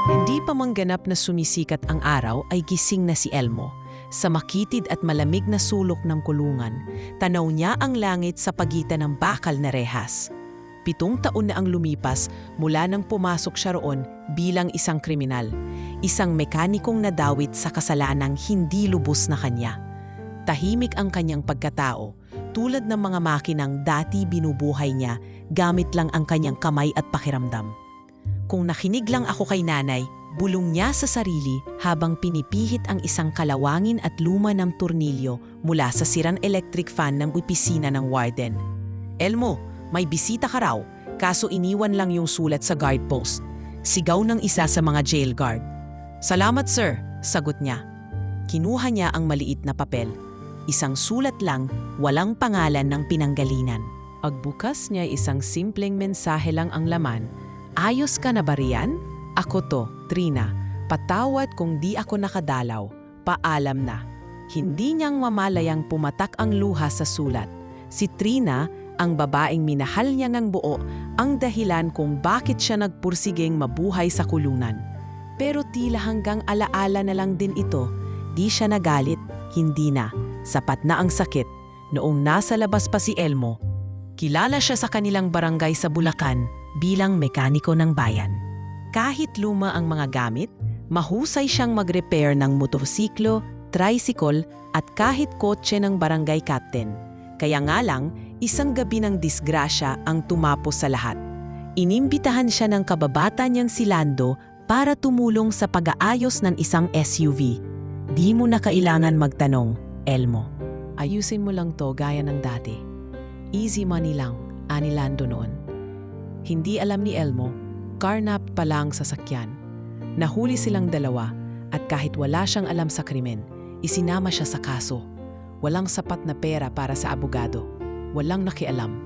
Hindi pa mangganap na sumisikat ang araw ay gising na si Elmo. Sa makitid at malamig na sulok ng kulungan, tanaw niya ang langit sa pagitan ng bakal na rehas. 7 taon na ang lumipas mula nang pumasok siya roon bilang isang kriminal, isang mekanikong nadawit sa kasalanang hindi lubos na kanya. Tahimik ang kanyang pagkatao, tulad ng mga makinang dati binubuhay niya gamit lang ang kanyang kamay at pakiramdam. Kung nakinig lang ako kay nanay, bulong niya sa sarili habang pinipihit ang isang kalawangin at luma ng tornilyo mula sa sirang electric fan ng opisina ng warden. Elmo, may bisita ka raw, kaso iniwan lang yung sulat sa guard post. Sigaw ng isa sa mga jail guard. Salamat sir, sagot niya. Kinuha niya ang maliit na papel. Isang sulat lang, walang pangalan ng pinanggalinan. Pagbukas niya isang simpleng mensahe lang ang laman. Ayos ka na ba riyan? Ako to, Trina. Patawad kung di ako nakadalaw. Paalam na. Hindi niyang mamalayang pumatak ang luha sa sulat. Si Trina, ang babaeng minahal niya ng buo, ang dahilan kung bakit siya nagpursigeng mabuhay sa kulungan. Pero tila hanggang alaala na lang din ito. Di siya nagalit, hindi na. Sapat na ang sakit. Noong nasa labas pa si Elmo, kilala siya sa kanilang barangay sa Bulacan bilang mekaniko ng bayan. Kahit luma ang mga gamit, mahusay siyang mag-repair ng motorsiklo, tricycle at kahit kotse ng barangay captain. Kaya nga lang, isang gabi ng disgrasya ang tumapos sa lahat. Inimbitahan siya ng kababata niyang si Lando para tumulong sa pag-aayos ng isang SUV. Di mo na kailangan magtanong, Elmo. Ayusin mo lang to gaya ng dati. Easy money lang, ani Lando noon. Hindi alam ni Elmo, carnap pa lang sasakyan. Nahuli silang dalawa at kahit wala siyang alam sa krimen, isinama siya sa kaso. Walang sapat na pera para sa abogado. Walang nakialam.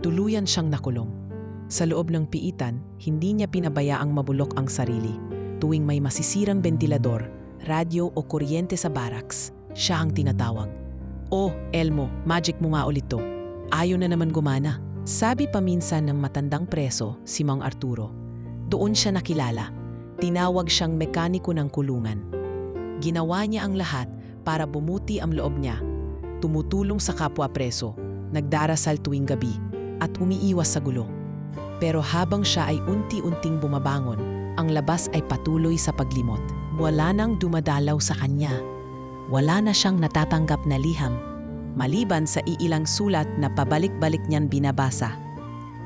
Tuluyan siyang nakulong. Sa loob ng piitan, hindi niya pinabayaang mabulok ang sarili. Tuwing may masisirang bentilador, radyo o kuryente sa barracks, siya ang tinatawag. Oh, Elmo, magic mo nga ulit to. Ayaw na naman gumana. Sabi paminsan ng matandang preso, si Mang Arturo. Doon siya nakilala. Tinawag siyang mekaniko ng kulungan. Ginawa niya ang lahat para bumuti ang loob niya. Tumutulong sa kapwa preso, nagdarasal tuwing gabi, at umiiwas sa gulo. Pero habang siya ay unti-unting bumabangon, ang labas ay patuloy sa paglimot. Wala nang dumadalaw sa kanya. Wala na siyang natatanggap na liham, maliban sa iilang sulat na pabalik-balik niyan binabasa.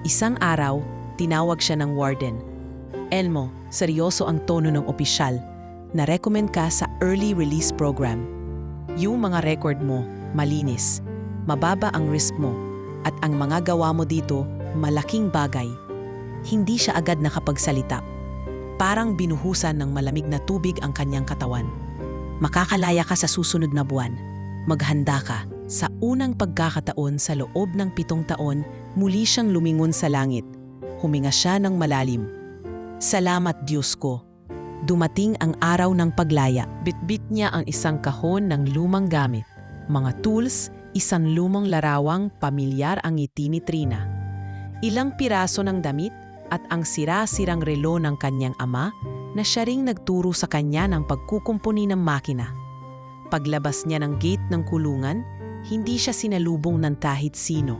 Isang araw, tinawag siya ng warden. Elmo, seryoso ang tono ng opisyal. Na-recommend ka sa early release program. Yung mga record mo, malinis. Mababa ang risk mo. At ang mga gawa mo dito, malaking bagay. Hindi siya agad nakapagsalita. Parang binuhusan ng malamig na tubig ang kanyang katawan. Makakalaya ka sa susunod na buwan. Maghanda ka. Sa unang pagkakataon sa loob ng 7 taon, muli siyang lumingon sa langit. Huminga siya ng malalim. Salamat Diyos ko. Dumating ang araw ng paglaya. Bitbit niya ang isang kahon ng lumang gamit. Mga tools, isang lumang larawang pamilyar ang ngiti ni Trina. Ilang piraso ng damit at ang sira-sirang relo ng kanyang ama na siya ring nagturo sa kanya ng pagkukumpuni ng makina. Paglabas niya ng gate ng kulungan, hindi siya sinalubong ng kahit sino.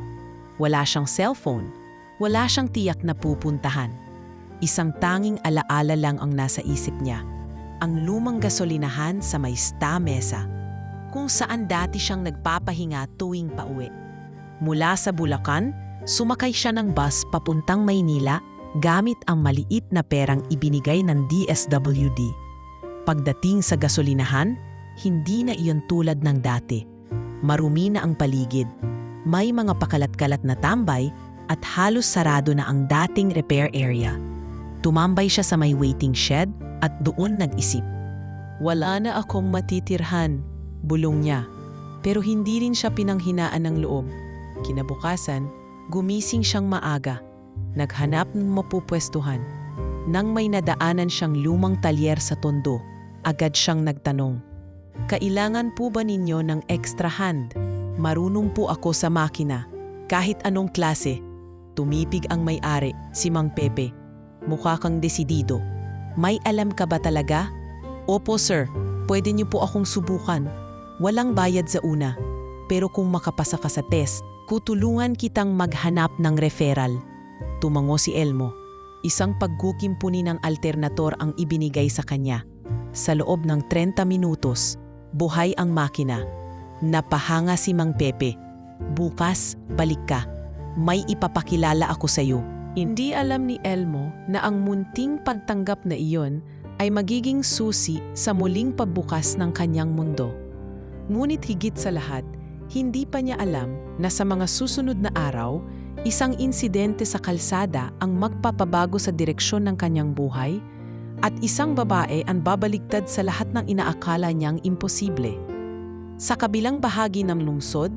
Wala siyang cellphone. Wala siyang tiyak na pupuntahan. Isang tanging alaala lang ang nasa isip niya. Ang lumang gasolinahan sa may Sta Mesa, kung saan dati siyang nagpapahinga tuwing pauwi. Mula sa Bulacan, sumakay siya ng bus papuntang Maynila gamit ang maliit na perang ibinigay ng DSWD. Pagdating sa gasolinahan, hindi na iyon tulad ng dati. Marumi na ang paligid. May mga pakalat-kalat na tambay at halos sarado na ang dating repair area. Tumambay siya sa may waiting shed at doon nag-isip. Wala na akong matitirhan, bulong niya. Pero hindi rin siya pinanghinaan ng loob. Kinabukasan, gumising siyang maaga. Naghanap ng mapupwestuhan. Nang may nadaanan siyang lumang talyer sa Tondo, agad siyang nagtanong. Kailangan po ba ninyo ng extra hand? Marunong po ako sa makina. Kahit anong klase, Tumipig ang may-ari, si Mang Pepe. Mukha kang desidido. May alam ka ba talaga? Opo sir, pwede niyo po akong subukan. Walang bayad sa una. Pero kung makapasa ka sa test, tutulungan kitang maghanap ng referral. Tumango si Elmo. Isang pagkukimpuni ng alternator ang ibinigay sa kanya. Sa loob ng 30 minutos, buhay ang makina. Napahanga si Mang Pepe. Bukas, balik ka. May ipapakilala ako sa iyo. Hindi alam ni Elmo na ang munting pagtanggap na iyon ay magiging susi sa muling pagbukas ng kanyang mundo. Ngunit higit sa lahat, hindi pa niya alam na sa mga susunod na araw, isang insidente sa kalsada ang magpapabago sa direksyon ng kanyang buhay at isang babae ang babaligtad sa lahat ng inaakala niyang imposible. Sa kabilang bahagi ng lungsod,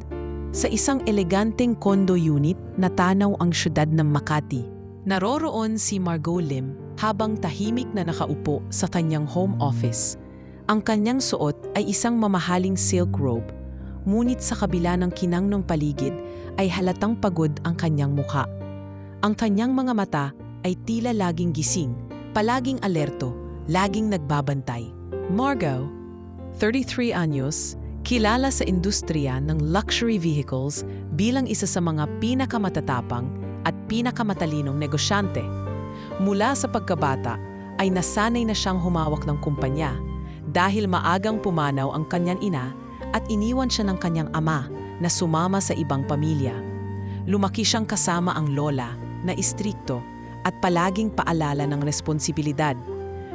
sa isang eleganteng condo unit na tanaw ang syudad ng Makati. Naroroon si Margot Lim habang tahimik na nakaupo sa kanyang home office. Ang kanyang suot ay isang mamahaling silk robe, ngunit sa kabila ng kinang ng paligid ay halatang pagod ang kanyang mukha. Ang kanyang mga mata ay tila laging gising, palaging alerto, laging nagbabantay. Margot, 33 anyos, kilala sa industriya ng luxury vehicles bilang isa sa mga pinakamatatapang at pinakamatalinong negosyante. Mula sa pagkabata ay nasanay na siyang humawak ng kumpanya dahil maagang pumanaw ang kanyang ina at iniwan siya ng kanyang ama na sumama sa ibang pamilya. Lumaki siyang kasama ang lola na istrikto at palaging paalala ng responsibilidad.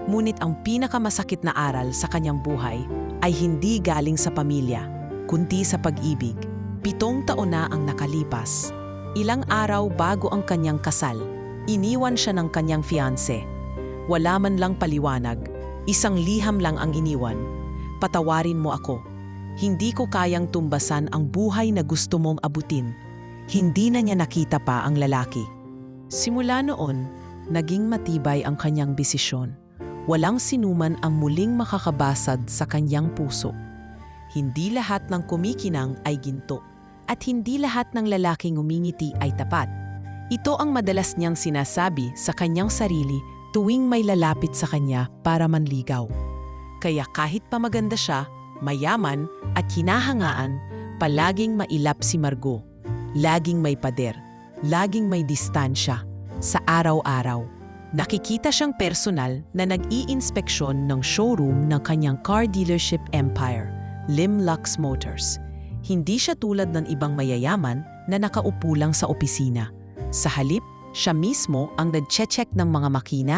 Ngunit ang pinakamasakit na aral sa kanyang buhay ay hindi galing sa pamilya, kundi sa pag-ibig. 7 taon na ang nakalipas. Ilang araw bago ang kanyang kasal, iniwan siya ng kanyang fiancé. Wala man lang paliwanag, isang liham lang ang iniwan. Patawarin mo ako. Hindi ko kayang tumbasan ang buhay na gusto mong abutin. Hindi na niya nakita pa ang lalaki. Simula noon, naging matibay ang kanyang desisyon. Walang sinuman ang muling makakabasad sa kanyang puso. Hindi lahat ng kumikinang ay ginto, at hindi lahat ng lalaking umingiti ay tapat. Ito ang madalas niyang sinasabi sa kanyang sarili tuwing may lalapit sa kanya para manligaw. Kaya kahit pa maganda siya, mayaman at hinahangaan, palaging mailap si Margot. Laging may pader, laging may distansya, sa araw-araw. Nakikita siyang personal na nag-i-inspeksyon ng showroom ng kanyang car dealership empire, Lim Lux Motors. Hindi siya tulad ng ibang mayayaman na nakaupo lang sa opisina. Sa halip, siya mismo ang nag-check ng mga makina,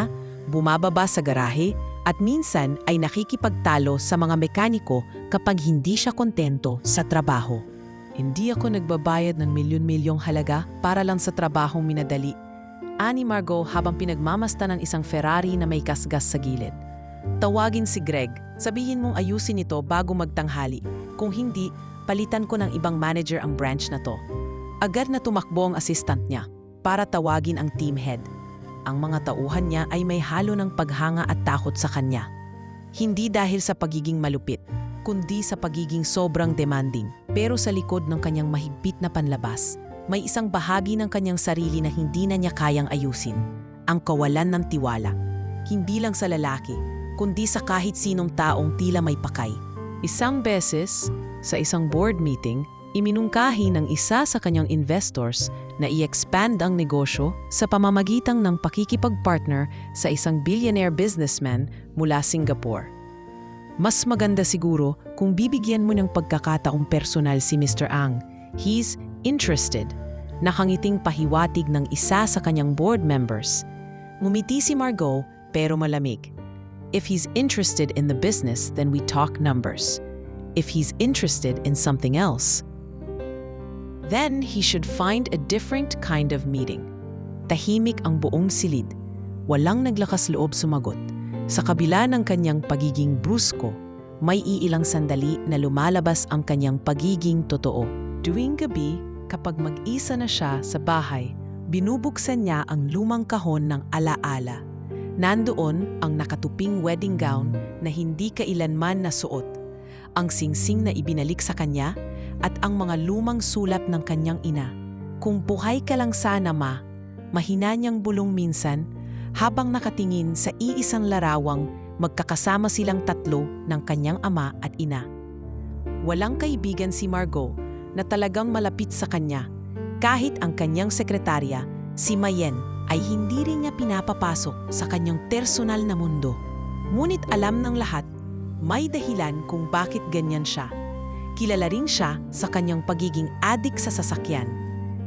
bumababa sa garahe, at minsan ay nakikipagtalo sa mga mekaniko kapag hindi siya kontento sa trabaho. Hindi ako nagbabayad ng milyon-milyong halaga para lang sa trabahong minadali. Ani Margot habang pinagmamasta ng isang Ferrari na may kasgas sa gilid. Tawagin si Greg, sabihin mong ayusin ito bago magtanghali. Kung hindi, palitan ko ng ibang manager ang branch na to. Agad na tumakbo ang assistant niya para tawagin ang team head. Ang mga tauhan niya ay may halo ng paghanga at takot sa kanya. Hindi dahil sa pagiging malupit, kundi sa pagiging sobrang demanding. Pero sa likod ng kanyang mahigpit na panlabas, may isang bahagi ng kanyang sarili na hindi na niya kayang ayusin, ang kawalan ng tiwala. Hindi lang sa lalaki, kundi sa kahit sinong taong tila may pakay. Isang beses, sa isang board meeting, iminungkahi ng isa sa kanyang investors na i-expand ang negosyo sa pamamagitan ng pakikipag-partner sa isang billionaire businessman mula Singapore. Mas maganda siguro kung bibigyan mo ng pagkakataong personal si Mr. Ang. He's interested. Nakangiting pahiwatig ng isa sa kanyang board members. Ngumiti si Margot pero malamig. If he's interested in the business, then we talk numbers. If he's interested in something else, then he should find a different kind of meeting. Tahimik ang buong silid. Walang naglakas loob sumagot. Sa kabila ng kanyang pagiging brusko, may iilang sandali na lumalabas ang kanyang pagiging totoo. Tuwing gabi, kapag mag-isa na siya sa bahay, binubuksan niya ang lumang kahon ng alaala. Nandoon ang nakatuping wedding gown na hindi kailanman nasuot, ang singsing na ibinalik sa kanya, at ang mga lumang sulat ng kanyang ina. Kung buhay ka lang sana ma, mahina niyang bulong minsan, habang nakatingin sa iisang larawang magkakasama silang tatlo ng kanyang ama at ina. Walang kaibigan si Margot na talagang malapit sa kanya. Kahit ang kanyang sekretarya, si Mayen, ay hindi rin niya pinapapasok sa kanyang personal na mundo. Ngunit alam ng lahat, may dahilan kung bakit ganyan siya. Kilala rin siya sa kanyang pagiging adik sa sasakyan.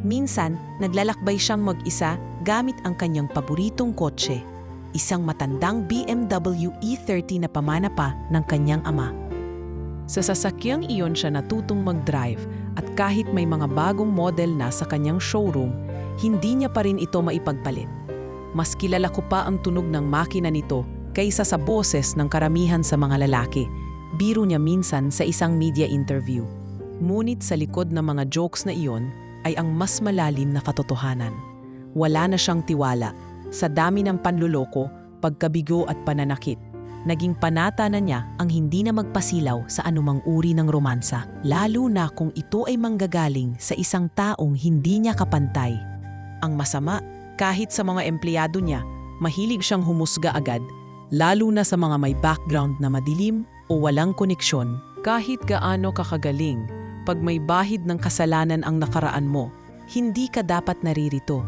Minsan, naglalakbay siyang mag-isa gamit ang kanyang paboritong kotse, isang matandang BMW E30 na pamana pa ng kanyang ama. Sa sasakyang iyon siya natutong mag-drive at kahit may mga bagong model na sa kanyang showroom, hindi niya pa rin ito maipagpalit. Mas kilala ko pa ang tunog ng makina nito kaysa sa boses ng karamihan sa mga lalaki, biro niya minsan sa isang media interview. Ngunit sa likod ng mga jokes na iyon ay ang mas malalim na katotohanan. Wala na siyang tiwala sa dami ng panluloko, pagkabigo at pananakit. Naging panata na niya ang hindi na magpasilaw sa anumang uri ng romansa, lalo na kung ito ay manggagaling sa isang taong hindi niya kapantay. Ang masama, kahit sa mga empleyado niya, mahilig siyang humusga agad, lalo na sa mga may background na madilim o walang koneksyon. Kahit gaano kakagaling, pag may bahid ng kasalanan ang nakaraan mo, hindi ka dapat naririto.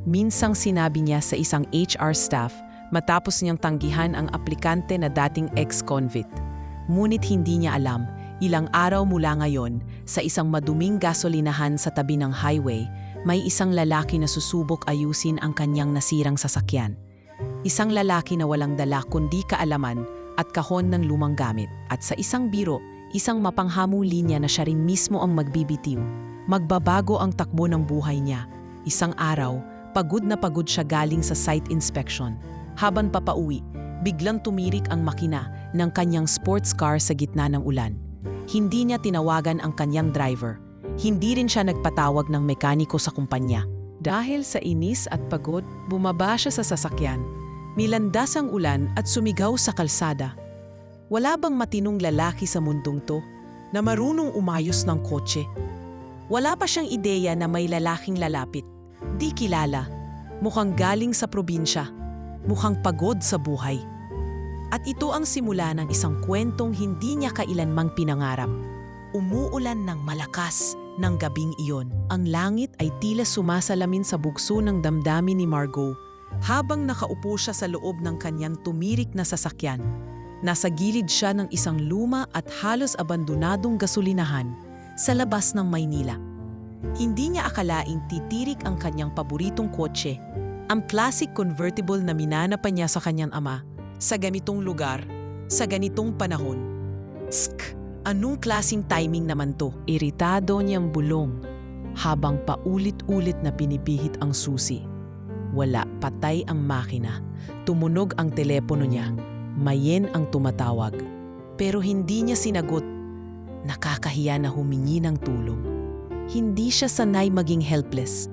Minsang sinabi niya sa isang HR staff matapos niyang tanggihan ang aplikante na dating ex-convict. Ngunit hindi niya alam, ilang araw mula ngayon, sa isang maduming gasolinahan sa tabi ng highway, may isang lalaki na susubok ayusin ang kanyang nasirang sasakyan. Isang lalaki na walang dala kundi kaalaman at kahon ng lumang gamit. At sa isang biro, isang mapanghamong linya na siya rin mismo ang magbibitiw. Magbabago ang takbo ng buhay niya. Isang araw, pagod na pagod siya galing sa site inspection. Habang papauwi, biglang tumirik ang makina ng kanyang sports car sa gitna ng ulan. Hindi niya tinawagan ang kanyang driver. Hindi rin siya nagpatawag ng mekaniko sa kumpanya. Dahil sa inis at pagod, bumaba siya sa sasakyan. Nilandas ang ulan at sumigaw sa kalsada. Wala bang matinong lalaki sa mundong to na marunong umayos ng kotse? Wala pa siyang ideya na may lalaking lalapit. Di kilala. Mukhang galing sa probinsya. Mukhang pagod sa buhay. At ito ang simula ng isang kwentong hindi niya kailanmang pinangarap. Umuulan ng malakas ng gabing iyon. Ang langit ay tila sumasalamin sa bugso ng damdamin ni Margot habang nakaupo siya sa loob ng kanyang tumirik na sasakyan. Nasa gilid siya ng isang luma at halos abandonadong gasolinahan sa labas ng Maynila. Hindi niya akalaing titirik ang kanyang paboritong kotse, ang classic convertible na minana pa niya sa kanyang ama, sa ganitong lugar, sa ganitong panahon. Tsk! Anong klaseng timing naman to? Iritado niyang bulong habang paulit-ulit na pinipihit ang susi. Wala, patay ang makina. Tumunog ang telepono niya. Mayen ang tumatawag. Pero hindi niya sinagot. Nakakahiya na humingi ng tulong. Hindi siya sanay maging helpless.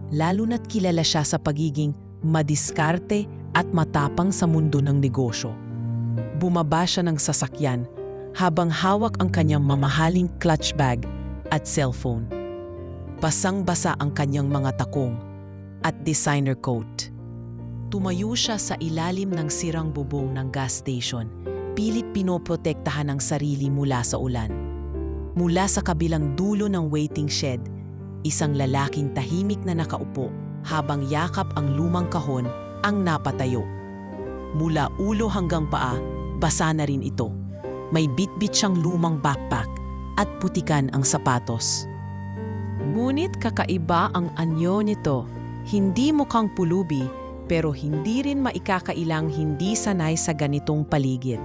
Lalo na't kilala siya sa pagiging madiskarte at matapang sa mundo ng negosyo. Bumaba siya ng sasakyan habang hawak ang kanyang mamahaling clutch bag at cellphone. Basang-basa ang kanyang mga takong at designer coat. Tumayo siya sa ilalim ng sirang bubong ng gas station, pilit pinoprotektahan ang sarili mula sa ulan. Mula sa kabilang dulo ng waiting shed, isang lalaking tahimik na nakaupo habang yakap ang lumang kahon ang napatayo. Mula ulo hanggang paa, basa na rin ito. May bitbit siyang lumang backpack at putikan ang sapatos. Ngunit kakaiba ang anyo nito. Hindi mukhang pulubi, pero hindi rin maikakailang hindi sanay sa ganitong paligid.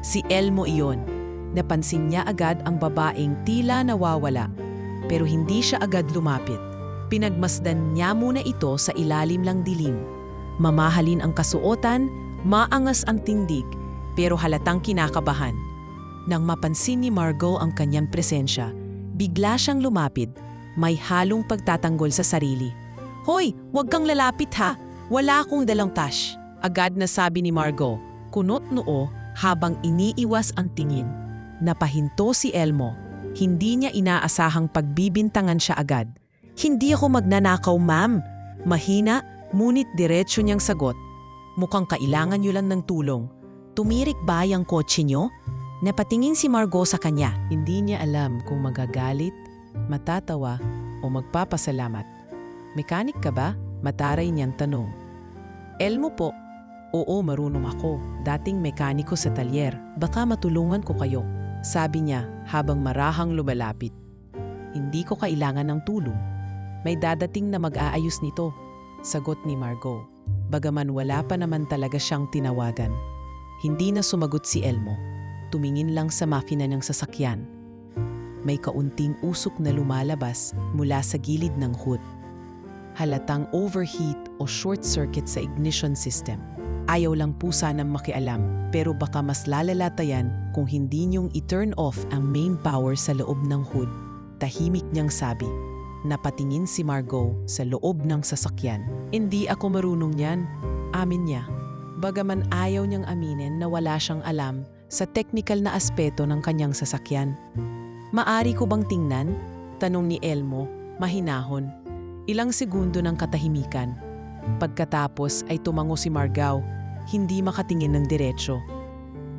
Si Elmo iyon. Napansin niya agad ang babaeng tila nawawala, pero hindi siya agad lumapit. Pinagmasdan niya muna ito sa ilalim ng dilim. Mamahalin ang kasuotan, maangas ang tindig, pero halatang kinakabahan. Nang mapansin ni Margot ang kanyang presensya, bigla siyang lumapit, may halong pagtatanggol sa sarili. "Hoy, huwag kang lalapit ha! Wala akong dalang cash." Agad na sabi ni Margot, kunot noo habang iniiwas ang tingin. Napahinto si Elmo. Hindi niya inaasahang pagbibintangan siya agad. "Hindi ako magnanakaw, ma'am." Mahina Ngunit diretso niyang sagot, mukhang kailangan niyo lang ng tulong. Tumirik ba ang kotse niyo? Napatingin si Margot sa kanya. Hindi niya alam kung magagalit, matatawa o magpapasalamat. Mekanik ka ba? Mataray niyang tanong. Elmo po. Oo, marunong ako. Dating mekaniko sa talyer. Baka matulungan ko kayo. Sabi niya habang marahang lumalapit. Hindi ko kailangan ng tulong. May dadating na mag-aayos nito. Sagot ni Margot. Bagaman wala pa naman talaga siyang tinawagan. Hindi na sumagot si Elmo. Tumingin lang sa makina ng sasakyan. May kaunting usok na lumalabas mula sa gilid ng hood. Halatang overheat o short circuit sa ignition system. Ayaw lang po sanang makialam, pero baka mas lalala yan kung hindi niyong i-turn off ang main power sa loob ng hood. Tahimik niyang sabi. Napatingin si Margot sa loob ng sasakyan. Hindi ako marunong yan, amin niya. Bagaman ayaw niyang aminin na wala siyang alam sa technical na aspeto ng kanyang sasakyan. Maari ko bang tingnan? Tanong ni Elmo, mahinahon. Ilang segundo ng katahimikan. Pagkatapos ay tumango si Margot, hindi makatingin ng diretsyo.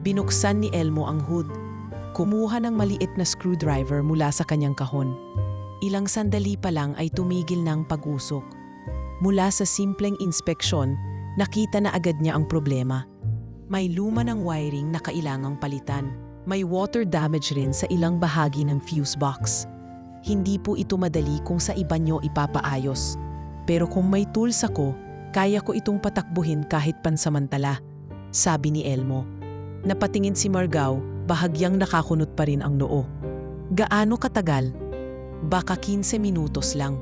Binuksan ni Elmo ang hood. Kumuha ng maliit na screwdriver mula sa kanyang kahon. Ilang sandali pa lang ay tumigil ng pag-usok. Mula sa simpleng inspeksyon, nakita na agad niya ang problema. May luma ng wiring na kailangang palitan. May water damage rin sa ilang bahagi ng fuse box. Hindi po ito madali kung sa iba nyo ipapaayos. Pero kung may tools ako, kaya ko itong patakbuhin kahit pansamantala, sabi ni Elmo. Napatingin si Margot, bahagyang nakakunot pa rin ang noo. Gaano katagal? Baka 15 minutos lang.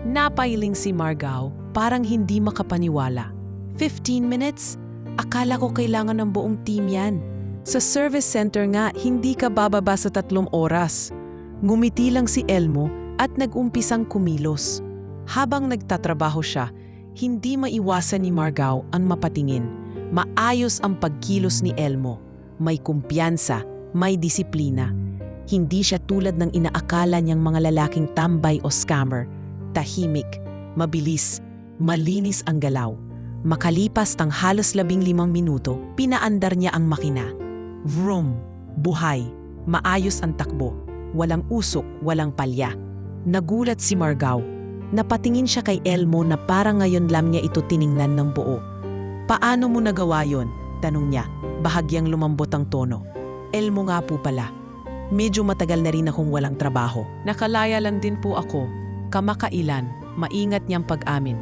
Napailing si Margot, parang hindi makapaniwala. 15 minutes? Akala ko kailangan ng buong team yan. Sa service center nga, hindi ka bababa sa 3 oras. Ngumiti lang si Elmo at nag-umpisang kumilos. Habang nagtatrabaho siya, hindi maiwasan ni Margot ang mapatingin. Maayos ang pagkilos ni Elmo. May kumpiyansa, may disiplina. Hindi siya tulad ng inaakala niyang mga lalaking tambay o scammer. Tahimik, mabilis, malinis ang galaw. Makalipas ng halos 15 minuto, pinaandar niya ang makina. Vroom, buhay, maayos ang takbo. Walang usok, walang palya. Nagulat si Margot. Napatingin siya kay Elmo na parang ngayon lang niya ito tiningnan ng buo. Paano mo nagawa yon? Tanong niya, bahagyang lumambot ang tono. Elmo nga po pala. Medyo matagal na rin akong walang trabaho. Nakalaya lang din po ako. Kamakailan, maingat niyang pag-amin.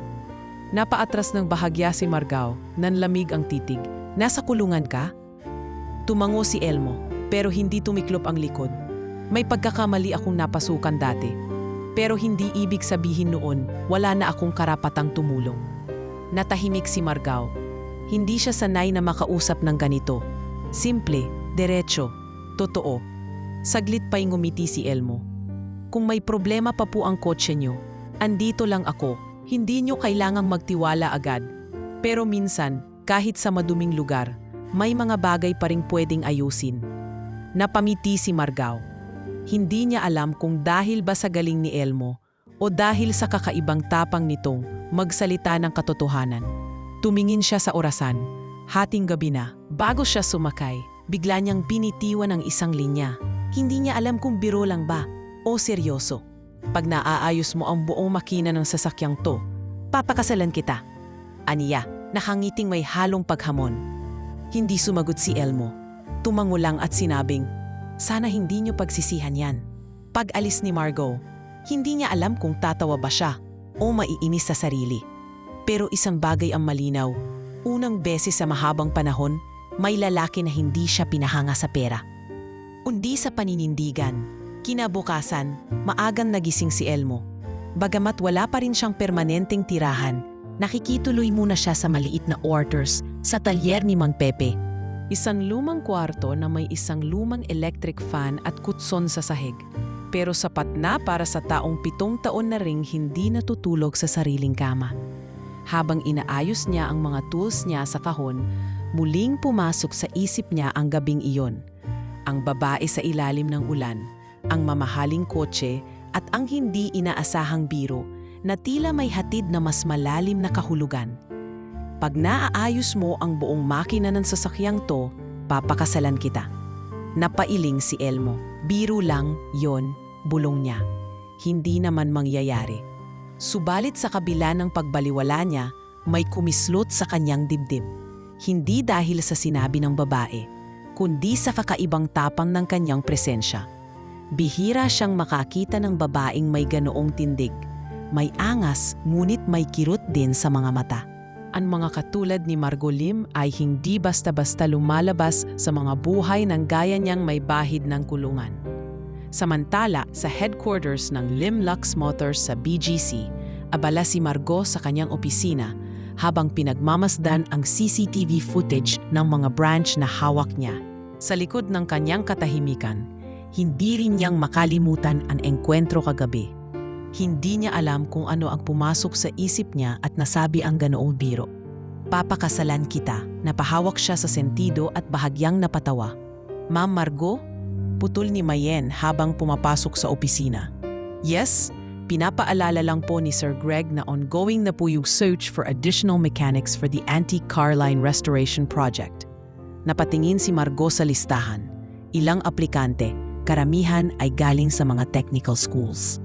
Napaatras ng bahagya si Margot, nanlamig ang titig. Nasa kulungan ka? Tumango si Elmo, pero hindi tumiklop ang likod. May pagkakamali akong napasukan dati. Pero hindi ibig sabihin noon, wala na akong karapatang tumulong. Natahimik si Margot. Hindi siya sanay na makausap ng ganito. Simple, diretso, totoo. Saglit pa'y ngumiti si Elmo. Kung may problema pa po ang kotse niyo, andito lang ako. Hindi niyo kailangang magtiwala agad. Pero minsan, kahit sa maduming lugar, may mga bagay pa ring pwedeng ayusin. Napamiti si Margot. Hindi niya alam kung dahil ba sa galing ni Elmo o dahil sa kakaibang tapang nitong magsalita ng katotohanan. Tumingin siya sa orasan. Hating gabi na. Bago siya sumakay, bigla niyang binitiwan ang isang linya. Hindi niya alam kung biro lang ba o seryoso. Pag naaayos mo ang buong makina ng sasakyang to, papakasalan kita. Aniya, nakangiting may halong paghamon. Hindi sumagot si Elmo. Tumango lang at sinabing, sana hindi niyo pagsisihan yan. Pag-alis ni Margot, hindi niya alam kung tatawa ba siya o maiinis sa sarili. Pero isang bagay ang malinaw. Unang beses sa mahabang panahon, may lalaki na hindi siya pinahanga sa pera. Undi sa paninindigan, kinabukasan, maagang nagising si Elmo. Bagamat wala pa rin siyang permanenteng tirahan, nakikituloy muna siya sa maliit na quarters sa talyer ni Mang Pepe. Isang lumang kwarto na may isang lumang electric fan at kutson sa sahig. Pero sapat na para sa taong 7 taon na ring hindi natutulog sa sariling kama. Habang inaayos niya ang mga tools niya sa kahon, muling pumasok sa isip niya ang gabing iyon. Ang babae sa ilalim ng ulan, ang mamahaling kotse at ang hindi inaasahang biro na tila may hatid na mas malalim na kahulugan. Pag naaayos mo ang buong makina ng sasakyang to, papakasalan kita. Napailing si Elmo. Biro lang, yon, bulong niya. Hindi naman mangyayari. Subalit sa kabila ng pagbaliwala niya, may kumislot sa kanyang dibdib. Hindi dahil sa sinabi ng babae, kundi sa kakaibang tapang ng kanyang presensya. Bihira siyang makakita ng babaeng may ganoong tindig. May angas, ngunit may kirot din sa mga mata. Ang mga katulad ni Margot Lim ay hindi basta-basta lumalabas sa mga buhay ng gaya niyang may bahid ng kulungan. Samantala, sa headquarters ng Lim Lux Motors sa BGC, abala si Margot sa kanyang opisina habang pinagmamasdan ang CCTV footage ng mga branch na hawak niya. Sa likod ng kanyang katahimikan, hindi rin niyang makalimutan ang engkwentro kagabi. Hindi niya alam kung ano ang pumasok sa isip niya at nasabi ang ganoong biro. Papakasalan kita, napahawak siya sa sentido at bahagyang napatawa. Ma'am Margot? Putol ni Mayen habang pumapasok sa opisina. Yes, pinapaalala lang po ni Sir Greg na ongoing na po yung search for additional mechanics for the antique car line restoration project. Napatingin si Margot sa listahan. Ilang aplikante, karamihan ay galing sa mga technical schools.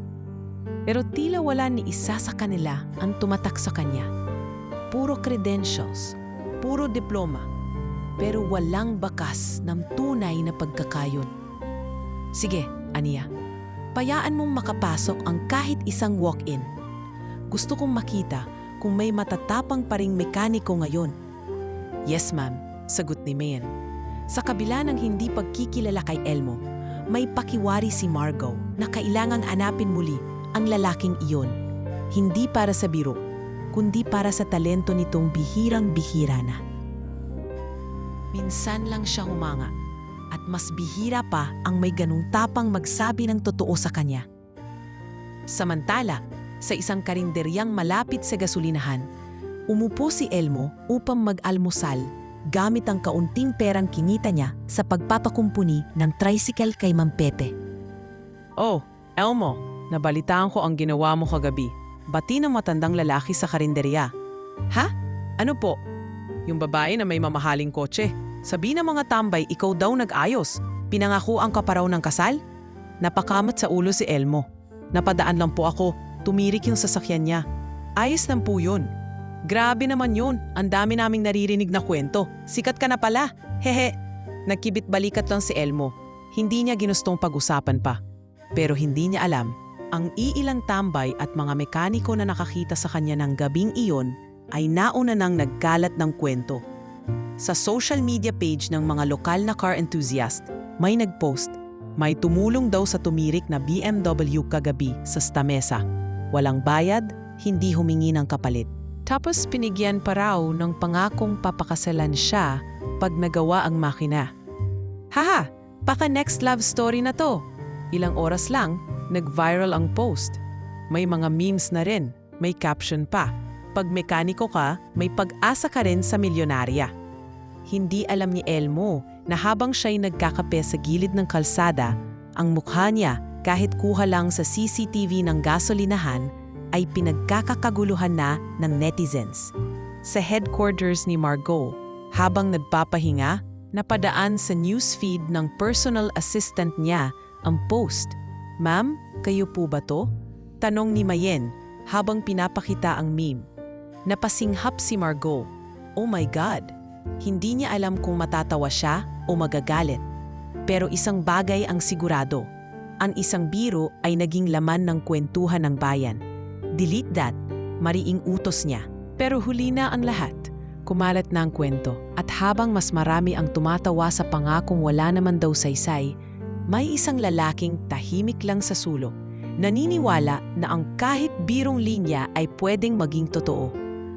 Pero tila wala ni isa sa kanila ang tumatak sa kanya. Puro credentials, puro diploma, pero walang bakas ng tunay na pagkakayon. Sige, Ania, payaan mong makapasok ang kahit isang walk-in. Gusto kong makita kung may matatapang pa ring mekaniko ngayon. Yes, ma'am, sagot ni Mayen. Sa kabila ng hindi pagkikilala kay Elmo, may pakiwari si Margot na kailangang hanapin muli ang lalaking iyon. Hindi para sa biro, kundi para sa talento nitong bihirang-bihira na. Minsan lang siya humanga at mas bihira pa ang may ganung tapang magsabi ng totoo sa kanya. Samantala, sa isang karinderyang malapit sa gasolinahan, umupo si Elmo upang mag-almusal gamit ang kaunting perang kinita niya sa pagpapakumpuni ng tricycle kay Ma'am Pepe. Oh, Elmo, nabalitaan ko ang ginawa mo kagabi. Bati ng matandang lalaki sa karinderya. Ha? Ano po? Yung babae na may mamahaling kotse. Sabi ng mga tambay, ikaw daw nag-ayos. Pinangakuan ka pa raw ng kasal? Napakamat sa ulo si Elmo. Napadaan lang po ako. Tumirik yung sasakyan niya. Ayos lang po yun. Grabe naman yun. Ang dami naming naririnig na kwento. Sikat ka na pala. Hehe. Nagkibit balikat lang si Elmo. Hindi niya ginustong pag-usapan pa. Pero hindi niya alam, ang iilang tambay at mga mekaniko na nakakita sa kanya ng gabing iyon ay nauna nang nagkalat ng kwento. Sa social media page ng mga lokal na car enthusiast, may nagpost, may tumulong daw sa tumirik na BMW kagabi sa Stamesa. Walang bayad, hindi humingi ng kapalit. Tapos pinigyan pa raw ng pangakong papakasalan siya pag nagawa ang makina. Haha, paka next love story na to. Ilang oras lang, nag-viral ang post. May mga memes na rin, may caption pa. Pag mekaniko ka, may pag-asa ka rin sa milyonarya. Hindi alam ni Elmo na habang siya'y nagkakape sa gilid ng kalsada, ang mukha niya kahit kuha lang sa CCTV ng gasolinahan ay pinagkakakaguluhan na ng netizens. Sa headquarters ni Margot, habang nagpapahinga, napadaan sa newsfeed ng personal assistant niya ang post. Ma'am, kayo po ba to? Tanong ni Mayen habang pinapakita ang meme. Napasinghap si Margot. Oh my God! Hindi niya alam kung matatawa siya o magagalit. Pero isang bagay ang sigurado. Ang isang biro ay naging laman ng kwentuhan ng bayan. Delete that, mariing utos niya. Pero huli na ang lahat. Kumalat na ang kwento at habang mas marami ang tumatawa sa pangakong wala naman daw saysay, may isang lalaking tahimik lang sa sulok. Naniniwala na ang kahit birong linya ay pwedeng maging totoo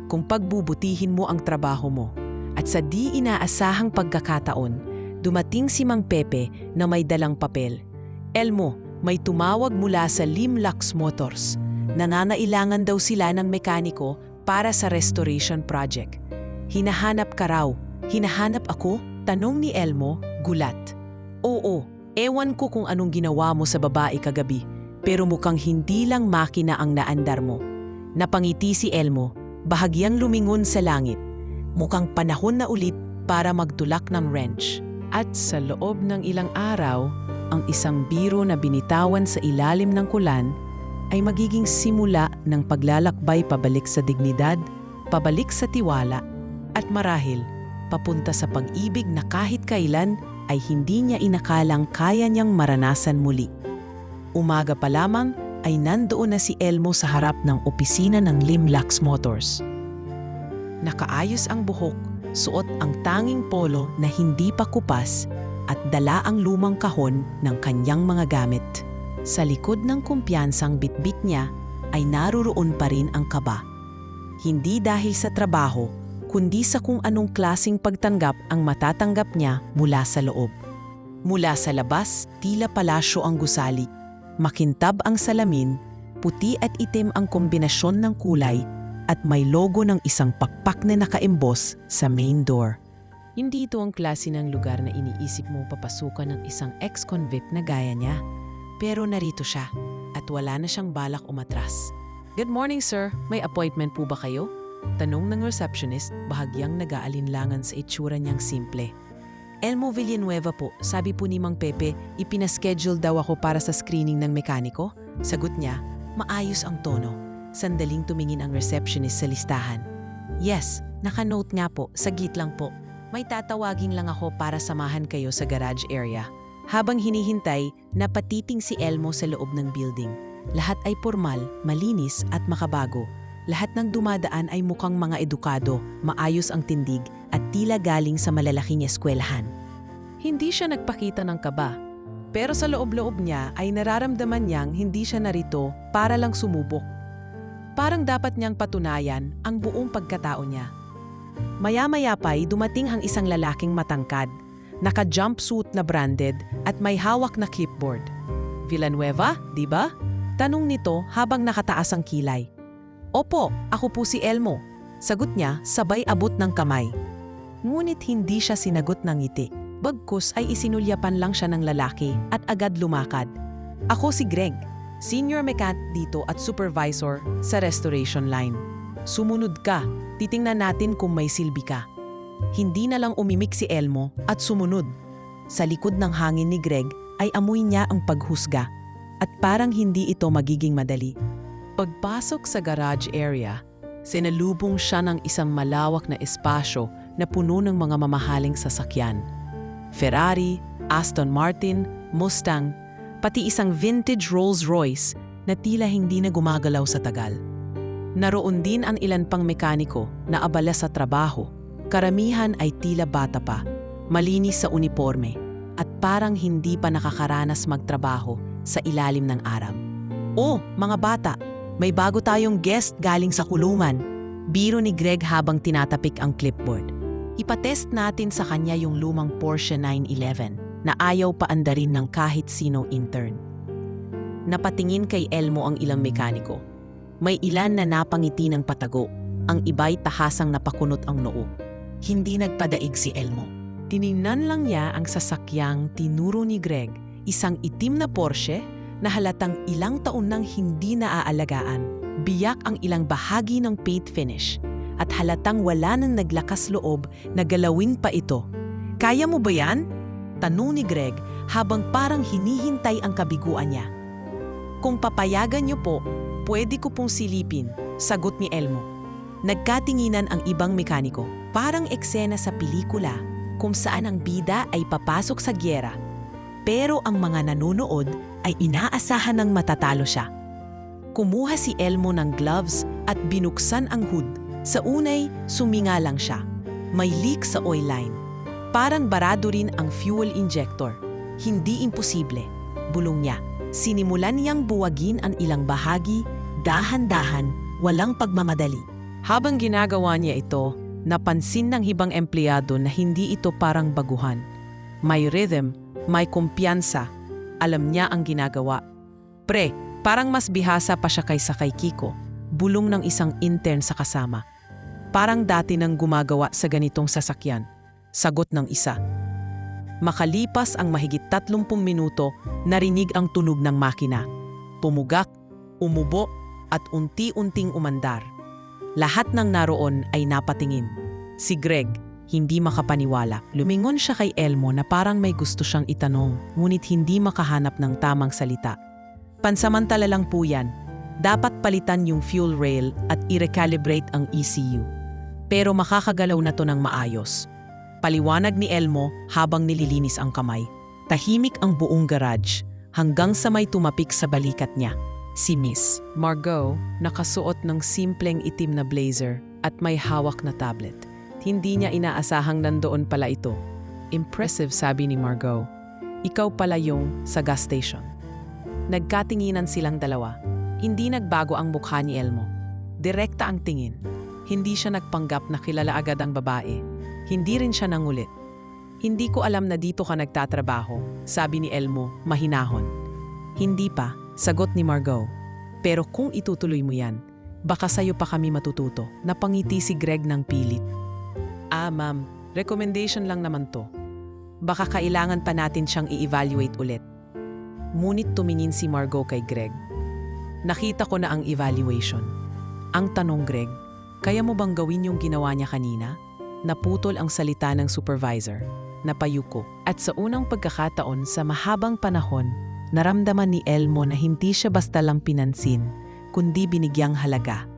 kung pagbubutihin mo ang trabaho mo. At sa di inaasahang pagkakataon, dumating si Mang Pepe na may dalang papel. Elmo, may tumawag mula sa Lim Lux Motors. Nangangailangan daw sila ng mekaniko para sa restoration project. Hinahanap ka raw. Hinahanap ako? Tanong ni Elmo, gulat. Oo, ewan ko kung anong ginawa mo sa babae kagabi, pero mukhang hindi lang makina ang naandar mo. Napangiti si Elmo, bahagyang lumingon sa langit. Mukhang panahon na ulit para magtulak ng wrench. At sa loob ng ilang araw, ang isang biro na binitawan sa ilalim ng kulan ay magiging simula ng paglalakbay pabalik sa dignidad, pabalik sa tiwala, at marahil papunta sa pag-ibig na kahit kailan ay hindi niya inakalang kaya niyang maranasan muli. Umaga pa lamang ay nandoon na si Elmo sa harap ng opisina ng Limlax Motors. Nakaayos ang buhok, suot ang tanging polo na hindi pa kupas at dala ang lumang kahon ng kanyang mga gamit. Sa likod ng kumpiyansang bitbit niya ay naruroon pa rin ang kaba. Hindi dahil sa trabaho, kundi sa kung anong klaseng pagtanggap ang matatanggap niya mula sa loob. Mula sa labas, tila palasyo ang gusali. Makintab ang salamin, puti at itim ang kombinasyon ng kulay, at may logo ng isang pakpak na naka-embos sa main door. Hindi ito ang klase ng lugar na iniisip mong papasukan ng isang ex-convict na gaya niya. Pero narito siya, at wala na siyang balak umatras. "Good morning, sir. May appointment po ba kayo?" Tanong ng receptionist, bahagyang nag-aalinlangan sa itsura niyang simple. "Elmo Villanueva po, sabi po ni Mang Pepe, ipinaschedule daw ako para sa screening ng mekaniko." Sagot niya, maayos ang tono. Sandaling tumingin ang receptionist sa listahan. "Yes, naka-note nga po, saglit lang po. May tatawagin lang ako para samahan kayo sa garage area." Habang hinihintay, napatiting si Elmo sa loob ng building. Lahat ay formal, malinis at makabago. Lahat ng dumadaan ay mukhang mga edukado, maayos ang tindig at tila galing sa malalaking eskwelahan. Hindi siya nagpakita ng kaba, pero sa loob-loob niya ay nararamdaman niyang hindi siya narito para lang sumubok. Parang dapat niyang patunayan ang buong pagkatao niya. Maya-maya pa'y dumating ang isang lalaking matangkad, naka-jumpsuit na branded at may hawak na clipboard. "Villanueva, di ba?" Tanong nito habang nakataas ang kilay. "Opo, ako po si Elmo." Sagot niya sabay abot ng kamay. Ngunit hindi siya sinagot ng ngiti. Bagkus ay isinulyapan lang siya ng lalaki at agad lumakad. "Ako si Greg, senior mechanic dito at supervisor sa restoration line. Sumunod ka, titingnan natin kung may silbi ka." Hindi na lang umimik si Elmo at sumunod. Sa likod ng hangin ni Greg ay amoy niya ang paghusga at parang hindi ito magiging madali. Pagpasok sa garage area, sinalubong siya ng isang malawak na espasyo na puno ng mga mamahaling sasakyan. Ferrari, Aston Martin, Mustang, pati isang vintage Rolls-Royce na tila hindi na gumagalaw sa tagal. Naroon din ang ilan pang mekaniko na abala sa trabaho. Karamihan ay tila bata pa, malinis sa uniforme, at parang hindi pa nakakaranas magtrabaho sa ilalim ng araw. "Oh, mga bata, may bago tayong guest galing sa kulungan." Biro ni Greg habang tinatapik ang clipboard. "Ipatest natin sa kanya yung lumang Porsche 911 na ayaw pa andarin ng kahit sinong intern." Napatingin kay Elmo ang ilang mekaniko. May ilan na napangiti ng patago, ang iba'y tahasang napakunot ang noo. Hindi nagpadaig si Elmo. Tiningnan lang niya ang sasakyang tinuro ni Greg, isang itim na Porsche na halatang ilang taon nang hindi naaalagaan. Biyak ang ilang bahagi ng paint finish at halatang wala nang naglakas loob na galawin pa ito. "Kaya mo ba yan?" tanong ni Greg habang parang hinihintay ang kabiguan niya. "Kung papayagan niyo po, pwede ko pong silipin," sagot ni Elmo. Nagkatinginan ang ibang mekaniko, parang eksena sa pelikula kung saan ang bida ay papasok sa gyera. Pero ang mga nanonood ay inaasahan ng matatalo siya. Kumuha si Elmo ng gloves at binuksan ang hood. Sa unay, suminga lang siya. May leak sa oil line. Parang barado rin ang fuel injector. Hindi imposible, bulong niya. Sinimulan niyang buwagin ang ilang bahagi, dahan-dahan, walang pagmamadali. Habang ginagawa niya ito, napansin ng ibang empleyado na hindi ito parang baguhan. May rhythm, may kumpiyansa. Alam niya ang ginagawa. "Pre, parang mas bihasa pa siya kaysa kay Kiko," bulong ng isang intern sa kasama. "Parang dati nang gumagawa sa ganitong sasakyan," sagot ng isa. Makalipas ang mahigit 30 minuto, narinig ang tunog ng makina. Pumugak, umubo, at unti-unting umandar. Lahat ng naroon ay napatingin. Si Greg, hindi makapaniwala. Lumingon siya kay Elmo na parang may gusto siyang itanong, ngunit hindi makahanap ng tamang salita. Pansamantala lang po yan. Dapat palitan yung fuel rail at i-recalibrate ang ECU. Pero makakagalaw na to ng maayos. Paliwanag ni Elmo habang nililinis ang kamay. Tahimik ang buong garage hanggang sa may tumapik sa balikat niya. Si Miss Margot, nakasuot ng simpleng itim na blazer at may hawak na tablet. Hindi niya inaasahang nandoon pala ito. Impressive, sabi ni Margot. Ikaw pala yung sa gas station. Nagkatinginan silang dalawa. Hindi nagbago ang mukha ni Elmo. Direkta ang tingin. Hindi siya nagpanggap na kilala agad ang babae. Hindi rin siya nangulit. Hindi ko alam na dito ka nagtatrabaho, sabi ni Elmo, mahinahon. Hindi pa, sagot ni Margot. Pero kung itutuloy mo yan, baka sa'yo pa kami matututo. Napangiti si Greg ng pilit. Ma'am, recommendation lang naman to. Baka kailangan pa natin siyang i-evaluate ulit. Ngunit tumingin si Margot kay Greg. Nakita ko na ang evaluation. Ang tanong, Greg, kaya mo bang gawin yung ginawa niya kanina? Naputol ang salita ng supervisor. Napayuko. At sa unang pagkakataon sa mahabang panahon, naramdaman ni Elmo na hindi siya basta lang pinansin, kundi binigyang halaga.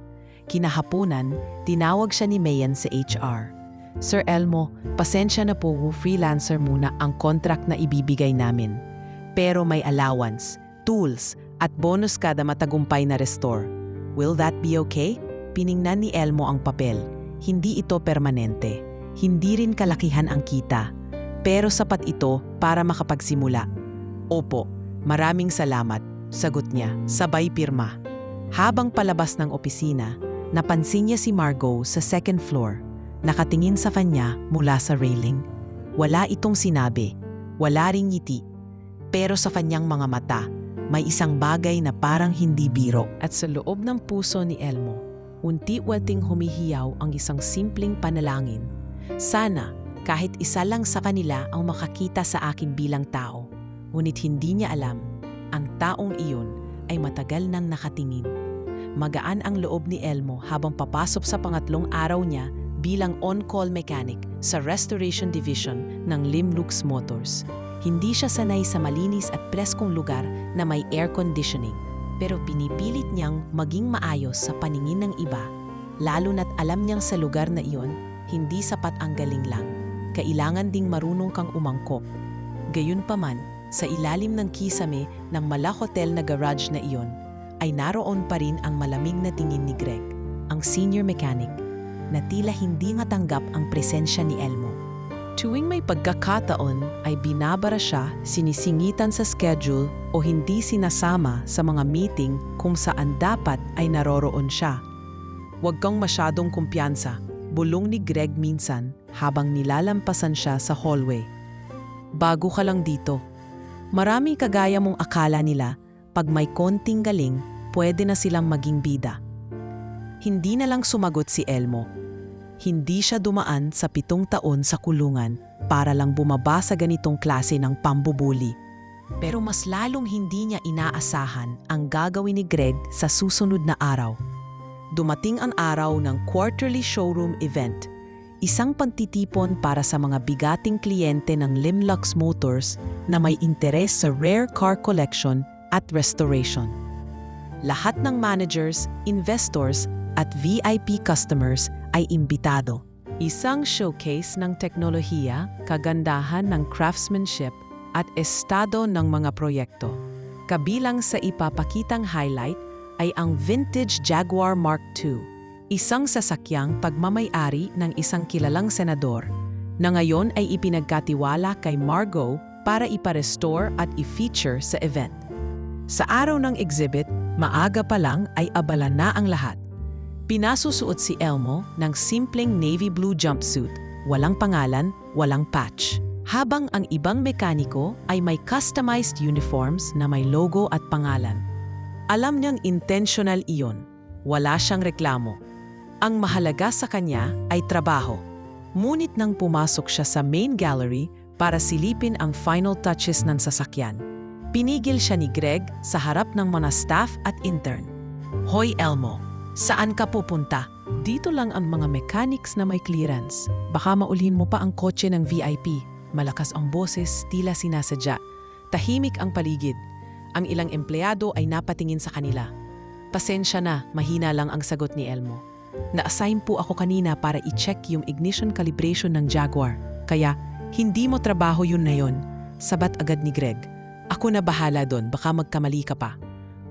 Kinahaponan, tinawag siya ni Mayan sa HR. Sir Elmo, pasensya na po, freelancer muna ang contract na ibibigay namin. Pero may allowance, tools, at bonus kada matagumpay na restore. Will that be okay? Piningnan ni Elmo ang papel. Hindi ito permanente. Hindi rin kalakihan ang kita. Pero sapat ito para makapagsimula. Opo, maraming salamat, sagot niya, sabay pirma. Habang palabas ng opisina, napansin niya si Margot sa second floor. Nakatingin sa kanya mula sa railing. Wala itong sinabi, wala ring ngiti. Pero sa kanyang mga mata, may isang bagay na parang hindi biro. At sa loob ng puso ni Elmo, unti-unting humihiyaw ang isang simpleng panalangin. Sana, kahit isa lang sa kanila ang makakita sa akin bilang tao. Ngunit hindi niya alam, ang taong iyon ay matagal nang nakatingin. Magaan ang loob ni Elmo habang papasok sa pangatlong araw niya bilang on-call mechanic sa restoration division ng Limlux Motors. Hindi siya sanay sa malinis at preskong lugar na may air conditioning, pero pinipilit niyang maging maayos sa paningin ng iba, lalo na't alam niyang sa lugar na iyon, hindi sapat ang galing lang. Kailangan ding marunong kang umangkop. Gayunpaman, sa ilalim ng kisame ng mala hotel na garage na iyon, ay naroon pa rin ang malamig na tingin ni Greg, ang senior mechanic, na tila hindi matanggap ang presensya ni Elmo. Tuwing may pagkakataon ay binabara siya, sinisingitan sa schedule o hindi sinasama sa mga meeting kung saan dapat ay naroroon siya. Huwag kang masyadong kumpiyansa, bulong ni Greg minsan habang nilalampasan siya sa hallway. Bago ka lang dito. Maraming kagaya mong akala nila pag may konting galing, pwede na silang maging bida. Hindi na lang sumagot si Elmo. Hindi siya dumaan sa 7 taon sa kulungan para lang bumaba sa ganitong klase ng pambubuli. Pero mas lalong hindi niya inaasahan ang gagawin ni Greg sa susunod na araw. Dumating ang araw ng quarterly showroom event, isang pantitipon para sa mga bigating kliyente ng Limlux Motors na may interes sa rare car collection at restoration. Lahat ng managers, investors, at VIP customers ay imbitado. Isang showcase ng teknolohiya, kagandahan ng craftsmanship at estado ng mga proyekto. Kabilang sa ipapakitang highlight ay ang vintage Jaguar Mark II, isang sasakyang pagmamay-ari ng isang kilalang senador na ngayon ay ipinagkatiwala kay Margot para ipa-restore at i-feature sa event. Sa araw ng exhibit, maaga pa lang ay abala na ang lahat. Pinasusuot si Elmo ng simpleng navy blue jumpsuit, walang pangalan, walang patch. Habang ang ibang mekaniko ay may customized uniforms na may logo at pangalan. Alam niyang intentional iyon, wala siyang reklamo. Ang mahalaga sa kanya ay trabaho. Ngunit nang pumasok siya sa main gallery para silipin ang final touches ng sasakyan, pinigil siya ni Greg sa harap ng mga staff at intern. Hoy Elmo, saan ka pupunta? Dito lang ang mga mechanics na may clearance. Baka maulhin mo pa ang kotse ng VIP. Malakas ang boses, tila sinasadya. Tahimik ang paligid. Ang ilang empleyado ay napatingin sa kanila. Pasensya na, mahina lang ang sagot ni Elmo. Na-assign po ako kanina para i-check yung ignition calibration ng Jaguar. Kaya, hindi mo trabaho yun na yun. Sabat agad ni Greg. Ako na bahala doon, baka magkamali ka pa.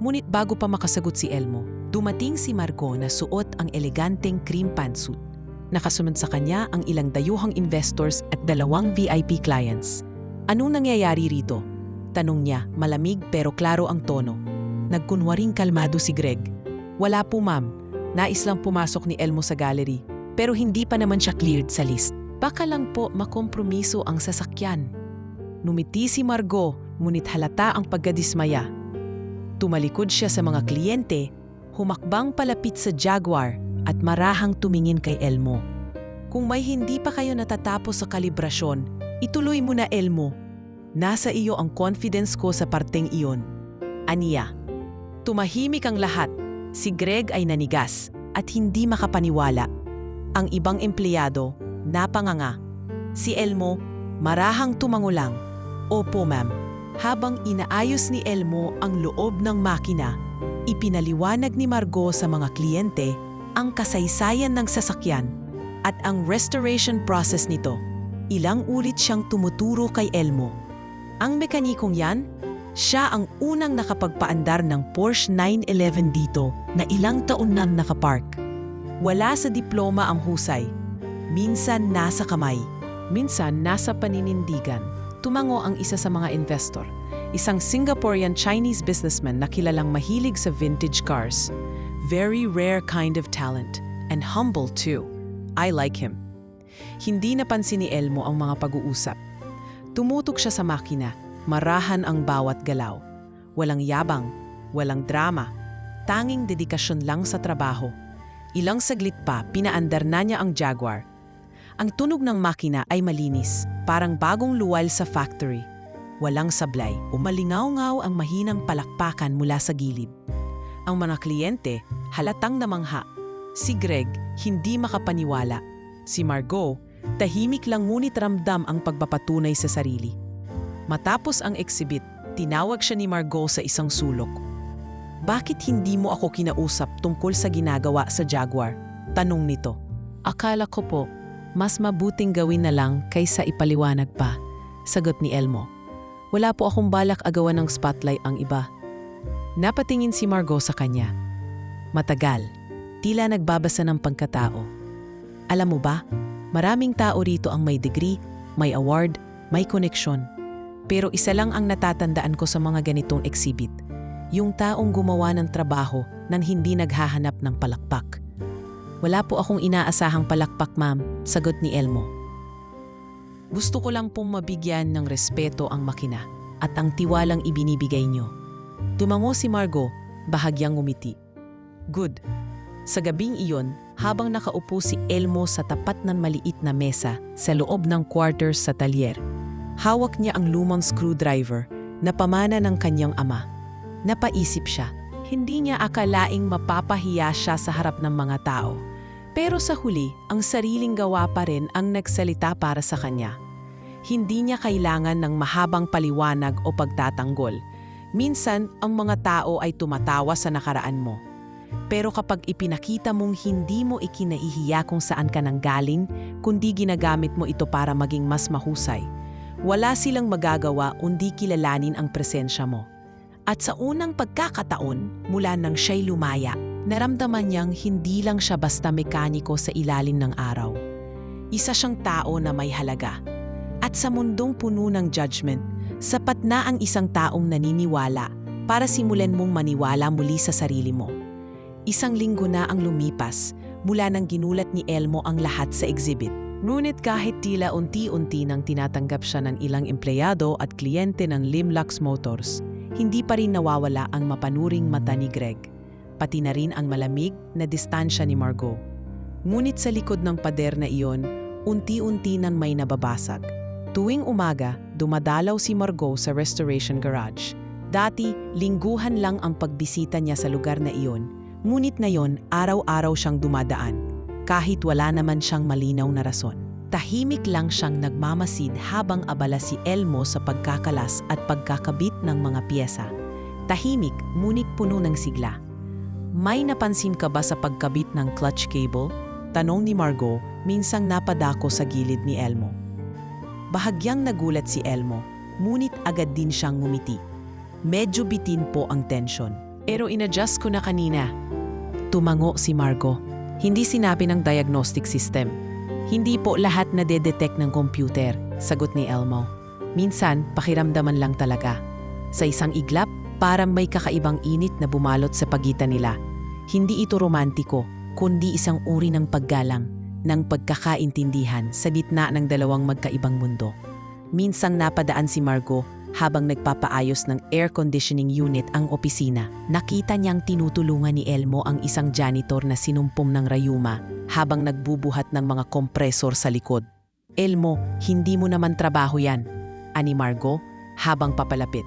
Ngunit bago pa makasagot si Elmo, dumating si Margot na suot ang eleganteng cream pantsuit. Nakasunod sa kanya ang ilang dayuhang investors at 2 VIP clients. Anong nangyayari rito? Tanong niya, malamig pero klaro ang tono. Nagkunwaring kalmado si Greg. Wala po ma'am, nais lang pumasok ni Elmo sa gallery. Pero hindi pa naman siya cleared sa list. Baka lang po makompromiso ang sasakyan. Numiti si Margot, ngunit halata ang pagkadismaya. Tumalikod siya sa mga kliyente, humakbang palapit sa Jaguar at marahang tumingin kay Elmo. Kung may hindi pa kayo natatapos sa kalibrasyon, ituloy mo na Elmo. Nasa iyo ang confidence ko sa parteng iyon. Aniya. Tumahimik ang lahat. Si Greg ay nanigas at hindi makapaniwala. Ang ibang empleyado, napanganga. Si Elmo, marahang tumangulang. Opo ma'am. Habang inaayos ni Elmo ang loob ng makina, ipinaliwanag ni Margot sa mga kliyente ang kasaysayan ng sasakyan at ang restoration process nito. Ilang ulit siyang tumuturo kay Elmo. Ang mekanikong yan, siya ang unang nakapagpaandar ng Porsche 911 dito na ilang taon nang nakapark. Wala sa diploma ang husay. Minsan nasa kamay, minsan nasa paninindigan. Tumango ang isa sa mga investor, isang Singaporean Chinese businessman na kilalang mahilig sa vintage cars. Very rare kind of talent, and humble too. I like him. Hindi napansin ni Elmo ang mga pag-uusap. Tumutok siya sa makina, marahan ang bawat galaw. Walang yabang, walang drama, tanging dedikasyon lang sa trabaho. Ilang saglit pa, pinaandar na niya ang Jaguar. Ang tunog ng makina ay malinis, parang bagong luwal sa factory. Walang sablay, umalingaw-ngaw ang mahinang palakpakan mula sa gilid. Ang mga kliyente, halatang namangha. Si Greg, hindi makapaniwala. Si Margot, tahimik lang ngunit ramdam ang pagpapatunay sa sarili. Matapos ang exhibit, tinawag siya ni Margot sa isang sulok. Bakit hindi mo ako kinausap tungkol sa ginagawa sa Jaguar? Tanong nito. Akala ko po, mas mabuting gawin na lang kaysa ipaliwanag pa, sagot ni Elmo. Wala po akong balak agawan ng spotlight ang iba. Napatingin si Margot sa kanya. Matagal, tila nagbabasa ng pagkatao. Alam mo ba, maraming tao rito ang may degree, may award, may koneksyon. Pero isa lang ang natatandaan ko sa mga ganitong exhibit. Yung taong gumawa ng trabaho nang hindi naghahanap ng palakpak. Wala po akong inaasahang palakpak, ma'am, sagot ni Elmo. Gusto ko lang pong mabigyan ng respeto ang makina at ang tiwalang ibinibigay niyo. Tumango si Margot, bahagyang ngumiti. Good. Sa gabing iyon, habang nakaupo si Elmo sa tapat ng maliit na mesa sa loob ng quarters sa talyer, hawak niya ang lumang screwdriver na pamana ng kanyang ama. Napaisip siya. Hindi niya akalaing mapapahiya siya sa harap ng mga tao. Pero sa huli, ang sariling gawa pa rin ang nagsalita para sa kanya. Hindi niya kailangan ng mahabang paliwanag o pagtatanggol. Minsan, ang mga tao ay tumatawa sa nakaraan mo. Pero kapag ipinakita mong hindi mo ikinaihiya kung saan ka nanggaling, kundi ginagamit mo ito para maging mas mahusay, wala silang magagawa kundi kilalanin ang presensya mo. At sa unang pagkakataon, mula nang siya'y lumaya, naramdaman niyang hindi lang siya basta mekaniko sa ilalim ng araw. Isa siyang tao na may halaga. At sa mundong puno ng judgment, sapat na ang isang taong naniniwala para simulan mong maniwala muli sa sarili mo. Isang linggo na ang lumipas mula nang ginulat ni Elmo ang lahat sa exhibit. Ngunit kahit tila unti-unti nang tinatanggap siya ng ilang empleyado at kliyente ng Limlux Motors, hindi pa rin nawawala ang mapanuring mata ni Greg, pati na rin ang malamig na distansya ni Margot. Ngunit sa likod ng pader na iyon, unti-unti nang may nababasag. Tuwing umaga, dumadalaw si Margot sa restoration garage. Dati, lingguhan lang ang pagbisita niya sa lugar na iyon, Ngunit ngayon, araw-araw siyang dumadaan, kahit wala naman siyang malinaw na rason. Tahimik lang siyang nagmamasid habang abala si Elmo sa pagkakalas at pagkakabit ng mga piyesa. Tahimik, ngunit puno ng sigla. May napansin ka ba sa pagkabit ng clutch cable? Tanong ni Margot, minsang napadako sa gilid ni Elmo. Bahagyang nagulat si Elmo, ngunit agad din siyang ngumiti. Medyo bitin po ang tensyon. Pero inadjust ko na kanina. Tumango si Margot. Hindi sinabi ng diagnostic system. Hindi po lahat na de-detect ng computer, sagot ni Elmo. Minsan, pakiramdaman lang talaga. Sa isang iglap, parang may kakaibang init na bumalot sa pagitan nila. Hindi ito romantiko, kundi isang uri ng paggalang, ng pagkakaintindihan sa gitna ng dalawang magkaibang mundo. Minsang napadaan si Margot habang nagpapaayos ng air conditioning unit ang opisina. Nakita niyang tinutulungan ni Elmo ang isang janitor na sinumpong ng rayuma habang nagbubuhat ng mga kompresor sa likod. Elmo, hindi mo naman trabaho yan, ani Margot habang papalapit.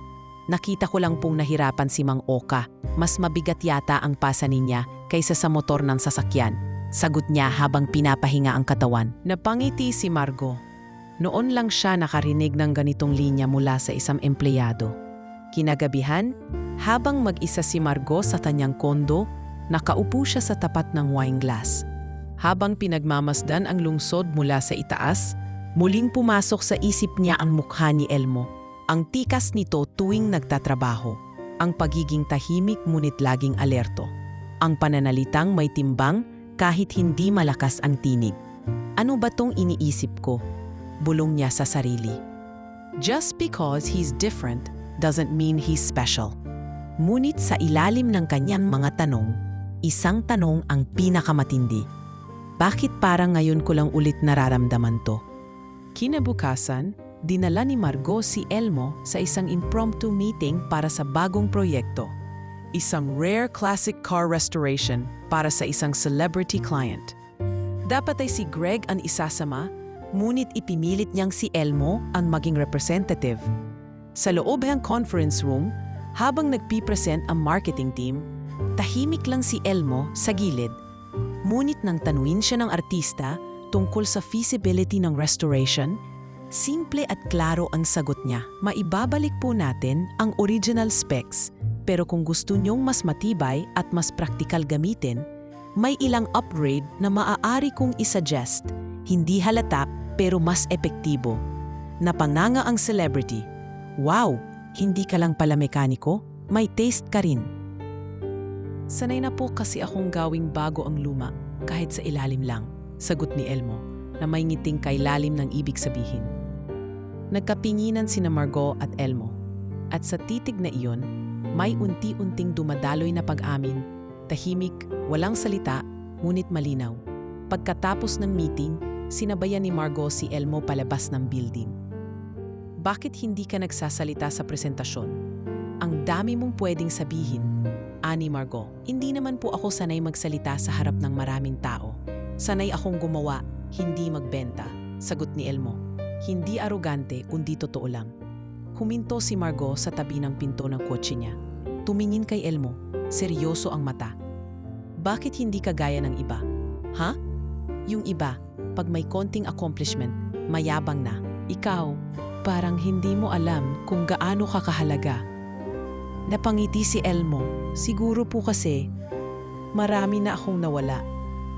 Nakita ko lang pong nahirapan si Mang Oka. Mas mabigat yata ang pasa niya kaysa sa motor ng sasakyan. Sagot niya habang pinapahinga ang katawan. Napangiti si Margot. Noon lang siya nakarinig ng ganitong linya mula sa isang empleyado. Kinagabihan, habang mag-isa si Margot sa kanyang kondo, nakaupo siya sa tapat ng wine glass. Habang pinagmamasdan ang lungsod mula sa itaas, muling pumasok sa isip niya ang mukha ni Elmo. Ang tikas nito tuwing nagtatrabaho. Ang pagiging tahimik ngunit laging alerto. Ang pananalitang may timbang kahit hindi malakas ang tinig. Ano ba tong iniisip ko? Bulong niya sa sarili. Just because he's different doesn't mean he's special. Ngunit sa ilalim ng kanyang mga tanong, isang tanong ang pinakamatindi. Bakit parang ngayon ko lang ulit nararamdaman to? Kinabukasan, dinala ni Margot si Elmo sa isang impromptu meeting para sa bagong proyekto. Isang rare classic car restoration para sa isang celebrity client. Dapat ay si Greg ang isasama, ngunit ipinilit niyang si Elmo ang maging representative. Sa loob ng conference room, habang nagpipresent ang marketing team, tahimik lang si Elmo sa gilid. Ngunit nang tanungin siya ng artista tungkol sa feasibility ng restoration, simple at klaro ang sagot niya. Maibabalik po natin ang original specs, pero kung gusto niyong mas matibay at mas praktikal gamitin, may ilang upgrade na maaari kong isuggest. Hindi halata pero mas epektibo. Napanganga ang celebrity. Wow! Hindi ka lang pala mekaniko, may taste ka rin. Sanay na po kasi akong gawing bago ang luma, kahit sa ilalim lang, sagot ni Elmo, na may ngiting kay lalim ng ibig sabihin. Nagkapinginan sina Margot at Elmo, at sa titig na iyon, may unti-unting dumadaloy na pag-amin, tahimik, walang salita, ngunit malinaw. Pagkatapos ng meeting, sinabayan ni Margot si Elmo palabas ng building. Bakit hindi ka nagsasalita sa presentasyon? Ang dami mong pwedeng sabihin, ani Margot. Hindi naman po ako sanay magsalita sa harap ng maraming tao. Sanay akong gumawa, hindi magbenta, sagot ni Elmo. Hindi arogante, kundi totoo lang. Huminto si Margot sa tabi ng pinto ng kotse niya. Tumingin kay Elmo, seryoso ang mata. Bakit hindi ka gaya ng iba? Ha? Yung iba, pag may konting accomplishment, mayabang na. Ikaw, parang hindi mo alam kung gaano ka kahalaga. Napangiti si Elmo. Siguro po kasi, marami na akong nawala.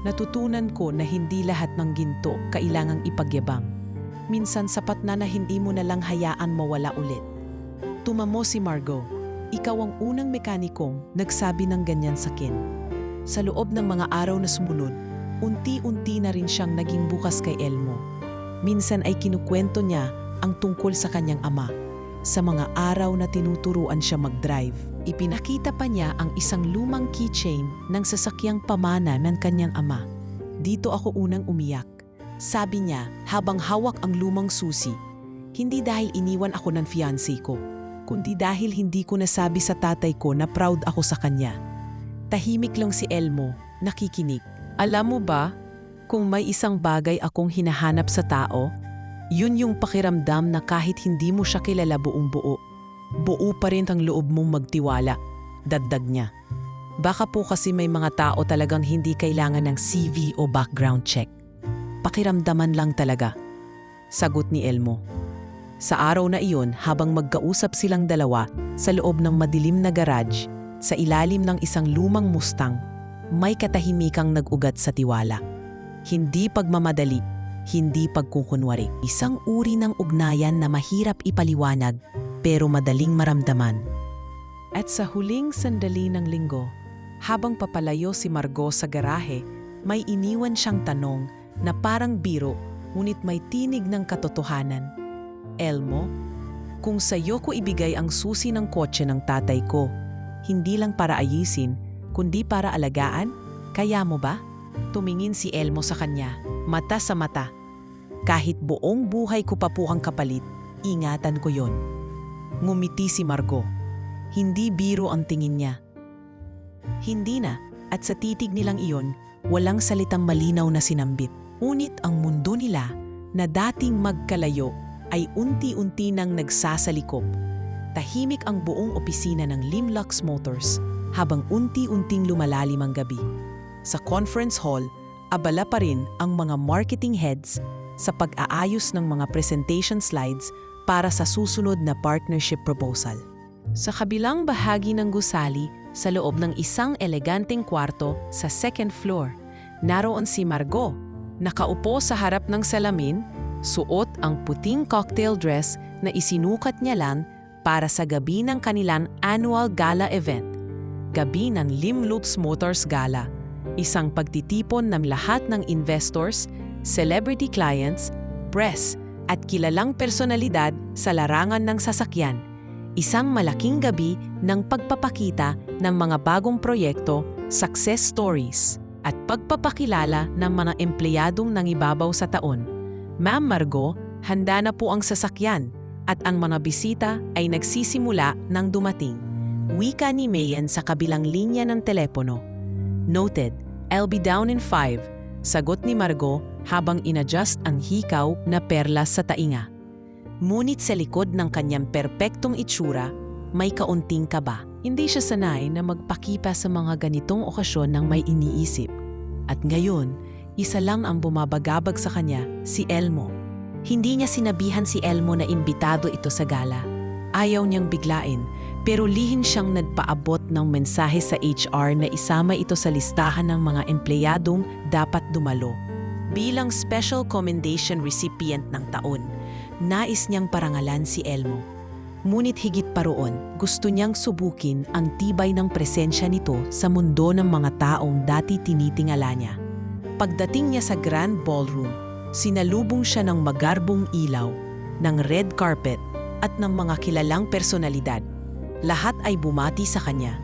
Natutunan ko na hindi lahat ng ginto kailangang ipagyabang. Minsan sapat na hindi mo na lang hayaan mawala ulit. Tumamo si Margot. Ikaw ang unang mekanikong nagsabi ng ganyan sa akin. Sa loob ng mga araw na sumunod, unti-unti na rin siyang naging bukas kay Elmo. Minsan ay kinukwento niya ang tungkol sa kanyang ama. Sa mga araw na tinuturuan siya mag-drive, ipinakita pa niya ang isang lumang keychain ng sasakyang pamana ng kanyang ama. Dito ako unang umiyak. Sabi niya habang hawak ang lumang susi, hindi dahil iniwan ako ng fiancé ko, kundi dahil hindi ko nasabi sa tatay ko na proud ako sa kanya. Tahimik lang si Elmo, nakikinig. Alam mo ba, kung may isang bagay akong hinahanap sa tao, yun yung pakiramdam na kahit hindi mo siya kilala buong buo, buo pa rin ang loob mong magtiwala, dagdag niya. Baka po kasi may mga tao talagang hindi kailangan ng CV o background check. Pakiramdaman lang talaga. Sagot ni Elmo. Sa araw na iyon, habang magkausap silang dalawa sa loob ng madilim na garage, sa ilalim ng isang lumang Mustang, may katahimikang nag-ugat sa tiwala. Hindi pagmamadali, hindi pagkukunwari. Isang uri ng ugnayan na mahirap ipaliwanag pero madaling maramdaman. At sa huling sandali ng linggo, habang papalayo si Margot sa garahe, may iniwan siyang tanong na parang biro ngunit may tinig ng katotohanan. Elmo, kung sa'yo ko ibigay ang susi ng kotse ng tatay ko, hindi lang para ayisin, kundi para alagaan, kaya mo ba? Tumingin si Elmo sa kanya, mata sa mata. Kahit buong buhay ko pa po ang kapalit, ingatan ko yon. Ngumiti si Margot. Hindi biro ang tingin niya. Hindi na, at sa titig nilang iyon, walang salitang malinaw na sinambit. Ngunit ang mundo nila, na dating magkalayo, ay unti-unti nang nagsasalikop. Tahimik ang buong opisina ng Limlux Motors habang unti-unting lumalalim ang gabi. Sa conference hall, abala pa rin ang mga marketing heads sa pag-aayos ng mga presentation slides para sa susunod na partnership proposal. Sa kabilang bahagi ng gusali, sa loob ng isang eleganteng kwarto sa second floor, naroon si Margot, nakaupo sa harap ng salamin, suot ang puting cocktail dress na isinukat niya lang para sa gabi ng kanilang annual gala event. Gabi ng Limlux Motors Gala, isang pagtitipon ng lahat ng investors, celebrity clients, press at kilalang personalidad sa larangan ng sasakyan. Isang malaking gabi ng pagpapakita ng mga bagong proyekto, success stories, at pagpapakilala ng mga empleyadong nangibabaw sa taon. Ma'am Margot, handa na po ang sasakyan at ang mga bisita ay nagsisimula ng dumating. Wika ni Mayan sa kabilang linya ng telepono. Noted, I'll be down in 5, sagot ni Margot habang inadjust ang hikaw na perlas sa tainga. Ngunit sa likod ng kanyang perpektong itsura, may kaunting kaba. Hindi siya sanay na magpakipa sa mga ganitong okasyon ng may iniisip. At ngayon, isa lang ang bumabagabag sa kanya, si Elmo. Hindi niya sinabihan si Elmo na imbitado ito sa gala. Ayaw niyang biglain, pero lihim siyang nagpaabot ng mensahe sa HR na isama ito sa listahan ng mga empleyadong dapat dumalo. Bilang special commendation recipient ng taon, nais niyang parangalan si Elmo. Ngunit higit pa roon, gusto niyang subukin ang tibay ng presensya nito sa mundo ng mga taong dati tinitingala niya. Pagdating niya sa Grand Ballroom, sinalubong siya ng magarbong ilaw, ng red carpet at ng mga kilalang personalidad. Lahat ay bumati sa kanya,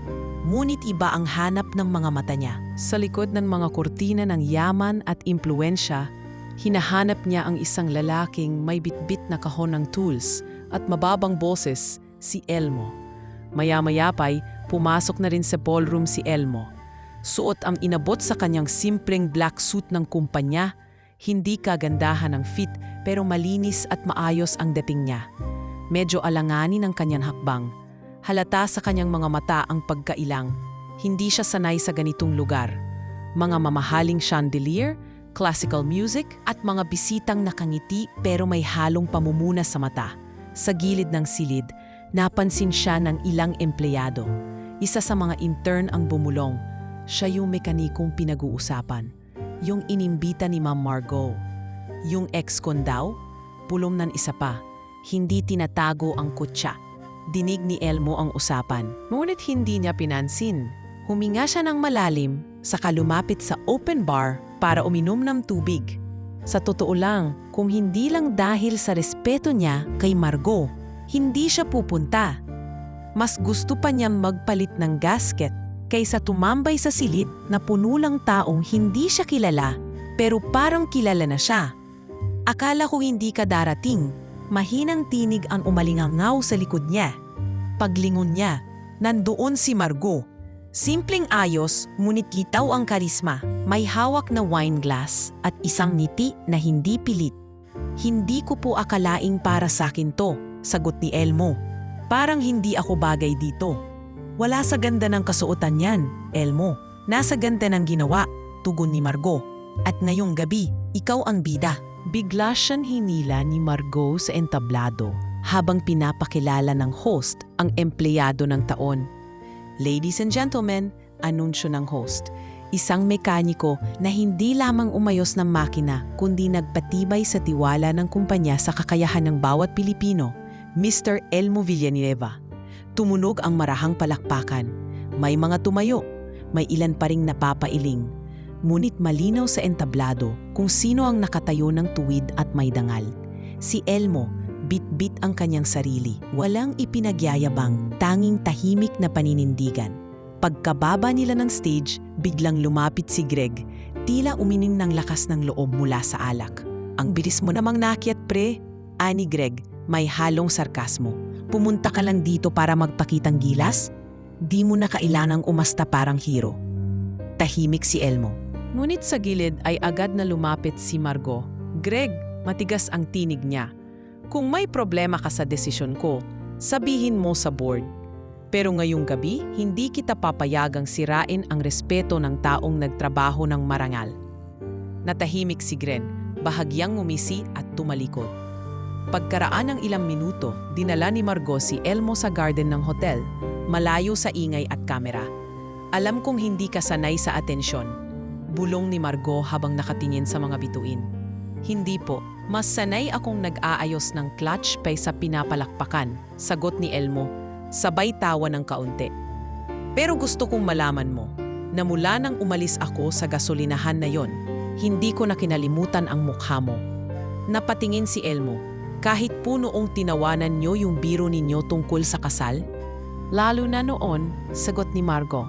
ngunit iba ang hanap ng mga mata niya. Sa likod ng mga kurtina ng yaman at impluensya, hinahanap niya ang isang lalaking may bitbit na kahon ng tools at mababang boses, si Elmo. Maya-maya pa'y pumasok na rin sa ballroom si Elmo. Suot ang inabot sa kanyang simpleng black suit ng kumpanya, hindi kagandahan ng fit pero malinis at maayos ang dating niya. Medyo alanganin ang kanyang hakbang. Halata sa kanyang mga mata ang pagkailang. Hindi siya sanay sa ganitong lugar. Mga mamahaling chandelier, classical music at mga bisitang nakangiti pero may halong pamumuna sa mata. Sa gilid ng silid, napansin siya ng ilang empleyado. Isa sa mga intern ang bumulong. Siya yung mekanikong pinag-uusapan. Yung inimbita ni Ma'am Margot. Yung ex-con daw, pulong ng isa pa. Hindi tinatago ang kutsa. Dinig ni Elmo ang usapan. Ngunit hindi niya pinansin. Huminga siya ng malalim, saka lumapit sa open bar para uminom ng tubig. Sa totoo lang, kung hindi lang dahil sa respeto niya kay Margot, hindi siya pupunta. Mas gusto pa niyang magpalit ng gasket kaysa tumambay sa silid na puno lang taong hindi siya kilala pero parang kilala na siya. Akala ko hindi ka darating, mahinang tinig ang umalingangaw sa likod niya. Paglingon niya, nandoon si Margot. Simpleng ayos, ngunit litaw ang karisma. May hawak na wine glass at isang ngiti na hindi pilit. Hindi ko po akalaing para sa akin to, sagot ni Elmo. Parang hindi ako bagay dito. Wala sa ganda ng kasuotan yan, Elmo. Nasa ganda ng ginawa, tugon ni Margot. At ngayong gabi, ikaw ang bida. Bigla siyang hinila ni Margot sa entablado habang pinapakilala ng host ang empleyado ng taon. Ladies and gentlemen, anunsyo ng host. Isang mekaniko na hindi lamang umayos ng makina kundi nagpatibay sa tiwala ng kumpanya sa kakayahan ng bawat Pilipino, Mr. Elmo Villanueva. Tumunog ang marahang palakpakan. May mga tumayo, may ilan pa ring napapailing. Ngunit malinaw sa entablado kung sino ang nakatayo ng tuwid at may dangal. Si Elmo, bit-bit ang kanyang sarili. Walang ipinagyayabang, tanging tahimik na paninindigan. Pagkababa nila ng stage, biglang lumapit si Greg, tila umining ng lakas ng loob mula sa alak. Ang bilis mo namang nakyat, pre, ani Greg, may halong sarkasmo. Pumunta ka lang dito para magpakitang gilas? Di mo na kailangang umasta parang hero. Tahimik si Elmo. Ngunit sa gilid ay agad na lumapit si Margot. Greg, matigas ang tinig niya. Kung may problema ka sa desisyon ko, sabihin mo sa board. Pero ngayong gabi, hindi kita papayagang sirain ang respeto ng taong nagtrabaho ng marangal. Natahimik si Gren, bahagyang ngumisi at tumalikod. Pagkaraan ng ilang minuto, dinala ni Margot si Elmo sa garden ng hotel, malayo sa ingay at kamera. Alam kong hindi ka sanay sa atensyon. Bulong ni Margot habang nakatingin sa mga bituin. Hindi po, mas sanay akong nag-aayos ng clutch sa pinapalakpakan, sagot ni Elmo. Sabay tawa ng kaunti. Pero gusto kong malaman mo na mula nang umalis ako sa gasolinahan na yon, hindi ko na kinalimutan ang mukha mo. Napatingin si Elmo, kahit po noong tinawanan niyo yung biro ninyo tungkol sa kasal? Lalo na noon, sagot ni Margot.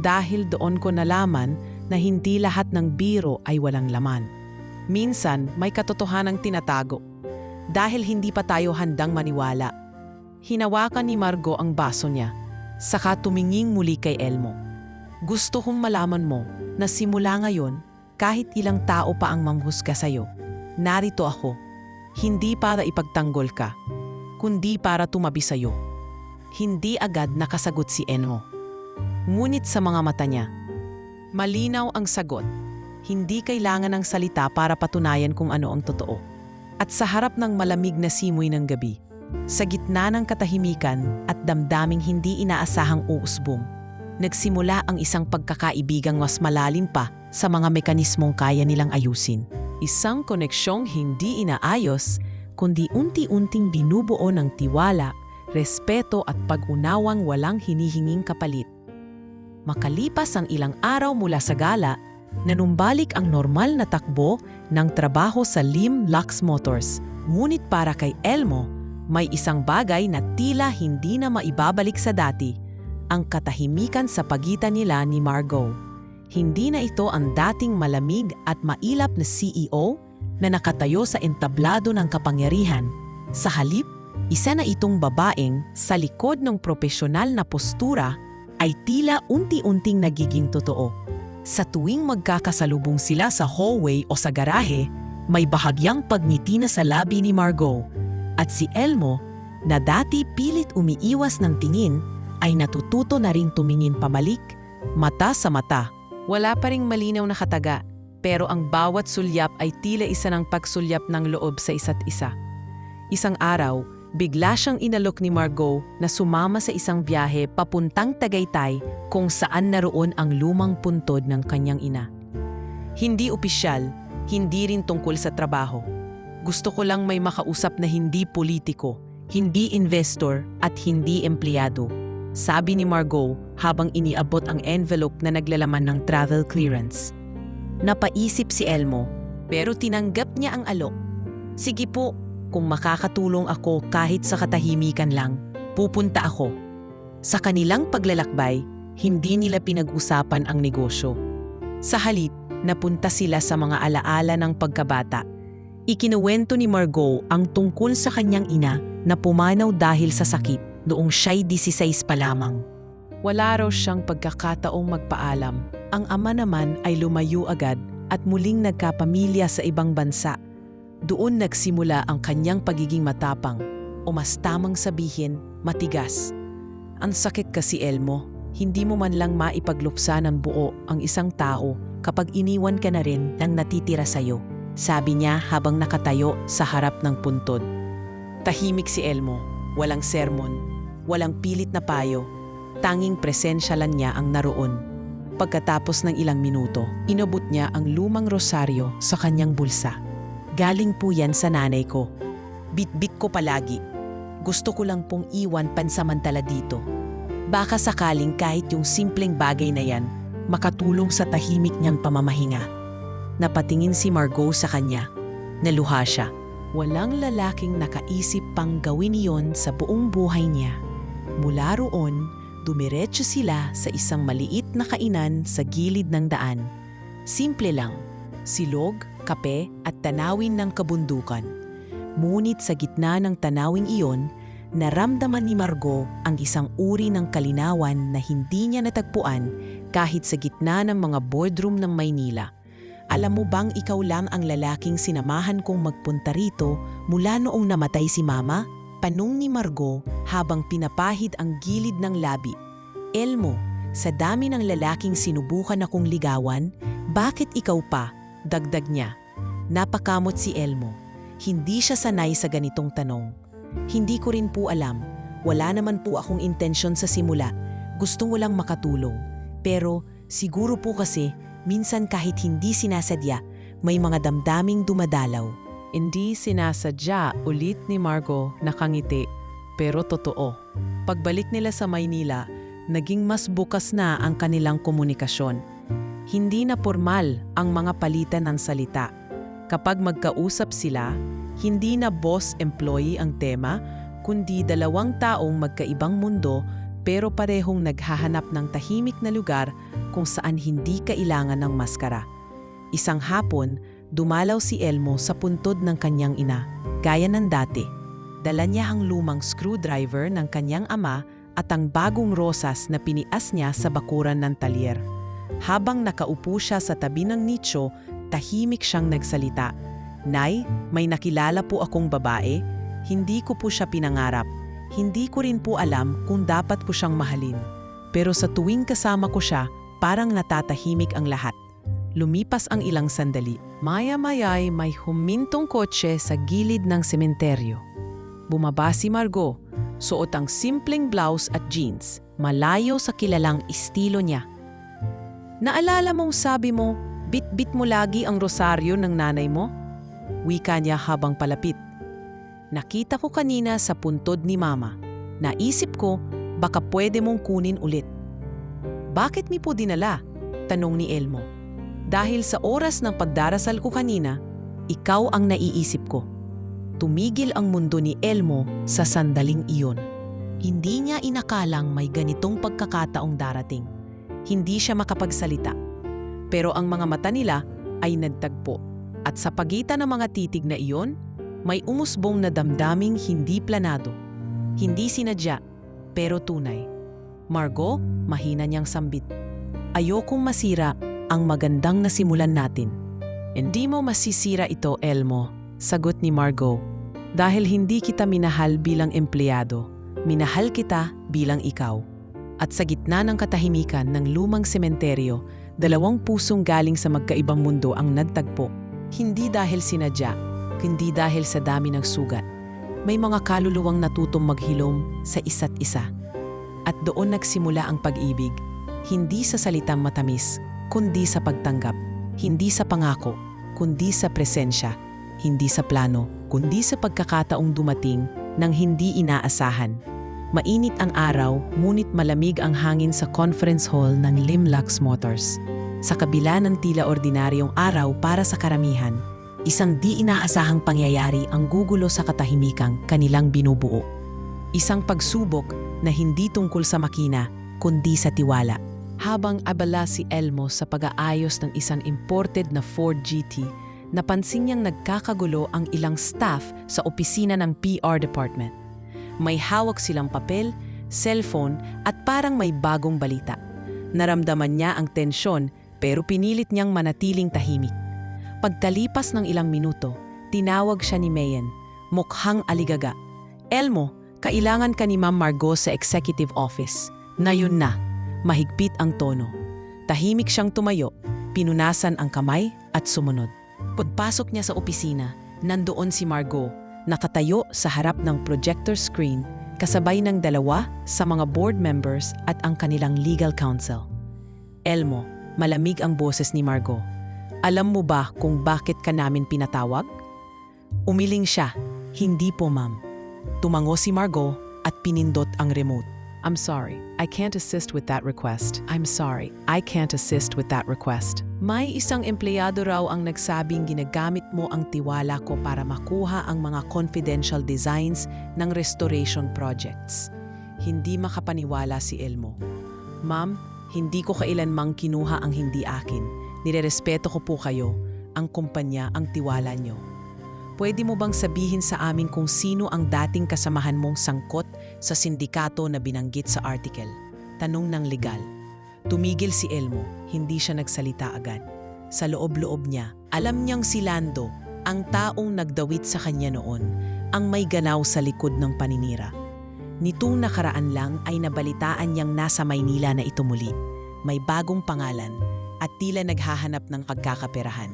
Dahil doon ko nalaman na hindi lahat ng biro ay walang laman. Minsan may katotohanang tinatago. Dahil hindi pa tayo handang maniwala. Hinawakan ni Margot ang baso niya, saka tumingin muli kay Elmo. Gusto kong malaman mo na simula ngayon, kahit ilang tao pa ang mamhusga sa'yo, narito ako, hindi para ipagtanggol ka, kundi para tumabi sa'yo. Hindi agad nakasagot si Elmo. Ngunit sa mga mata niya, malinaw ang sagot. Hindi kailangan ng salita para patunayan kung ano ang totoo. At sa harap ng malamig na simoy ng gabi, sa gitna ng katahimikan at damdaming hindi inaasahang uusbong, nagsimula ang isang pagkakaibigang mas malalim pa sa mga mekanismong kaya nilang ayusin. Isang koneksyong hindi inaayos, kundi unti-unting binubuo ng tiwala, respeto at pag-unawang walang hinihinging kapalit. Makalipas ang ilang araw mula sa gala, nanumbalik ang normal na takbo ng trabaho sa Lim Lux Motors. Ngunit para kay Elmo, may isang bagay na tila hindi na maibabalik sa dati, ang katahimikan sa pagitan nila ni Margot. Hindi na ito ang dating malamig at mailap na CEO na nakatayo sa entablado ng kapangyarihan. Sa halip, isa na itong babaeng sa likod ng propesyonal na postura ay tila unti-unting nagiging totoo. Sa tuwing magkakasalubong sila sa hallway o sa garahe, may bahagyang pagngiti na sa labi ni Margot. At si Elmo, na dati pilit umiiwas ng tingin, ay natututo na ring tumingin pabalik, mata sa mata. Wala pa ring malinaw na kataga, pero ang bawat sulyap ay tila isa ng pagsulyap ng loob sa isa't isa. Isang araw, bigla siyang inalok ni Margot na sumama sa isang biyahe papuntang Tagaytay kung saan naroon ang lumang puntod ng kanyang ina. Hindi opisyal, hindi rin tungkol sa trabaho. Gusto ko lang may makausap na hindi politiko, hindi investor at hindi empleyado, sabi ni Margot habang iniabot ang envelope na naglalaman ng travel clearance. Napaisip si Elmo, pero tinanggap niya ang alok. Sige po, kung makakatulong ako kahit sa katahimikan lang, pupunta ako. Sa kanilang paglalakbay, hindi nila pinag-usapan ang negosyo. Sa halip, napunta sila sa mga alaala ng pagkabata. Ikinuwento ni Margot ang tungkol sa kanyang ina na pumanaw dahil sa sakit noong siya'y 16 pa lamang. Wala raw siyang pagkakataong magpaalam. Ang ama naman ay lumayo agad at muling nagkapamilya sa ibang bansa. Doon nagsimula ang kanyang pagiging matapang, o mas tamang sabihin, matigas. Ang sakit kasi, Elmo. Hindi mo man lang maipagluksa ng buo ang isang tao kapag iniwan ka na rin ng natitira sa'yo, sabi niya habang nakatayo sa harap ng puntod. Tahimik si Elmo, walang sermon, walang pilit na payo, tanging presensya lang niya ang naroon. Pagkatapos ng ilang minuto, inabot niya ang lumang rosaryo sa kanyang bulsa. Galing po yan sa nanay ko. Bitbit ko palagi. Gusto ko lang pong iwan pansamantala dito. Baka sakaling kahit yung simpleng bagay na yan, makatulong sa tahimik niyang pamamahinga. Napatingin si Margot sa kanya. Naluha siya. Walang lalaking nakaisip pang gawin iyon sa buong buhay niya. Mula roon, dumiretso sila sa isang maliit na kainan sa gilid ng daan. Simple lang, silog, kape at tanawin ng kabundukan. Ngunit sa gitna ng tanawing iyon, naramdaman ni Margot ang isang uri ng kalinawan na hindi niya natagpuan kahit sa gitna ng mga boardroom ng Maynila. Alam mo bang ikaw lang ang lalaking sinamahan kong magpunta rito mula noong namatay si Mama? Tanong ni Margot habang pinapahid ang gilid ng labi. Elmo, sa dami ng lalaking sinubukan akong ligawan, bakit ikaw pa? Dagdag niya. Napakamot si Elmo. Hindi siya sanay sa ganitong tanong. Hindi ko rin po alam. Wala naman po akong intensyon sa simula. Gusto ko lang makatulong. Pero siguro po kasi, minsan kahit hindi sinasadya, may mga damdaming dumadalaw. Hindi sinasadya, ulit ni Margot nakangiti. Pero totoo. Pagbalik nila sa Maynila, naging mas bukas na ang kanilang komunikasyon. Hindi na formal ang mga palitan ng salita. Kapag magkausap sila, hindi na boss-employee ang tema, kundi dalawang taong magkaibang mundo pero parehong naghahanap ng tahimik na lugar kung saan hindi kailangan ng maskara. Isang hapon, dumalaw si Elmo sa puntod ng kanyang ina, gaya ng dati. Dala niya ang lumang screwdriver ng kanyang ama at ang bagong rosas na pinias niya sa bakuran ng talyer. Habang nakaupo siya sa tabi ng nicho, tahimik siyang nagsalita. Nay, may nakilala po akong babae. Hindi ko po siya pinangarap. Hindi ko rin po alam kung dapat po siyang mahalin. Pero sa tuwing kasama ko siya, parang natatahimik ang lahat. Lumipas ang ilang sandali. Maya-maya'y may humintong kotse sa gilid ng sementeryo. Bumaba si Margot, suot ang simpleng blouse at jeans, malayo sa kilalang estilo niya. Naalala mong sabi mo, bit-bit mo lagi ang rosaryo ng nanay mo? Wika niya habang palapit. Nakita ko kanina sa puntod ni Mama. Naisip ko, baka pwede mong kunin ulit. Bakit mi po dinala? Tanong ni Elmo. Dahil sa oras ng pagdarasal ko kanina, ikaw ang naiisip ko. Tumigil ang mundo ni Elmo sa sandaling iyon. Hindi niya inakalang may ganitong pagkakataong darating. Hindi siya makapagsalita. Pero ang mga mata nila ay nagtagpo. At sa pagitan ng mga titig na iyon, may umusbong na damdaming hindi planado. Hindi sinadya, pero tunay. Margot, mahina niyang sambit. Ayokong masira ang magandang nasimulan natin. Hindi mo masisira ito, Elmo, sagot ni Margot. Dahil hindi kita minahal bilang empleyado, minahal kita bilang ikaw. At sa gitna ng katahimikan ng lumang sementeryo, dalawang pusong galing sa magkaibang mundo ang nagtagpo. Hindi dahil sinadya, kundi dahil sa dami ng sugat. May mga kaluluwang natutong maghilom sa isa't isa. At doon nagsimula ang pag-ibig, hindi sa salitang matamis, kundi sa pagtanggap. Hindi sa pangako, kundi sa presensya. Hindi sa plano, kundi sa pagkakataong dumating nang hindi inaasahan. Mainit ang araw, ngunit malamig ang hangin sa conference hall ng Limlux Motors. Sa kabila ng tila ordinaryong araw para sa karamihan, isang di inaasahang pangyayari ang gugulo sa katahimikang kanilang binubuo. Isang pagsubok na hindi tungkol sa makina, kundi sa tiwala. Habang abala si Elmo sa pag-aayos ng isang imported na Ford GT, napansin niyang nagkakagulo ang ilang staff sa opisina ng PR department. May hawak silang papel, cellphone at parang may bagong balita. Naramdaman niya ang tensyon pero pinilit niyang manatiling tahimik. Pagtalipas ng ilang minuto, tinawag siya ni Mayen, mukhang aligaga. Elmo, Kailangan ka ni Ma'am Margot sa executive office. Ngayon na, mahigpit ang tono. Tahimik siyang tumayo, pinunasan ang kamay at sumunod. Pagpasok niya sa opisina, nandoon si Margot, nakatayo sa harap ng projector screen, kasabay ng dalawa sa mga board members at ang kanilang legal counsel. Elmo, malamig ang boses ni Margot. Alam mo ba kung bakit ka namin pinatawag? Umiling siya. Hindi po, ma'am. Tumango si Margot at pinindot ang remote. I'm sorry, I can't assist with that request. I'm sorry, I can't assist with that request. May isang empleyado raw ang nagsabing ginagamit mo ang tiwala ko para makuha ang mga confidential designs ng restoration projects. Hindi makapaniwala si Elmo. Ma'am, hindi ko kailanmang kinuha ang hindi akin. Nirerespeto ko po kayo. Ang kumpanya ang tiwala nyo. Pwede mo bang sabihin sa amin kung sino ang dating kasamahan mong sangkot sa sindikato na binanggit sa article? Tanong ng legal. Tumigil si Elmo, hindi siya nagsalita agad. Sa loob-loob niya, alam niyang si Lando, ang taong nagdawit sa kanya noon, ang may ganaw sa likod ng paninira. Nitong nakaraan lang ay nabalitaan niyang nasa Maynila na ito muli. May bagong pangalan at tila naghahanap ng pagkakaperahan.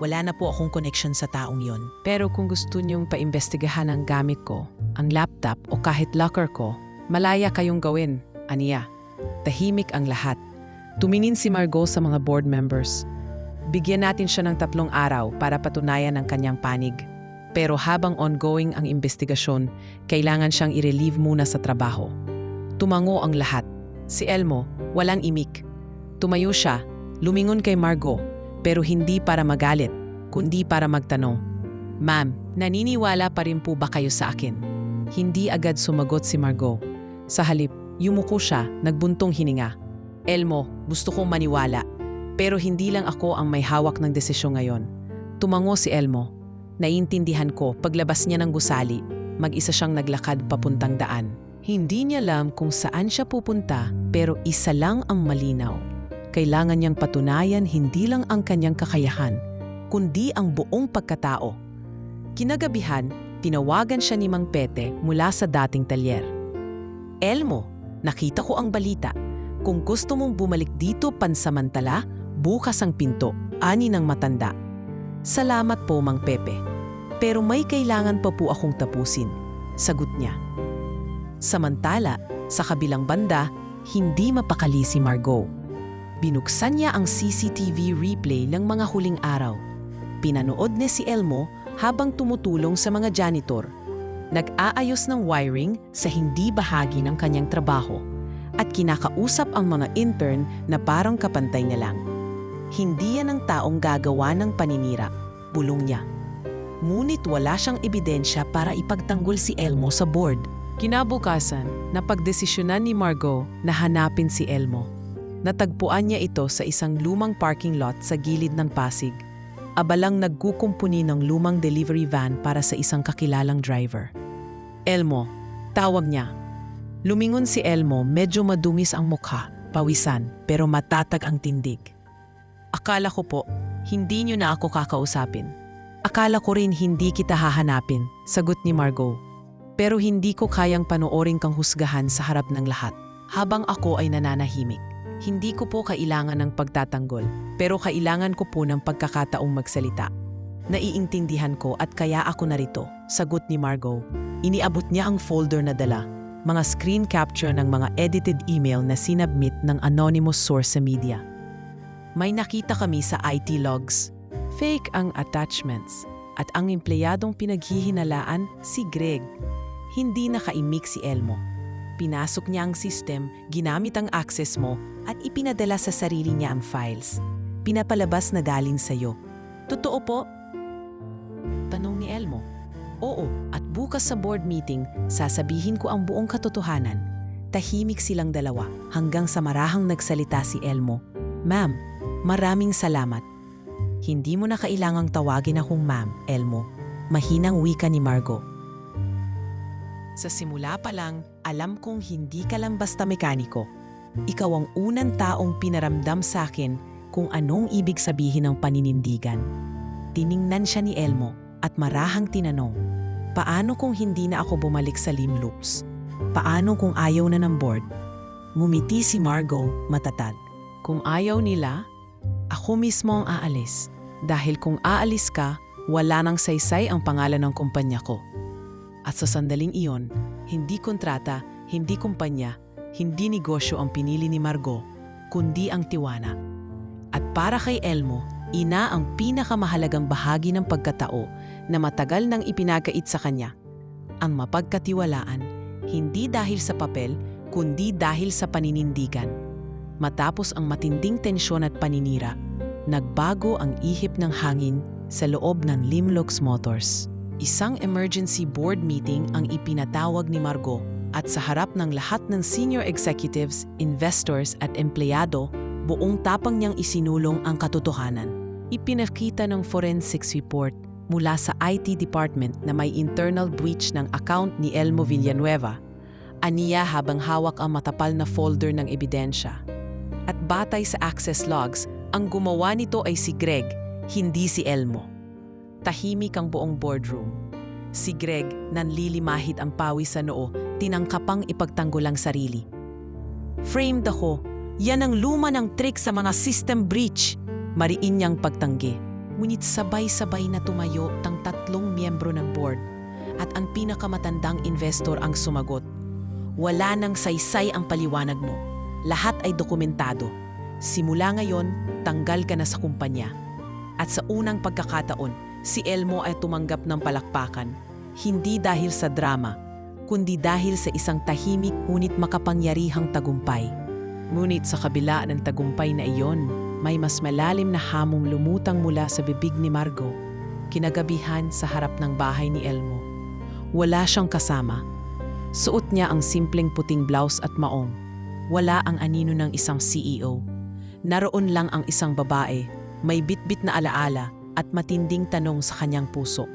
Wala na po akong connection sa taong yon. Pero kung gusto niyong paimbestigahan ang gamit ko, ang laptop o kahit locker ko, malaya kayong gawin, aniya. Tahimik ang lahat. Tumingin si Margot sa mga board members. Bigyan natin siya ng 3 araw para patunayan ang kanyang panig. Pero habang ongoing ang investigasyon, kailangan siyang i-relieve muna sa trabaho. Tumango ang lahat. Si Elmo, walang imik. Tumayo siya, lumingon kay Margot, pero hindi para magalit, kundi para magtanong. Ma'am, naniniwala pa rin po ba kayo sa akin? Hindi agad sumagot si Margot. Sa halip, yumuko siya, nagbuntong hininga. Elmo, gusto kong maniwala, pero hindi lang ako ang may hawak ng desisyon ngayon. Tumango si Elmo. Naiintindihan ko, paglabas niya ng gusali, mag-isa siyang naglakad papuntang daan. Hindi niya alam kung saan siya pupunta, pero isa lang ang malinaw. Kailangan niyang patunayan hindi lang ang kanyang kakayahan, kundi ang buong pagkatao. Kinagabihan, tinawagan siya ni Mang Pete mula sa dating talyer. Elmo, nakita ko ang balita. Kung gusto mong bumalik dito pansamantala, bukas ang pinto, ani ng matanda. Salamat po, Mang Pepe. Pero may kailangan pa po akong tapusin, sagot niya. Samantala, sa kabilang banda, hindi mapakali si Margot. Binuksan niya ang CCTV replay ng mga huling araw. Pinanood niya si Elmo habang tumutulong sa mga janitor. Nag-aayos ng wiring sa hindi bahagi ng kanyang trabaho at kinakausap ang mga intern na parang kapantay niya lang. Hindi yan ang taong gagawa ng paninira, bulong niya. Ngunit wala siyang ebidensya para ipagtanggol si Elmo sa board. Kinabukasan, napagdesisyonan ni Margot na hanapin si Elmo. Natagpuan niya ito sa isang lumang parking lot sa gilid ng Pasig. Abalang nagkukumpuni ng lumang delivery van para sa isang kakilalang driver. Elmo, tawag niya. Lumingon si Elmo, medyo madungis ang mukha, pawisan, pero matatag ang tindig. Akala ko po, hindi niyo na ako kakausapin. Akala ko rin hindi kita hahanapin, sagot ni Margot. Pero hindi ko kayang panoorin kang husgahan sa harap ng lahat, habang ako ay nananahimik. Hindi ko po kailangan ng pagtatanggol, pero kailangan ko po ng pagkakataong magsalita. Naiintindihan ko at kaya ako narito, sagot ni Margot. Iniabot niya ang folder na dala, mga screen capture ng mga edited email na sinabmit ng anonymous source sa media. May nakita kami sa IT logs. Fake ang attachments at ang empleyadong pinaghihinalaan si Greg. Hindi nakaimik si Elmo. Pinasok niya ang system, ginamit ang access mo at ipinadala sa sarili niya ang files. Pinapalabas na galing sa'yo. Totoo po? Tanong ni Elmo. Oo, at bukas sa board meeting, sasabihin ko ang buong katotohanan. Tahimik silang dalawa hanggang sa marahang nagsalita si Elmo. Ma'am, maraming salamat. Hindi mo na kailangang tawagin akong ma'am, Elmo. Mahinang wika ni Margot. Sa simula pa lang, alam kong hindi ka lang basta mekaniko. Ikaw ang unang taong pinaramdam sa akin kung anong ibig sabihin ng paninindigan. Tiningnan siya ni Elmo at marahang tinanong, Paano kung hindi na ako bumalik sa Limloops? Paano kung ayaw na ng board? Ngumiti si Margot matatag. Kung ayaw nila, ako mismo ang aalis. Dahil kung aalis ka, wala nang saysay ang pangalan ng kumpanya ko. At sa sandaling iyon, hindi kontrata, hindi kumpanya, hindi negosyo ang pinili ni Margot, kundi ang tiwala. At para kay Elmo, ina ang pinakamahalagang bahagi ng pagkatao na matagal nang ipinagkait sa kanya. Ang mapagkatiwalaan, hindi dahil sa papel, kundi dahil sa paninindigan. Matapos ang matinding tensyon at paninira, nagbago ang ihip ng hangin sa loob ng Limloops Motors. Isang emergency board meeting ang ipinatawag ni Margot at sa harap ng lahat ng senior executives, investors at empleyado, buong tapang niyang isinulong ang katotohanan. Ipinakita ng forensics report mula sa IT department na may internal breach ng account ni Elmo Villanueva. Aniya habang hawak ang matapal na folder ng ebidensya. At batay sa access logs, ang gumawa nito ay si Greg, hindi si Elmo. Tahimik ang buong boardroom. Si Greg, nanlilimahid ang pawis sa noo, tinangkapang ipagtanggol ang sarili. Framed ako. Yan ang luma ng trick sa mga system breach. Mariin niyang pagtanggi. Ngunit sabay-sabay na tumayo ang 3 miyembro ng board at ang pinakamatandang investor ang sumagot. Wala nang saysay ang paliwanag mo. Lahat ay dokumentado. Simula ngayon, tanggal ka na sa kumpanya. At sa unang pagkakataon, si Elmo ay tumanggap ng palakpakan. Hindi dahil sa drama, kundi dahil sa isang tahimik ngunit makapangyarihang tagumpay. Ngunit sa kabila ng tagumpay na iyon, may mas malalim na hamong lumutang mula sa bibig ni Margot. Kinagabihan sa harap ng bahay ni Elmo. Wala siyang kasama. Suot niya ang simpleng puting blouse at maong. Wala ang anino ng isang CEO. Naroon lang ang isang babae, may bitbit na alaala at matinding tanong sa kanyang puso.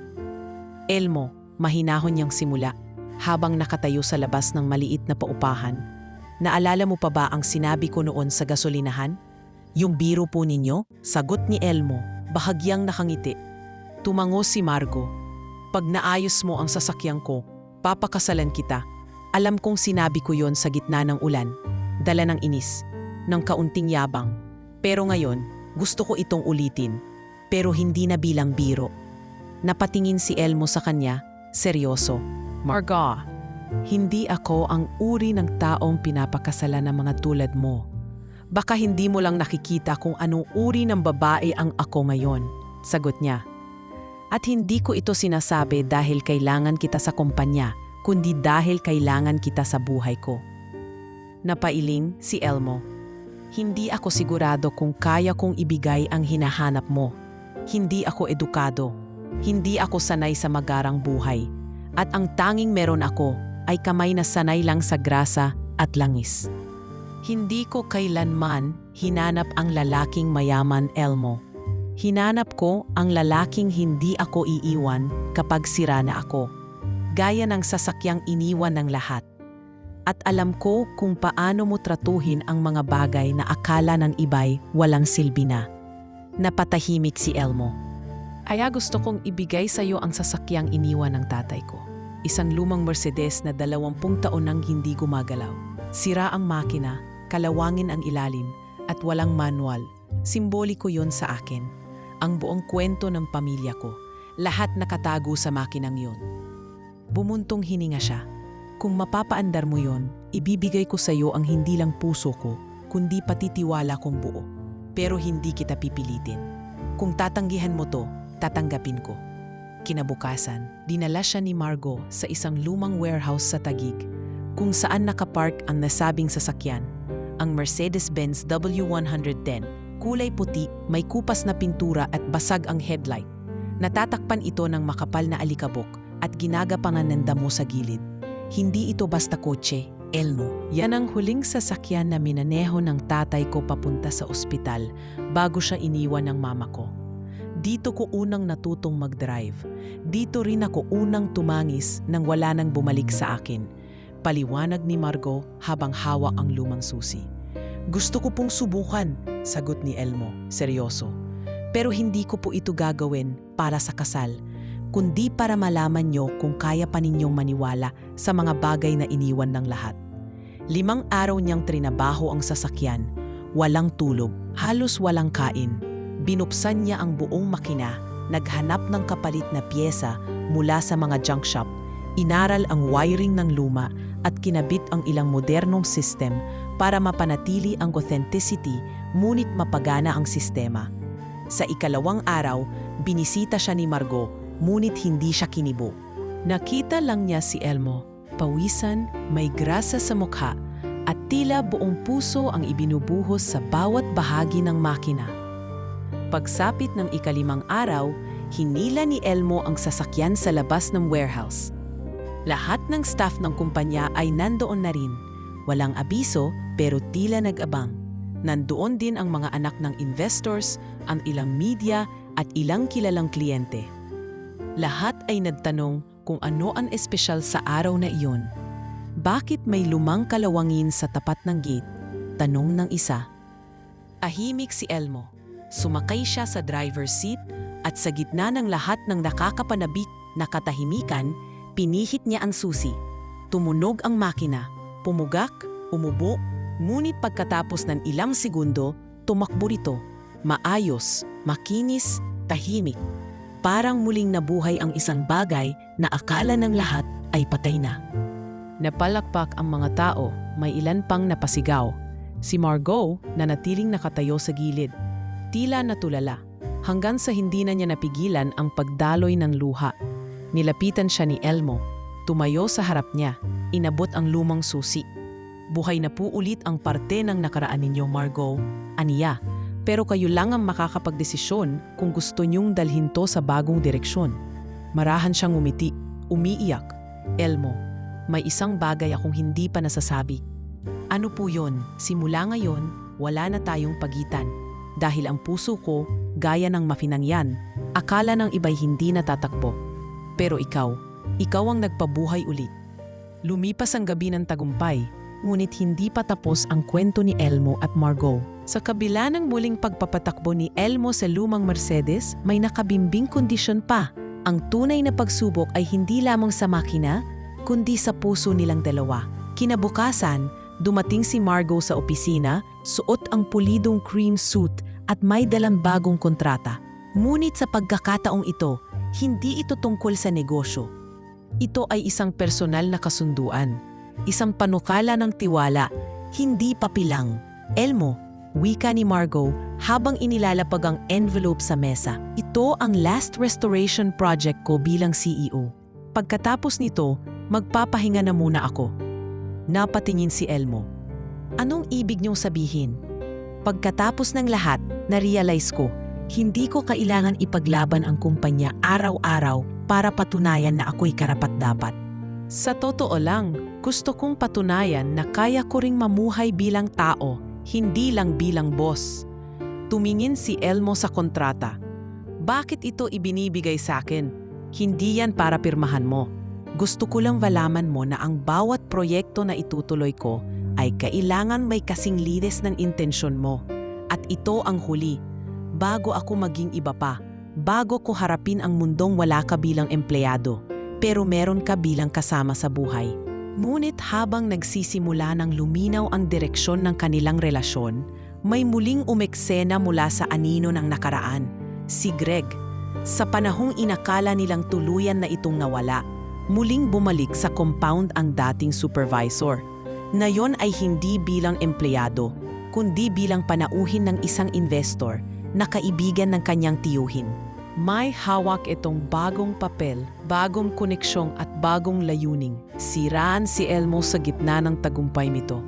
Elmo, mahinahon niyang simula, habang nakatayo sa labas ng maliit na paupahan. Naalala mo pa ba ang sinabi ko noon sa gasolinahan? Yung biro po ninyo? Sagot ni Elmo, bahagyang nakangiti. Tumango si Margot. Pag naayos mo ang sasakyan ko, papakasalan kita. Alam kong sinabi ko yon sa gitna ng ulan. Dala ng inis, ng kaunting yabang. Pero ngayon, gusto ko itong ulitin. Pero hindi na bilang biro. Napatingin si Elmo sa kanya, seryoso. Margot, hindi ako ang uri ng taong pinapakasalan ng mga tulad mo. Baka hindi mo lang nakikita kung anong uri ng babae ang ako ngayon, sagot niya. At hindi ko ito sinasabi dahil kailangan kita sa kumpanya, kundi dahil kailangan kita sa buhay ko. Napailing si Elmo. Hindi ako sigurado kung kaya kong ibigay ang hinahanap mo. Hindi ako edukado. Hindi ako sanay sa magarang buhay. At ang tanging meron ako ay kamay na sanay lang sa grasa at langis. Hindi ko kailanman hinanap ang lalaking mayaman, Elmo. Hinanap ko ang lalaking hindi ako iiwan kapag sira na ako. Gaya ng sasakyang iniwan ng lahat. At alam ko kung paano mo tratuhin ang mga bagay na akala ng iba'y walang silbi na. Napatahimik si Elmo. Kaya gusto kong ibigay sa iyo ang sasakyang iniwan ng tatay ko. Isang lumang Mercedes na 20 taon nang hindi gumagalaw. Sira ang makina, kalawangin ang ilalim, at walang manual. Simboliko yon sa akin. Ang buong kwento ng pamilya ko. Lahat nakatago sa makinang yon. Bumuntong hininga siya. Kung mapapaandar mo yon, ibibigay ko sa iyo ang hindi lang puso ko, kundi pati tiwala kong buo. Pero hindi kita pipilitin. Kung tatanggihan mo to, tatanggapin ko. Kinabukasan, dinala siya ni Margot sa isang lumang warehouse sa Taguig, kung saan nakapark ang nasabing sasakyan, ang Mercedes-Benz W110. Kulay puti, may kupas na pintura at basag ang headlight. Natatakpan ito ng makapal na alikabok at ginagapangan ng damo sa gilid. Hindi ito basta kotse, Elmo. Yan ang huling sasakyan na minaneho ng tatay ko papunta sa ospital bago siya iniwan ng mama ko. Dito ko unang natutong mag-drive. Dito rin ako unang tumangis nang wala nang bumalik sa akin. Paliwanag ni Margot habang hawak ang lumang susi. Gusto ko pong subukan, sagot ni Elmo, seryoso. Pero hindi ko po ito gagawin para sa kasal, kundi para malaman nyo kung kaya pa ninyong maniwala sa mga bagay na iniwan ng lahat. 5 araw niyang trinabaho ang sasakyan, walang tulog, halos walang kain. Binuksan niya ang buong makina, naghanap ng kapalit na piyesa mula sa mga junk shop, inaral ang wiring ng luma at kinabit ang ilang modernong system para mapanatili ang authenticity ngunit mapagana ang sistema. Sa ikalawang araw, binisita siya ni Margot, ngunit hindi siya kinibo. Nakita lang niya si Elmo, pawisan, may grasa sa mukha, at tila buong puso ang ibinubuhos sa bawat bahagi ng makina. Pagsapit ng ika-5 araw, hinila ni Elmo ang sasakyan sa labas ng warehouse. Lahat ng staff ng kumpanya ay nandoon na rin. Walang abiso pero tila nag-abang. Nandoon din ang mga anak ng investors, ang ilang media at ilang kilalang kliyente. Lahat ay nagtanong kung ano ang espesyal sa araw na iyon. Bakit may lumang kalawangin sa tapat ng gate? Tanong ng isa. Ahimik si Elmo. Sumakay siya sa driver's seat at sa gitna ng lahat ng nakakapanabik na katahimikan, pinihit niya ang susi. Tumunog ang makina. Pumugak, umubo, ngunit pagkatapos ng ilang segundo, tumakbo ito. Maayos, makinis, tahimik. Parang muling nabuhay ang isang bagay na akala ng lahat ay patay na. Napalakpak ang mga tao, may ilan pang napasigaw. Si Margot na natiling nakatayo sa gilid. Tila natulala, hanggang sa hindi na niya napigilan ang pagdaloy ng luha. Nilapitan siya ni Elmo. Tumayo sa harap niya, inabot ang lumang susi. Buhay na po ulit ang parte ng nakaraan ninyo, Margot, aniya. Pero kayo lang ang makakapagdesisyon kung gusto niyong dalhin to sa bagong direksyon. Marahan siyang umiti, umiiyak. Elmo, may isang bagay akong hindi pa nasasabi. Ano po yon? Simula ngayon, wala na tayong pagitan. Dahil ang puso ko, gaya ng mafinangyan, akala ng iba'y hindi natatakbo. Pero ikaw ang nagpabuhay ulit. Lumipas ang gabi ng tagumpay, ngunit hindi pa tapos ang kwento ni Elmo at Margot. Sa kabila ng muling pagpapatakbo ni Elmo sa lumang Mercedes, may nakabimbing kondisyon pa. Ang tunay na pagsubok ay hindi lamang sa makina, kundi sa puso nilang dalawa. Kinabukasan, dumating si Margot sa opisina, suot ang pulidong cream suit at may dalang bagong kontrata. Ngunit sa pagkakataong ito, hindi ito tungkol sa negosyo. Ito ay isang personal na kasunduan, isang panukala ng tiwala, hindi papilang. Elmo, wika ni Margot habang inilalapag ang envelope sa mesa. Ito ang last restoration project ko bilang CEO. Pagkatapos nito, magpapahinga na muna ako. Napatingin si Elmo. Anong ibig niyong sabihin? Pagkatapos ng lahat, na-realize ko, hindi ko kailangan ipaglaban ang kumpanya araw-araw para patunayan na ako'y karapat-dapat. Sa totoo lang, gusto kong patunayan na kaya ko ring mamuhay bilang tao, hindi lang bilang boss. Tumingin si Elmo sa kontrata. Bakit ito ibinibigay sa akin? Hindi yan para pirmahan mo. Gusto ko lang malaman mo na ang bawat proyekto na itutuloy ko ay kailangan may kasing linis ng intensyon mo. At ito ang huli. Bago ako maging iba pa, bago ko harapin ang mundong wala ka bilang empleyado, pero meron ka bilang kasama sa buhay. Ngunit habang nagsisimula ng luminaw ang direksyon ng kanilang relasyon, may muling umeksena mula sa anino ng nakaraan, si Greg. Sa panahong inakala nilang tuluyan na itong nawala, muling bumalik sa compound ang dating supervisor. Ngayon ay hindi bilang empleyado, kundi bilang panauhin ng isang investor na kaibigan ng kanyang tiyuhin. May hawak itong bagong papel, bagong koneksyong at bagong layuning. Siraan si Elmo sa gitna ng tagumpay nito.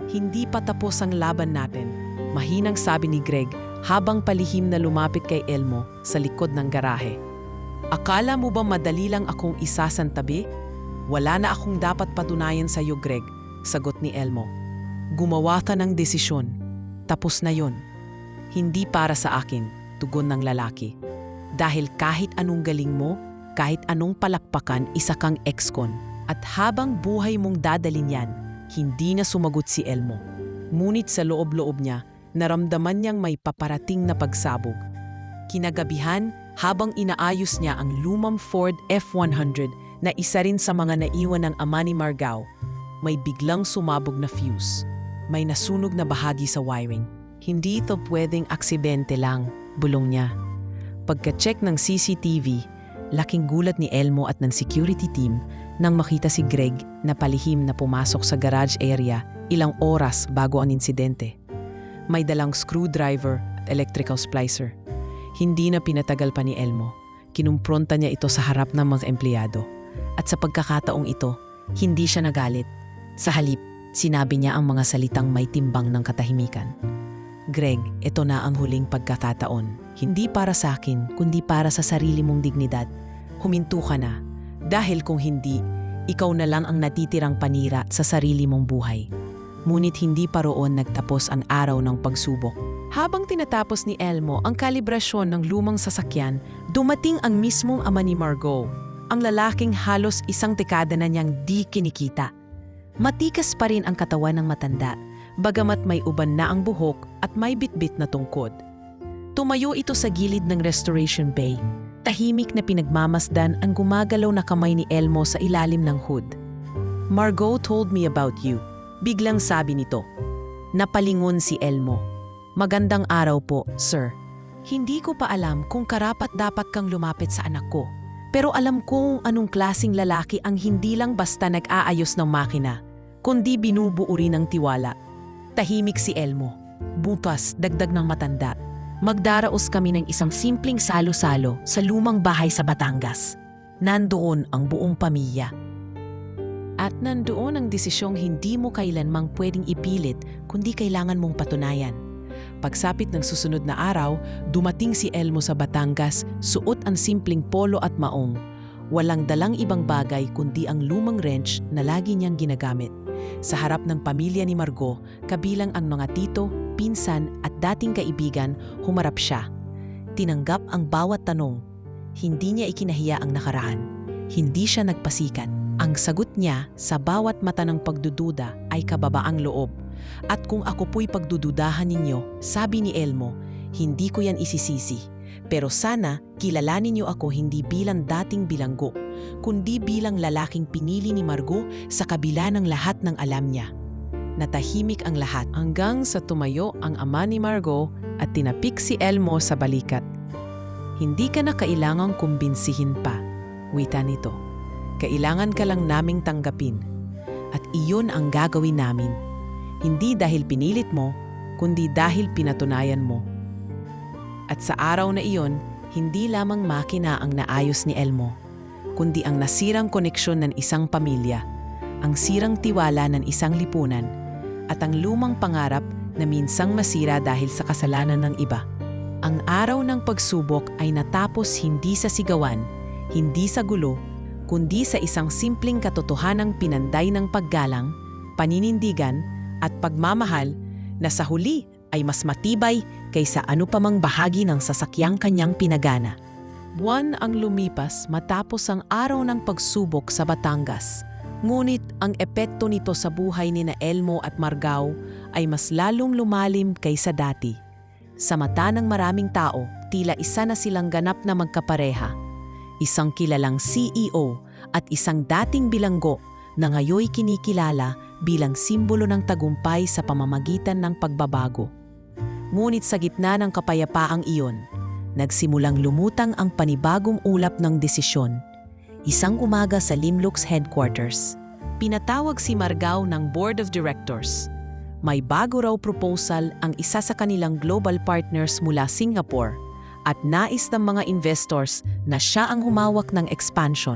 Hindi pa tapos ang laban natin, mahinang sabi ni Greg habang palihim na lumapit kay Elmo sa likod ng garahe. Akala mo ba madali lang akong isasantabi? Wala na akong dapat patunayan sa iyo, Greg, sagot ni Elmo. Gumawa ka ng desisyon. Tapos na yon. Hindi para sa akin, tugon ng lalaki. Dahil kahit anong galing mo, kahit anong palakpakan, isa kang ex-con. At habang buhay mong dadalin yan, hindi na sumagot si Elmo. Ngunit sa loob-loob niya, naramdaman niyang may paparating na pagsabog. Kinagabihan, habang inaayos niya ang lumang Ford F100 na isa rin sa mga naiwan ng ama ni Margao, may biglang sumabog na fuse. May nasunog na bahagi sa wiring. Hindi ito pwedeng aksidente lang, bulong niya. Pagka-check ng CCTV, laking gulat ni Elmo at ng security team nang makita si Greg na palihim na pumasok sa garage area ilang oras bago ang insidente. May dalang screwdriver at electrical splicer. Hindi na pinatagal pa ni Elmo. Kinumpronta niya ito sa harap ng mga empleyado. At sa pagkakataong ito, hindi siya nagalit. Sa halip, sinabi niya ang mga salitang may timbang ng katahimikan. Greg, ito na ang huling pagkakataon. Hindi para sa akin, kundi para sa sarili mong dignidad. Huminto ka na. Dahil kung hindi, ikaw na lang ang natitirang panira sa sarili mong buhay. Ngunit hindi pa roon nagtapos ang araw ng pagsubok. Habang tinatapos ni Elmo ang kalibrasyon ng lumang sasakyan, dumating ang mismong ama ni Margot, ang lalaking halos isang dekada na niyang di kinikita. Matikas pa rin ang katawan ng matanda, bagamat may uban na ang buhok at may bitbit na tungkod. Tumayo ito sa gilid ng restoration bay. Tahimik na pinagmamasdan ang gumagalaw na kamay ni Elmo sa ilalim ng hood. "Margot told me about you," biglang sabi nito. Napalingon si Elmo. "Magandang araw po, sir. Hindi ko pa alam kung karapat-dapat kang lumapit sa anak ko. Pero alam kung anong klaseng lalaki ang hindi lang basta nag-aayos ng makina, kundi binubuo rin ng tiwala." Tahimik si Elmo. Bukas, dagdag ng matanda. "Magdaraos kami ng isang simpleng salo-salo sa lumang bahay sa Batangas. Nandoon ang buong pamilya." At nandoon ang desisyong hindi mo kailanmang pwedeng ipilit kundi kailangan mong patunayan. Pagsapit ng susunod na araw, dumating si Elmo sa Batangas, suot ang simpleng polo at maong. Walang dalang ibang bagay kundi ang lumang wrench na lagi niyang ginagamit. Sa harap ng pamilya ni Margot, kabilang ang mga tito, pinsan at dating kaibigan, humarap siya. Tinanggap ang bawat tanong. Hindi niya ikinahiya ang nakaraan. Hindi siya nagpasikat. Ang sagot niya sa bawat mata ng pagdududa ay kababaang loob. "At kung ako po'y pagdududahan ninyo," sabi ni Elmo, "hindi ko yan isisisi. Pero sana kilalanin niyo ako hindi bilang dating bilanggo, kundi bilang lalaking pinili ni Margot sa kabila ng lahat ng alam niya." Natahimik ang lahat hanggang sa tumayo ang ama ni Margot at tinapik si Elmo sa balikat. "Hindi ka na kailangang kumbinsihin pa," wika nito. "Kailangan ka lang naming tanggapin. At iyon ang gagawin namin. Hindi dahil pinilit mo, kundi dahil pinatunayan mo." At sa araw na iyon, hindi lamang makina ang naayos ni Elmo, kundi ang nasirang koneksyon ng isang pamilya, ang sirang tiwala ng isang lipunan, at ang lumang pangarap na minsang masira dahil sa kasalanan ng iba. Ang araw ng pagsubok ay natapos hindi sa sigawan, hindi sa gulo, kundi sa isang simpleng katotohanang pinanday ng paggalang, paninindigan, at pagmamahal na sa huli ay mas matibay kaysa ano pa mang bahagi ng sasakyang kanyang pinagana. Buwan ang lumipas matapos ang araw ng pagsubok sa Batangas. Ngunit ang epekto nito sa buhay ni Elmo at Margao ay mas lalong lumalim kaysa dati. Sa mata ng maraming tao, tila isa na silang ganap na magkapareha. Isang kilalang CEO at isang dating bilanggo na ngayoy kinikilala bilang simbolo ng tagumpay sa pamamagitan ng pagbabago. Ngunit sa gitna ng kapayapaang iyon, nagsimulang lumutang ang panibagong ulap ng desisyon. Isang umaga sa Limlux headquarters, pinatawag si Margao ng Board of Directors. May bago raw proposal ang isa sa kanilang global partners mula Singapore at nais ng mga investors na siya ang humawak ng expansion.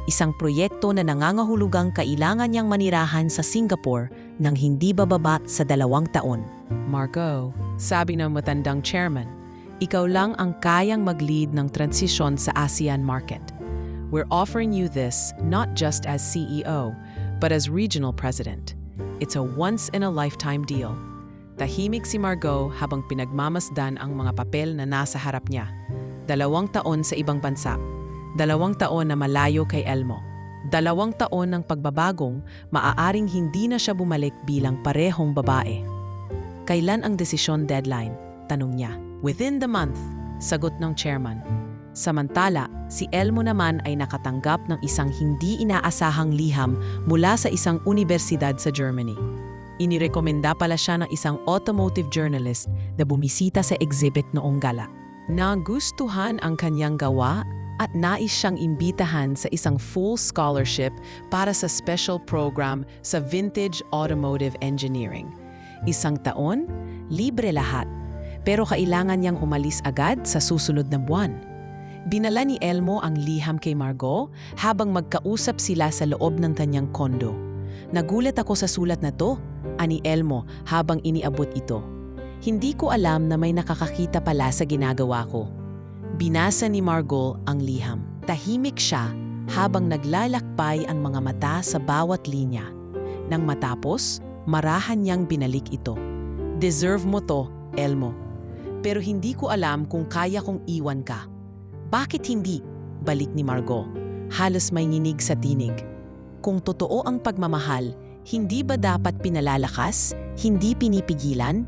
Isang proyekto na nangangahulugang kailangan niyang manirahan sa Singapore nang hindi bababa sa 2 taon. "Margot," sabi ng matandang chairman, "ikaw lang ang kayang mag-lead ng transisyon sa ASEAN market. We're offering you this not just as CEO, but as regional president. It's a once-in-a-lifetime deal." Tahimik si Margot habang pinagmamasdan ang mga papel na nasa harap niya. 2 taon sa ibang bansa. 2 taon na malayo kay Elmo. 2 taon ng pagbabagong maaaring hindi na siya bumalik bilang parehong babae. "Kailan ang desisyon deadline?" tanong niya. "Within the month," sagot ng chairman. Samantala, si Elmo naman ay nakatanggap ng isang hindi inaasahang liham mula sa isang unibersidad sa Germany. Inirekomenda pala siya ng isang automotive journalist na bumisita sa exhibit noong gala. Nagustuhan ang kanyang gawa at nais siyang imbitahan sa isang full scholarship para sa special program sa Vintage Automotive Engineering. 1 taon, libre lahat, pero kailangan niyang umalis agad sa susunod na buwan. Dinala ni Elmo ang liham kay Margot habang magkausap sila sa loob ng kanyang kondo. Nagulat ako sa sulat na to, ani Elmo habang iniabot ito. Hindi ko alam na may nakakakita pala sa ginagawa ko. Binasa ni Margot ang liham. Tahimik siya habang naglalakbay ang mga mata sa bawat linya. Nang matapos, marahan niyang binalik ito. Deserve mo to, Elmo. Pero hindi ko alam kung kaya kong iwan ka. Bakit hindi? Balik ni Margot. Halos may nginig sa tinig. Kung totoo ang pagmamahal, hindi ba dapat pinalalakas, hindi pinipigilan?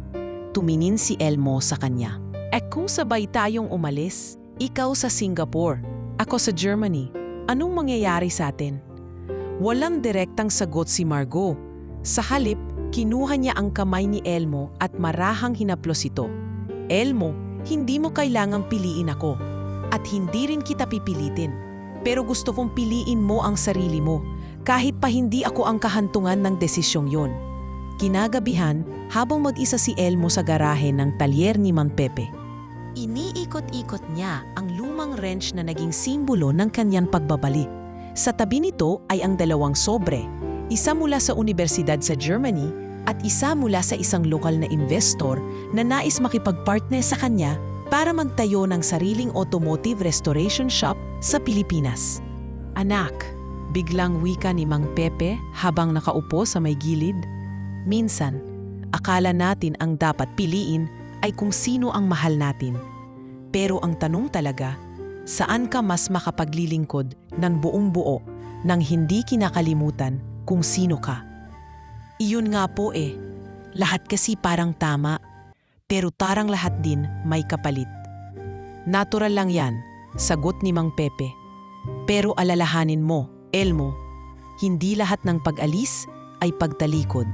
Tumingin si Elmo sa kanya. Kung sabay tayong umalis, ikaw sa Singapore, ako sa Germany, anong mangyayari sa atin? Walang direktang sagot si Margot. Sa halip, kinuha niya ang kamay ni Elmo at marahang hinaplos ito. Elmo, hindi mo kailangang piliin ako. At hindi rin kita pipilitin. Pero gusto kong piliin mo ang sarili mo, kahit pa hindi ako ang kahantungan ng desisyong yon. Kinagabihan, habang mag-isa si Elmo sa garahe ng talyer ni Mang Pepe. Iniikot-ikot niya ang lumang wrench na naging simbolo ng kanyang pagbabalik. Sa tabi nito ay ang 2 sobre, isa mula sa universidad sa Germany at isa mula sa isang lokal na investor na nais makipagpartner sa kanya para magtayo ng sariling automotive restoration shop sa Pilipinas. Anak, biglang wika ni Mang Pepe habang nakaupo sa may gilid. Minsan, akala natin ang dapat piliin ay kung sino ang mahal natin. Pero ang tanong talaga, saan ka mas makapaglilingkod ng buong buo nang hindi kinakalimutan kung sino ka? Iyon nga po lahat kasi parang tama, pero tarang lahat din may kapalit. Natural lang yan, sagot ni Mang Pepe. Pero alalahanin mo, Elmo, hindi lahat ng pag-alis ay pagtalikod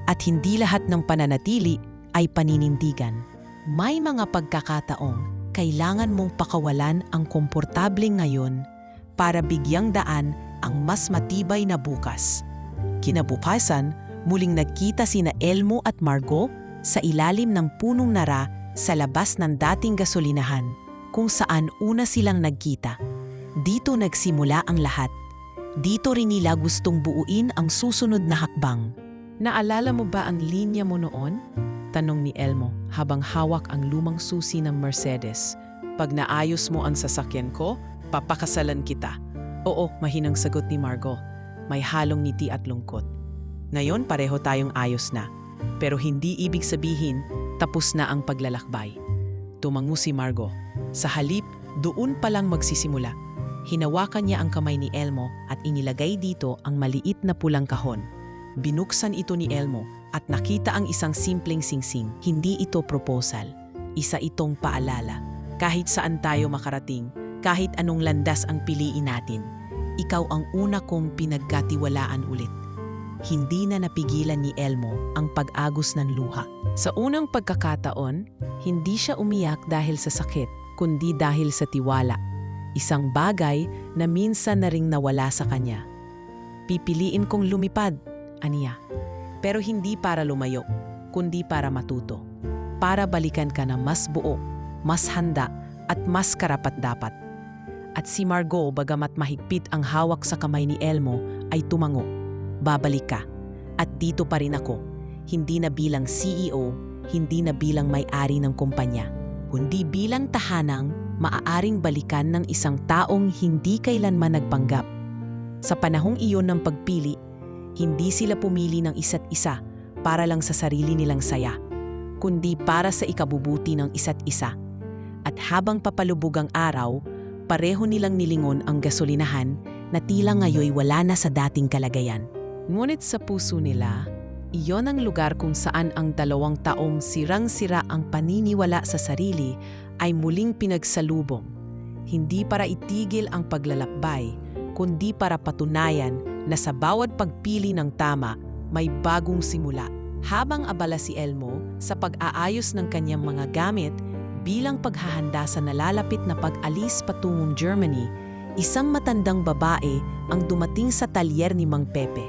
at hindi lahat ng pananatili ay paninindigan. May mga pagkakataong kailangan mong pakawalan ang komportableng ngayon para bigyang daan ang mas matibay na bukas. Kinabukasan, muling nagkita sina Elmo at Margot sa ilalim ng punong nara sa labas ng dating gasolinahan kung saan una silang nagkita. Dito nagsimula ang lahat. Dito rin nila gustong buuin ang susunod na hakbang. Naalala mo ba ang linya mo noon? Tanong ni Elmo habang hawak ang lumang susi ng Mercedes. Pag naayos mo ang sasakyan ko, papakasalan kita. Oo, mahinang sagot ni Margot. May halong ngiti at lungkot. Ngayon pareho tayong ayos na. Pero hindi ibig sabihin tapos na ang paglalakbay. Tumango si Margot. Sa halip, doon pa lang magsisimula. Hinawakan niya ang kamay ni Elmo at inilagay dito ang maliit na pulang kahon. Binuksan ito ni Elmo at nakita ang isang simpleng singsing. Hindi ito proposal. Isa itong paalala. Kahit saan tayo makarating, kahit anong landas ang piliin natin, ikaw ang una kong pinagkatiwalaan ulit. Hindi na napigilan ni Elmo ang pag-agos ng luha. Sa unang pagkakataon, hindi siya umiyak dahil sa sakit, kundi dahil sa tiwala. Isang bagay na minsan na ring nawala sa kanya. Pipiliin kong lumipad, aniya. Pero hindi para lumayo, kundi para matuto. Para balikan ka na mas buo, mas handa, at mas karapat-dapat. At si Margot, bagamat mahigpit ang hawak sa kamay ni Elmo, ay tumango. Babalik ka. At dito pa rin ako. Hindi na bilang CEO, hindi na bilang may-ari ng kumpanya, kundi bilang tahanang maaaring balikan ng isang taong hindi kailanman nagpanggap. Sa panahong iyon ng pagpili, hindi sila pumili ng isa't isa para lang sa sarili nilang saya, kundi para sa ikabubuti ng isa't isa. At habang papalubog ang araw, pareho nilang nilingon ang gasolinahan na tila ngayoy wala na sa dating kalagayan. Ngunit sa puso nila, iyon ang lugar kung saan ang 2 taong sirang-sira ang paniniwala sa sarili ay muling pinagsalubong. hindi para itigil ang paglalakbay, kundi para patunayan na sa bawat pagpili ng tama, may bagong simula. Habang abala si Elmo sa pag-aayos ng kanyang mga gamit bilang paghahanda sa nalalapit na pag-alis patungong Germany, isang matandang babae ang dumating sa talyer ni Mang Pepe.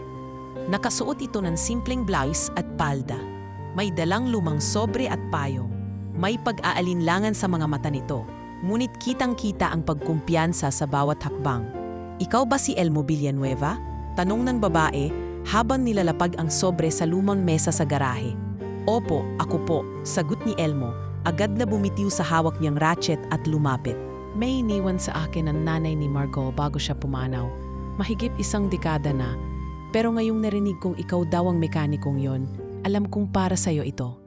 Nakasuot ito ng simpleng blouse at palda. May dalang lumang sobre at payong. May pag-aalinlangan sa mga mata nito, ngunit kitang-kita ang pagkumpiyansa sa bawat hakbang. "Ikaw ba si Elmo Villanueva?" tanong ng babae habang nilalapag ang sobre sa lumang mesa sa garahe. "Opo, ako po," sagot ni Elmo, agad na bumitiw sa hawak niyang ratchet at lumapit. "May iniwan sa akin ang nanay ni Margot bago siya pumanaw. Mahigit 1 dekada na. Pero ngayong narinig kong ikaw daw ang mekanikong yon, alam kong para sa'yo ito."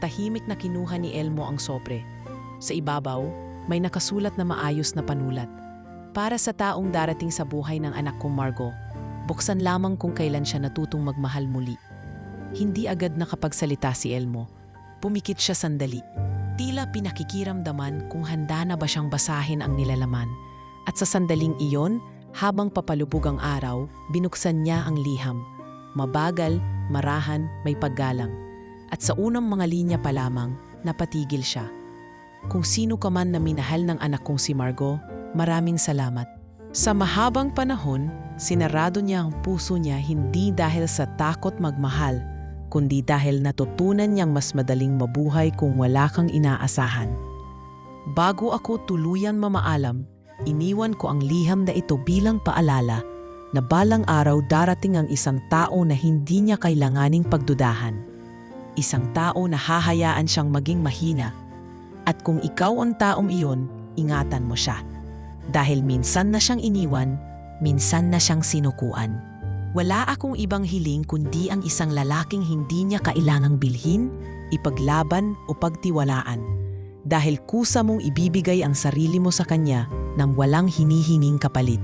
Tahimik na kinuha ni Elmo ang sobre. Sa ibabaw, may nakasulat na maayos na panulat. "Para sa taong darating sa buhay ng anak kong Margot, buksan lamang kung kailan siya natutong magmahal muli." Hindi agad nakapagsalita si Elmo. Pumikit siya sandali. Tila pinakikiramdaman kung handa na ba siyang basahin ang nilalaman. At sa sandaling iyon, habang papalubog ang araw, binuksan niya ang liham. Mabagal, marahan, may paggalang. At sa unang mga linya pa lamang, napatigil siya. "Kung sino ka man na minahal ng anak kong si Margot, maraming salamat." Sa mahabang panahon, sinarado niya ang puso niya hindi dahil sa takot magmahal, kundi dahil natutunan niyang mas madaling mabuhay kung wala kang inaasahan. "Bago ako tuluyan mamaalam, iniwan ko ang liham na ito bilang paalala na balang araw darating ang isang tao na hindi niya kailanganing pagdudahan. Isang tao na hahayaan siyang maging mahina. At kung ikaw ang taong iyon, ingatan mo siya. Dahil minsan na siyang iniwan, minsan na siyang sinukuan. Wala akong ibang hiling kundi ang isang lalaking hindi niya kailangang bilhin, ipaglaban o pagtiwalaan. Dahil kusa mong ibibigay ang sarili mo sa kanya nang walang hinihinging kapalit."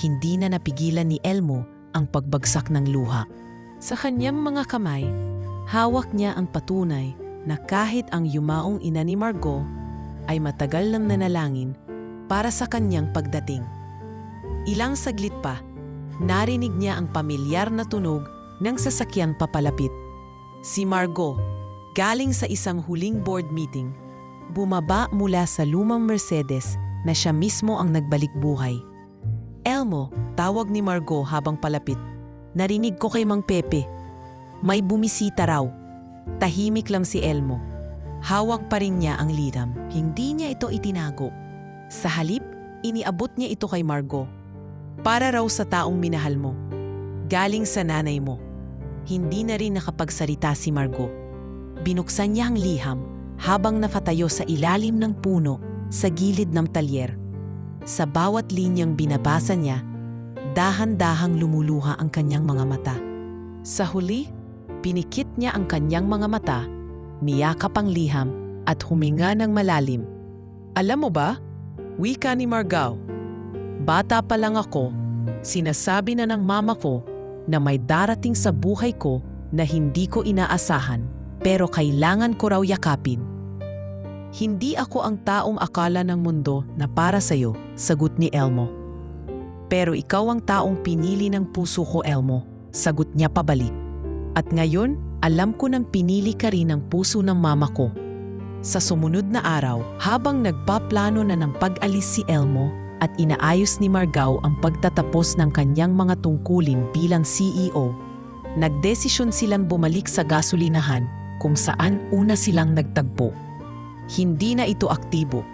Hindi na napigilan ni Elmo ang pagbagsak ng luha. Sa kanyang mga kamay, hawak niya ang patunay na kahit ang yumaong ina ni Margot ay matagal nang nanalangin para sa kanyang pagdating. Ilang saglit pa, narinig niya ang pamilyar na tunog ng sasakyan papalapit. Si Margot, galing sa isang huling board meeting, bumaba mula sa lumang Mercedes na siya mismo ang nagbalik buhay. "Elmo," tawag ni Margot habang palapit. "Narinig ko kay Mang Pepe. May bumisita raw." Tahimik lang si Elmo. Hawak pa rin niya ang liham. Hindi niya ito itinago. Sa halip, iniabot niya ito kay Margot. "Para raw sa taong minahal mo. Galing sa nanay mo." Hindi na rin nakapagsalita si Margot. Binuksan niya ang liham habang nakatayo sa ilalim ng puno sa gilid ng talyer. Sa bawat linyang binabasa niya, dahan-dahang lumuluha ang kanyang mga mata. Sa huli, pinikit niya ang kanyang mga mata, niyakap ang liham at huminga ng malalim. "Alam mo ba, wika ni Margot, bata pa lang ako, sinasabi na ng mama ko na may darating sa buhay ko na hindi ko inaasahan, pero kailangan ko raw yakapin. Hindi ako ang taong akala ng mundo na para sa'yo," sagot ni Elmo. "Pero ikaw ang taong pinili ng puso ko, Elmo," sagot niya pabalik. "At ngayon, alam ko nang pinili ka rin ng puso ng mama ko." Sa sumunod na araw, habang nagpaplano na ng pag-alis si Elmo at inaayos ni Margot ang pagtatapos ng kanyang mga tungkulin bilang CEO, nagdesisyon silang bumalik sa gasolinahan kung saan una silang nagtagpo. Hindi na ito aktibo.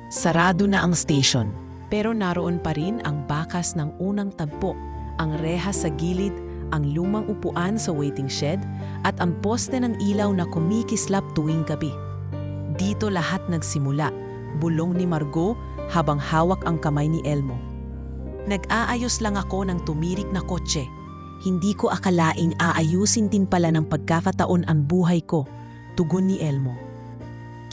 Sarado na ang station. Pero naroon pa rin ang bakas ng unang tagpo, ang rehas sa gilid, ang lumang upuan sa waiting shed, at ang poste ng ilaw na kumikislap tuwing gabi. Dito lahat nagsimula, bulong ni Margot habang hawak ang kamay ni Elmo. "Nag-aayos lang ako ng tumirik na kotse. Hindi ko akalaing aayusin din pala ng pagkakataon ang buhay ko," tugon ni Elmo.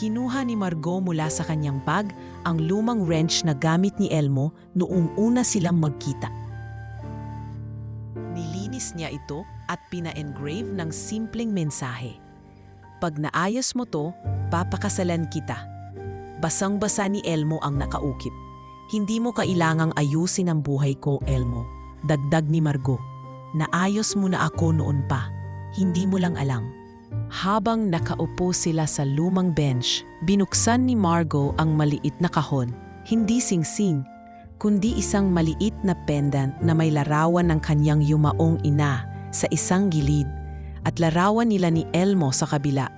Kinuha ni Margot mula sa kanyang bag ang lumang wrench na gamit ni Elmo noong una silang magkita. Nilinis niya ito at pina-engrave ng simpleng mensahe. "Pag naayos mo to, papakasalan kita." Basang-basa ni Elmo ang nakaukit. Hindi mo kailangang ayusin ang buhay ko, Elmo. Dagdag ni Margot. Naayos mo na ako noon pa. Hindi mo lang alam. Habang nakaupo sila sa lumang bench, binuksan ni Margot ang maliit na kahon. Hindi singsing, kundi isang maliit na pendant na may larawan ng kanyang yumaong ina sa isang gilid at larawan nila ni Elmo sa kabila.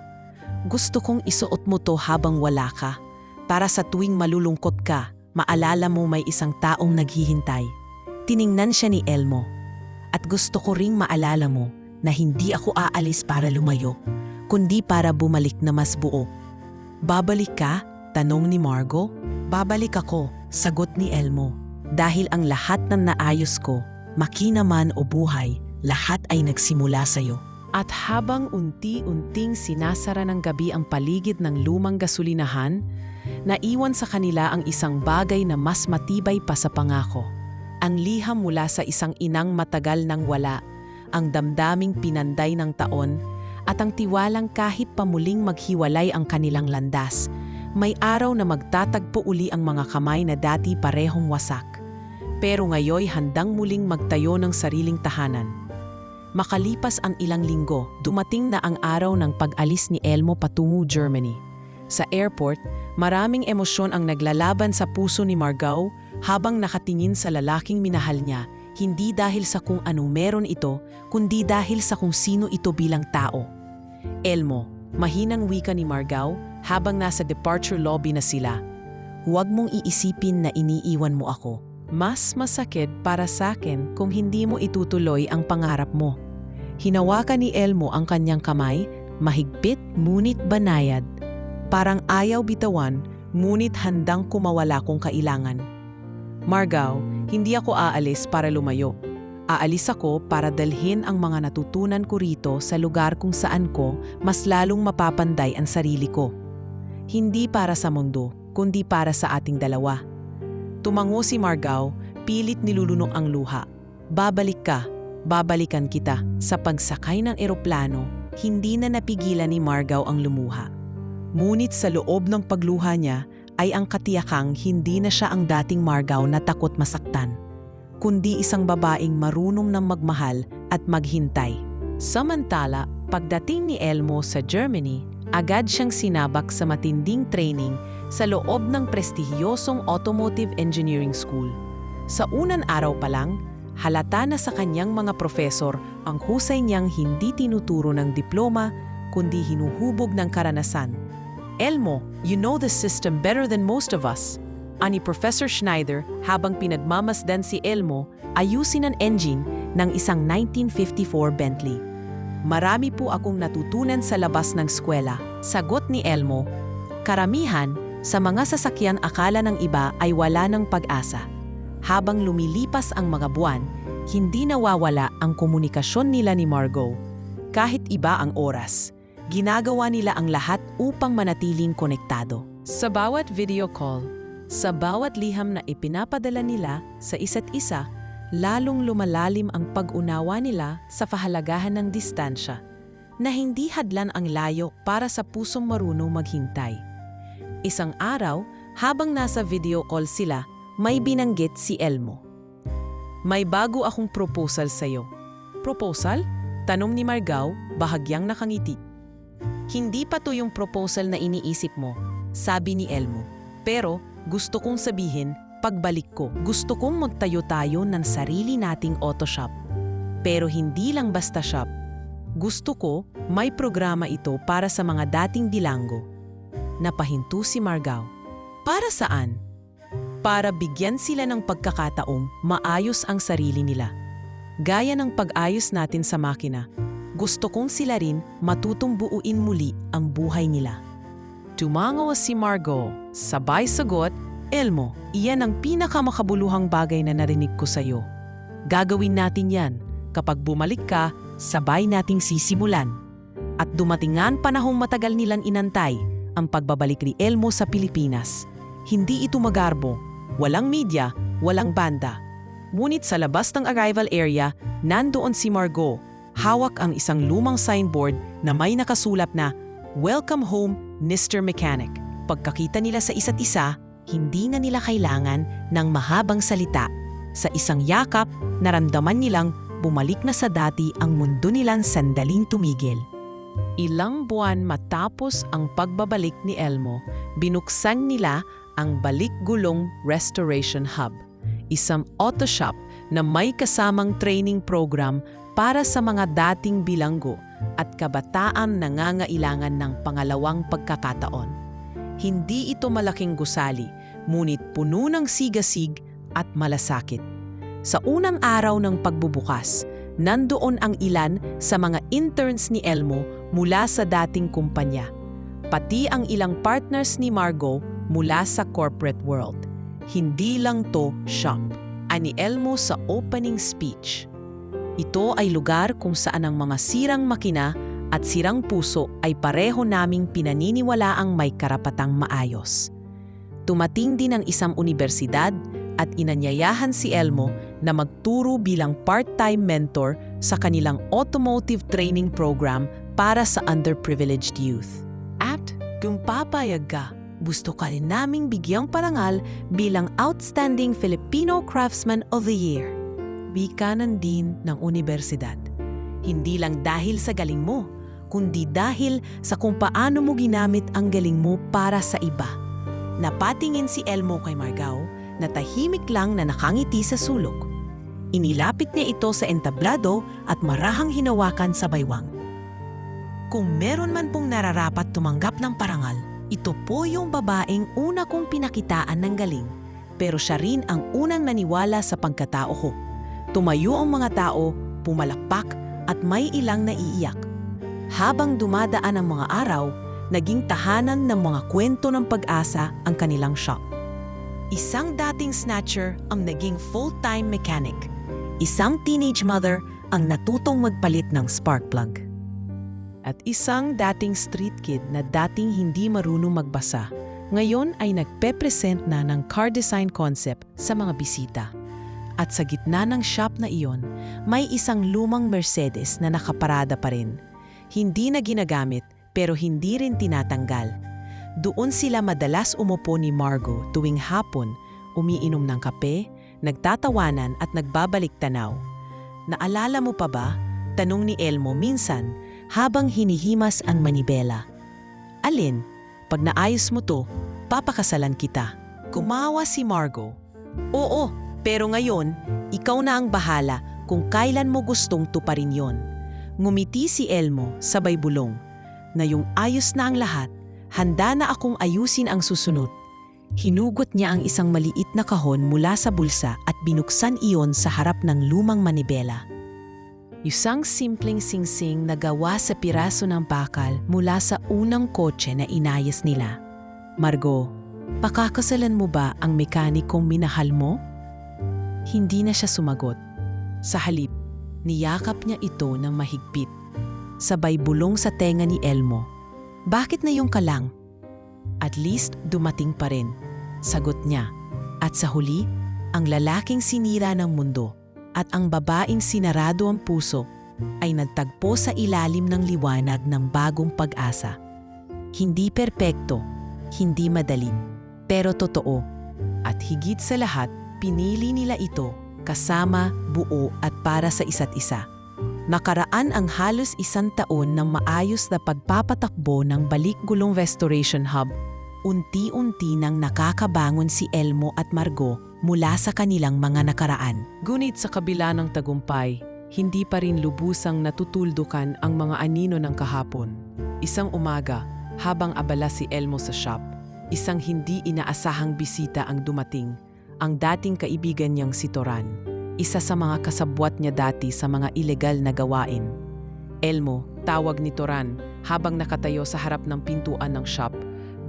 Gusto kong isuot mo to habang wala ka, para sa tuwing malulungkot ka, maalala mo may isang taong naghihintay. Tiningnan siya ni Elmo. At gusto ko ring maalala mo na hindi ako aalis para lumayo, kundi para bumalik na mas buo. Babalik ka? Tanong ni Margot. Babalik ako, sagot ni Elmo. Dahil ang lahat ng naayos ko, makina man o buhay, lahat ay nagsimula sa'yo. At habang unti-unting sinasara ng gabi ang paligid ng lumang gasolinahan, naiwan sa kanila ang isang bagay na mas matibay pa sa pangako. Ang liham mula sa isang inang matagal nang wala, ang damdaming pinanday ng taon, at ang tiwalang kahit pamuling maghiwalay ang kanilang landas, may araw na magtatagpo uli ang mga kamay na dati parehong wasak. Pero ngayoy handang muling magtayo ng sariling tahanan. Makalipas ang ilang linggo, dumating na ang araw ng pag-alis ni Elmo patungo Germany. Sa airport, maraming emosyon ang naglalaban sa puso ni Margot habang nakatingin sa lalaking minahal niya, hindi dahil sa kung anong meron ito, kundi dahil sa kung sino ito bilang tao. Elmo, mahinang wika ni Margot habang nasa departure lobby na sila. Huwag mong iisipin na iniiwan mo ako. Mas masakit para sa akin kung hindi mo itutuloy ang pangarap mo. Hinawakan ni Elmo ang kanyang kamay, mahigpit ngunit banayad. Parang ayaw bitawan, ngunit handang kumawala kung kailangan. Margot, hindi ako aalis para lumayo. Aalis ako para dalhin ang mga natutunan ko rito sa lugar kung saan ko mas lalong mapapanday ang sarili ko. Hindi para sa mundo, kundi para sa ating dalawa. Tumango si Margot, pilit nilulunok ang luha. Babalik ka, babalikan kita. Sa pagsakay ng eroplano, hindi na napigilan ni Margot ang lumuha. Ngunit sa loob ng pagluha niya, ay ang katiyakang hindi na siya ang dating Margot na takot masaktan, kundi isang babaeng marunong ng magmahal at maghintay. Samantala, pagdating ni Elmo sa Germany, agad siyang sinabak sa matinding training sa loob ng prestihiyosong Automotive Engineering School. Sa unang araw pa lang, halata na sa kanyang mga profesor ang husay niyang hindi tinuturo ng diploma, kundi hinuhubog ng karanasan. Elmo, you know the system better than most of us. Ani Professor Schneider habang pinagmamasdan si Elmo ayusin ang engine ng isang 1954 Bentley. Marami po akong natutunan sa labas ng eskwela, sagot ni Elmo. Karamihan sa mga sasakyan akala ng iba ay wala ng pag-asa. Habang lumilipas ang mga buwan, hindi nawawala ang komunikasyon nila ni Margot. Kahit iba ang oras, ginagawa nila ang lahat upang manatiling konektado. Sa bawat video call, sa bawat liham na ipinapadala nila sa isa't isa, lalong lumalalim ang pag-unawa nila sa kahalagahan ng distansya, na hindi hadlan ang layo para sa pusong marunong maghintay. Isang araw, habang nasa video call sila, may binanggit si Elmo. May bago akong proposal sa'yo. Proposal? Tanong ni Margot, bahagyang nakangiti. Hindi pa to yung proposal na iniisip mo, sabi ni Elmo. Pero gusto kong sabihin, pagbalik ko, gusto kong magtayo tayo ng sarili nating auto shop. Pero hindi lang basta shop. Gusto ko, may programa ito para sa mga dating bilanggo. Napahinto si Margot. Para saan? Para bigyan sila ng pagkakataong maayos ang sarili nila. Gaya ng pag-ayos natin sa makina, gusto kong sila rin matutong buuin muli ang buhay nila. Tumangaw si Margot, sabay sagot, Elmo, iyan ang pinakamakabuluhang bagay na narinig ko sa'yo. Gagawin natin yan. Kapag bumalik ka, sabay nating sisimulan. At dumating nga ang panahong matagal nilang inantay, ang pagbabalik ni Elmo sa Pilipinas. Hindi ito magarbo, walang media, walang banda. Ngunit sa labas ng arrival area, nandoon si Margot. Hawak ang isang lumang signboard na may nakasulat na, Welcome home, Mr. Mechanic. Pagkakita nila sa isa't isa, Hindi na nila kailangan ng mahabang salita. Sa isang yakap, naramdaman nilang bumalik na sa dati ang mundo nilang sandaling tumigil. Ilang buwan matapos ang pagbabalik ni Elmo, binuksan nila ang Balik Gulong Restoration Hub, isang auto shop na may kasamang training program para sa mga dating bilanggo at kabataan na nangangailangan ng pangalawang pagkakataon. Hindi ito malaking gusali, ngunit puno ng sigasig at malasakit. Sa unang araw ng pagbubukas, nandoon ang ilan sa mga interns ni Elmo mula sa dating kumpanya, pati ang ilang partners ni Margot mula sa corporate world. Hindi lang to shop, ani Elmo sa opening speech. Ito ay lugar kung saan ang mga sirang makina at sirang puso ay pareho naming pinaniniwalaang may karapatang maayos. Tumating din ang isang universidad at inanyayahan si Elmo na magturo bilang part-time mentor sa kanilang automotive training program para sa underprivileged youth. At kung papayag ka, gusto ka rin naming bigyang parangal bilang Outstanding Filipino Craftsman of the Year. Bikanan din ng universidad. Hindi lang dahil sa galing mo, kundi dahil sa kung paano mo ginamit ang galing mo para sa iba. Napatingin si Elmo kay Margot na tahimik lang na nakangiti sa sulok. Inilapit niya ito sa entablado at marahang hinawakan sa baywang. Kung meron man pong nararapat tumanggap ng parangal, ito po yung babaeng una kong pinakitaan ng galing, pero siya rin ang unang naniwala sa pagkatao ko. Tumayo ang mga tao, pumalakpak at may ilang naiiyak. Habang dumadaan ang mga araw, naging tahanan ng mga kwento ng pag-asa ang kanilang shop. Isang dating snatcher ang naging full-time mechanic. Isang teenage mother ang natutong magpalit ng spark plug. At isang dating street kid na dating hindi marunong magbasa, ngayon ay nagpe-present na ng car design concept sa mga bisita. At sa gitna ng shop na iyon, may isang lumang Mercedes na nakaparada pa rin. Hindi na ginagamit pero hindi rin tinatanggal. Doon sila madalas umupo ni Margot tuwing hapon, umiinom ng kape, nagtatawanan at nagbabalik tanaw. Naalala mo pa ba? Tanong ni Elmo minsan habang hinihimas ang manibela. Alin, pag naayos mo to, papakasalan kita. Kumawa si Margot. Oo, pero ngayon, ikaw na ang bahala kung kailan mo gustong tuparin yon. Ngumiti si Elmo sabay bulong, na yung ayos na ang lahat, handa na akong ayusin ang susunod. Hinugot niya ang isang maliit na kahon mula sa bulsa at binuksan iyon sa harap ng lumang manibela. Isang simpleng singsing na gawa sa piraso ng bakal mula sa unang kotse na inayos nila. Margot, pakakasalan mo ba ang mekanikong minahal mo? Hindi na siya sumagot. Sa halip, niyakap niya ito ng mahigpit. Sabay bulong sa tenga ni Elmo. Bakit na yung kalang? At least dumating pa rin, sagot niya. At sa huli, ang lalaking sinira ng mundo at ang babaeng sinarado ang puso ay nagtagpo sa ilalim ng liwanag ng bagong pag-asa. Hindi perpekto, hindi madaling, pero totoo. At higit sa lahat, pinili nila ito kasama, buo at para sa isa't isa. Nakaraan ang halos 1 taon ng maayos na pagpapatakbo ng Balik Gulong Restoration Hub. Unti-unti nang nakakabangon si Elmo at Margot mula sa kanilang mga nakaraan. Ngunit sa kabila ng tagumpay, hindi pa rin lubusang natutuldukan ang mga anino ng kahapon. Isang umaga, habang abala si Elmo sa shop, isang hindi inaasahang bisita ang dumating, ang dating kaibigan niyang si Toran. Isa sa mga kasabwat niya dati sa mga ilegal na gawain. Elmo, tawag ni Toran habang nakatayo sa harap ng pintuan ng shop,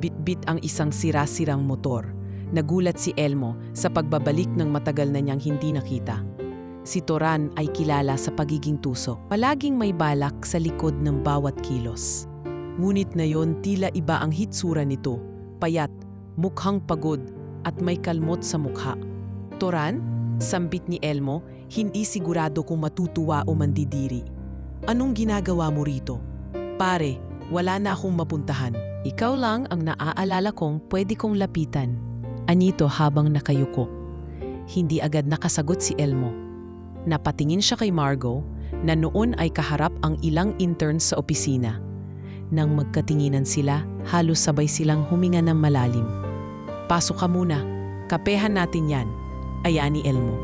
bit-bit ang isang sira-sirang motor. Nagulat si Elmo sa pagbabalik ng matagal na niyang hindi nakita. Si Toran ay kilala sa pagiging tuso, palaging may balak sa likod ng bawat kilos. Ngunit ngayon tila iba ang hitsura nito, payat, mukhang pagod at may kalmot sa mukha. Toran? Sambit ni Elmo, hindi sigurado kung matutuwa o mandidiri. Anong ginagawa mo rito? Pare, wala na akong mapuntahan. Ikaw lang ang naaalala kong pwede kong lapitan. Anito habang nakayuko. Hindi agad nakasagot si Elmo. Napatingin siya kay Margot na noon ay kaharap ang ilang interns sa opisina. Nang magkatinginan sila, halos sabay silang huminga ng malalim. "Pasok ka muna. Kapehan natin yan," aya ni Elmo.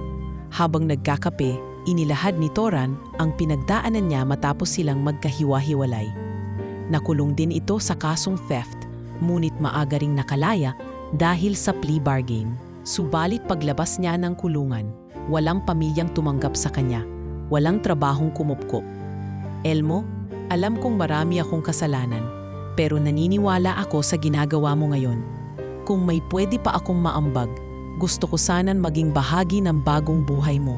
Habang nagkakape, inilahad ni Toran ang pinagdaanan niya matapos silang magkahiwa-hiwalay. Nakulong din ito sa kasong theft, ngunit maaga ring nakalaya dahil sa plea bargain. Subalit paglabas niya ng kulungan, walang pamilyang tumanggap sa kanya, walang trabahong kumupkop. "Elmo, alam kong marami akong kasalanan, pero naniniwala ako sa ginagawa mo ngayon. Kung may pwede pa akong maambag, gusto ko sanang maging bahagi ng bagong buhay mo."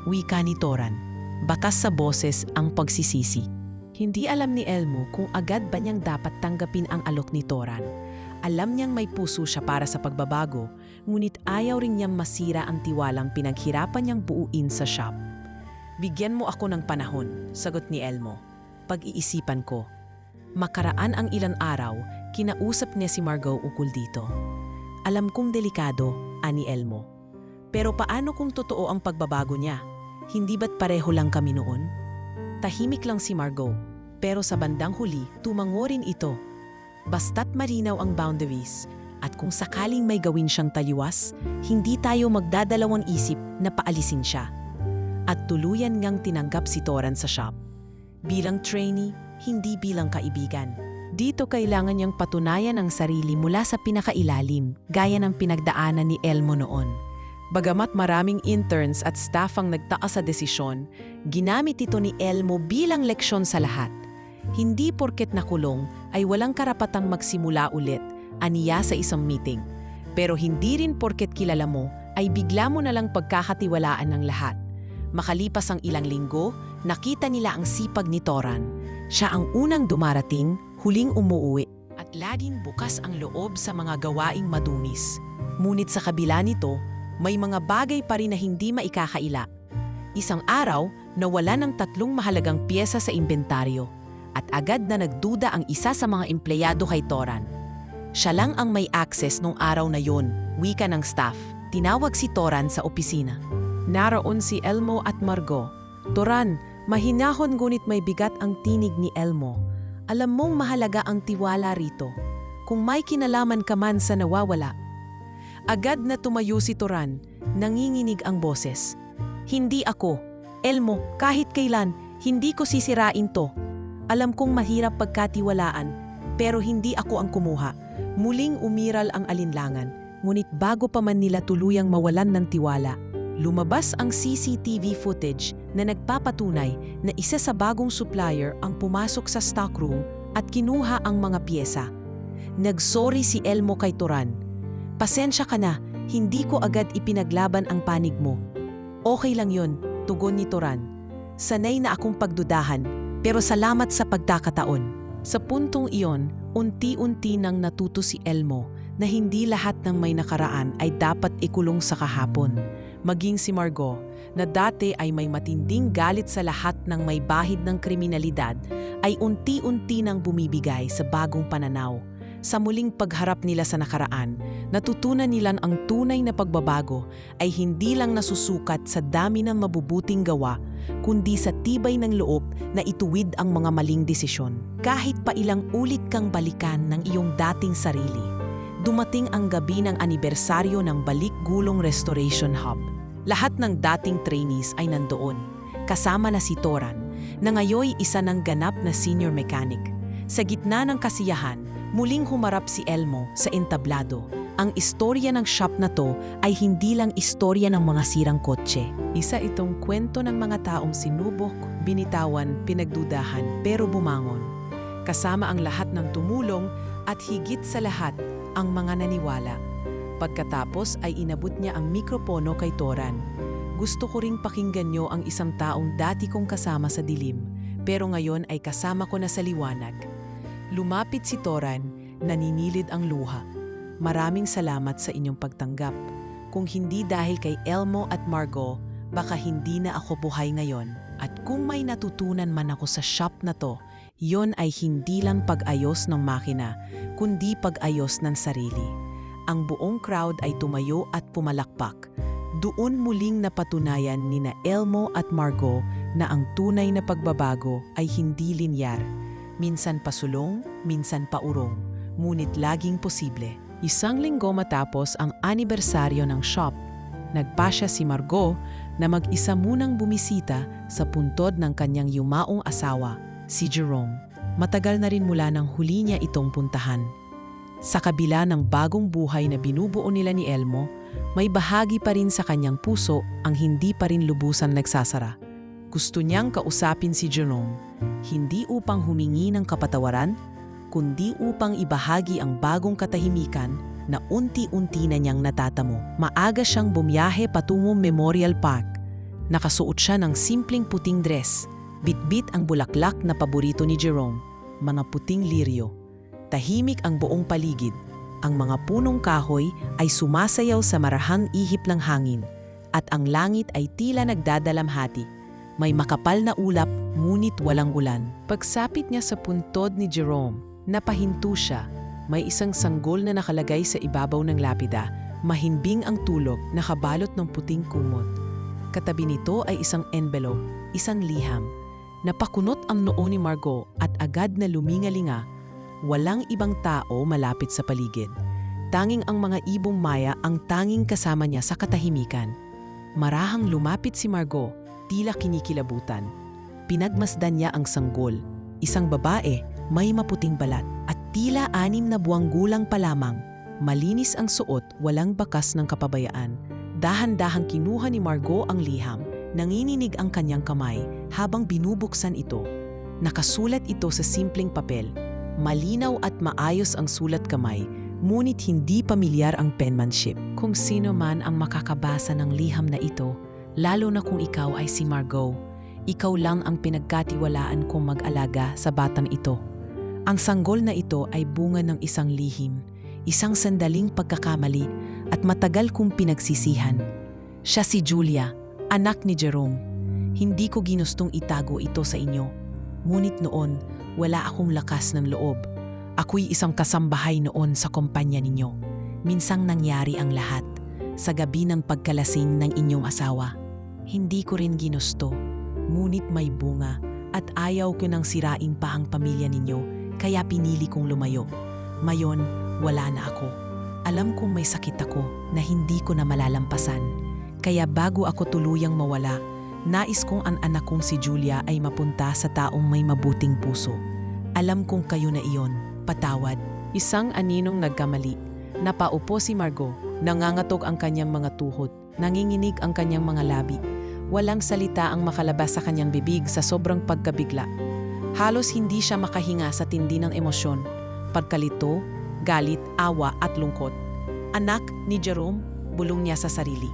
Wika ni Toran, bakas sa boses ang pagsisisi. Hindi alam ni Elmo kung agad ba niyang dapat tanggapin ang alok ni Toran. Alam niyang may puso siya para sa pagbabago, ngunit ayaw rin niyang masira ang tiwalang pinaghirapan niyang buuin sa shop. "Bigyan mo ako ng panahon," sagot ni Elmo. "Pag-iisipan ko." Makaraan ang ilang araw, kinausap niya si Margot ukol dito. "Alam kong delikado," ani Elmo. "Pero paano kung totoo ang pagbabago niya? Hindi ba't pareho lang kami noon?" Tahimik lang si Margot, pero sa bandang huli, tumango rin ito. Basta't malinaw ang boundaries, at kung sakaling may gawin siyang taliwas, hindi tayo magdadalawang isip na paalisin siya. At tuluyan ngang tinanggap si Toran sa shop. Bilang trainee, hindi bilang kaibigan. Dito kailangan niyang patunayan ang sarili mula sa pinakailalim, gaya ng pinagdaanan ni Elmo noon. Bagamat maraming interns at staff ang nagtaas sa desisyon, ginamit ito ni Elmo bilang leksyon sa lahat. Hindi porket nakulong ay walang karapatang magsimula ulit, aniya sa isang meeting. Pero hindi rin porket kilala mo ay bigla mo nalang pagkakatiwalaan ng lahat. Makalipas ang ilang linggo, nakita nila ang sipag ni Toran. Siya ang unang dumarating, huling umuuwi, at laging bukas ang loob sa mga gawaing madungis. Ngunit sa kabila nito, may mga bagay pa rin na hindi maikakaila. Isang araw, nawala ng 3 mahalagang piyesa sa inventaryo. At agad na nagduda ang isa sa mga empleyado kay Toran. Siya lang ang may access nung araw na yon, wika ng staff. Tinawag si Toran sa opisina. Naroon si Elmo at Margot. "Toran, mahinahon ngunit may bigat ang tinig ni Elmo. Alam mong mahalaga ang tiwala rito. Kung may kinalaman ka man sa nawawala." Agad na tumayo si Toran, nanginginig ang boses. "Hindi ako. Elmo, kahit kailan, hindi ko sisirain to. Alam kong mahirap pagkatiwalaan, pero hindi ako ang kumuha." Muling umiral ang alinlangan, ngunit bago pa man nila tuluyang mawalan ng tiwala, lumabas ang CCTV footage na nagpapatunay na isa sa bagong supplier ang pumasok sa stockroom at kinuha ang mga piyesa. Nagsorry si Elmo kay Toran. "Pasensya ka na, hindi ko agad ipinaglaban ang panig mo." "Okay lang yon," tugon ni Toran. "Sanay na akong pagdudahan, pero salamat sa pagkakataon." Sa puntong iyon, unti-unti nang natuto si Elmo na hindi lahat ng may nakaraan ay dapat ikulong sa kahapon. Maging si Margot, na dati ay may matinding galit sa lahat ng may bahid ng kriminalidad, ay unti-unti nang bumibigay sa bagong pananaw. Sa muling pagharap nila sa nakaraan, natutunan nilang ang tunay na pagbabago ay hindi lang nasusukat sa dami ng mabubuting gawa, kundi sa tibay ng loob na ituwid ang mga maling desisyon. Kahit pa ilang ulit kang balikan ng iyong dating sarili, dumating ang gabi ng anibersaryo ng Balik Gulong Restoration Hub. Lahat ng dating trainees ay nandoon, kasama na si Toran, na ngayoy isa ng ganap na senior mechanic. Sa gitna ng kasiyahan, muling humarap si Elmo sa entablado. Ang istorya ng shop na to ay hindi lang istorya ng mga sirang kotse. Isa itong kwento ng mga taong sinubok, binitawan, pinagdudahan, pero bumangon. Kasama ang lahat ng tumulong at higit sa lahat, ang mga naniwala. Pagkatapos ay inabot niya ang mikropono kay Toran. "Gusto ko ring pakinggan niyo ang isang taong dati kong kasama sa dilim, pero ngayon ay kasama ko na sa liwanag." Lumapit si Toran, naninilid ang luha. "Maraming salamat sa inyong pagtanggap. Kung hindi dahil kay Elmo at Margot, baka hindi na ako buhay ngayon. At kung may natutunan man ako sa shop na to, yon ay hindi lang pag-ayos ng makina, kundi pag-ayos ng sarili. ang buong crowd ay tumayo at pumalakpak. Doon muling napatunayan nina Elmo at Margot na ang tunay na pagbabago ay hindi linear. Minsan pasulong, minsan paurong, ngunit laging posible. Isang linggo matapos ang anibersaryo ng shop, nagpasya si Margot na mag-isa munang bumisita sa puntod ng kanyang yumaong asawa, si Jerome. Matagal na rin mula nang huli niya itong puntahan. Sa kabila ng bagong buhay na binubuo nila ni Elmo, may bahagi pa rin sa kanyang puso ang hindi pa rin lubusan nagsasara. Gusto niyang kausapin si Jerome, hindi upang humingi ng kapatawaran, kundi upang ibahagi ang bagong katahimikan na unti-unti na niyang natatamo. Maaga siyang bumiyahe patungong Memorial Park. Nakasuot siya ng simpleng puting dress, bitbit ang bulaklak na paborito ni Jerome, mga puting liryo. Tahimik ang buong paligid. Ang mga punong kahoy ay sumasayaw sa marahang ihip ng hangin, at ang langit ay tila nagdadalamhati. May makapal na ulap, ngunit walang ulan. Pagsapit niya sa puntod ni Jerome, napahinto siya. May isang sanggol na nakalagay sa ibabaw ng lapida. Mahimbing ang tulog, nakabalot ng puting kumot. Katabi nito ay isang envelope, isang liham. Napakunot ang noo ni Margot at agad na lumingalinga. Walang ibang tao malapit sa paligid. Tanging ang mga ibong maya ang tanging kasama niya sa katahimikan. Marahang lumapit si Margot, tila kinikilabutan. Pinagmasdan niya ang sanggol, isang babae, may maputing balat, at tila 6 na buwang gulang pa lamang. Malinis ang suot, walang bakas ng kapabayaan. Dahan-dahang kinuha ni Margot ang liham, nanginginig ang kanyang kamay habang binubuksan ito. Nakasulat ito sa simpleng papel. Malinaw at maayos ang sulat kamay, ngunit hindi pamilyar ang penmanship. Kung sino man ang makakabasa ng liham na ito, lalo na kung ikaw ay si Margot, ikaw lang ang pinagkatiwalaan kong mag-alaga sa batang ito. Ang sanggol na ito ay bunga ng isang lihim, isang sandaling pagkakamali at matagal kong pinagsisihan. Siya si Julia, anak ni Jerome. Hindi ko ginustong itago ito sa inyo, ngunit noon, wala akong lakas ng loob. Ako'y isang kasambahay noon sa kumpanya ninyo. Minsang nangyari ang lahat sa gabi ng pagkalasing ng inyong asawa. Hindi ko rin ginusto, ngunit may bunga at ayaw ko nang sirain pa ang pamilya ninyo, kaya pinili kong lumayo. Mayon, wala na ako. Alam kong may sakit ako na hindi ko na malalampasan. Kaya bago ako tuluyang mawala, nais kong ang anak kong si Julia ay mapunta sa taong may mabuting puso. Alam kong kayo na iyon, patawad. Isang aninong nagkamali. Napaupo si Margot, nangangatog ang kanyang mga tuhod, nanginginig ang kanyang mga labi. Walang salita ang makalabas sa kanyang bibig sa sobrang pagkabigla. Halos hindi siya makahinga sa tindi ng emosyon, pagkalito, galit, awa at lungkot. Anak ni Jerome, bulong niya sa sarili.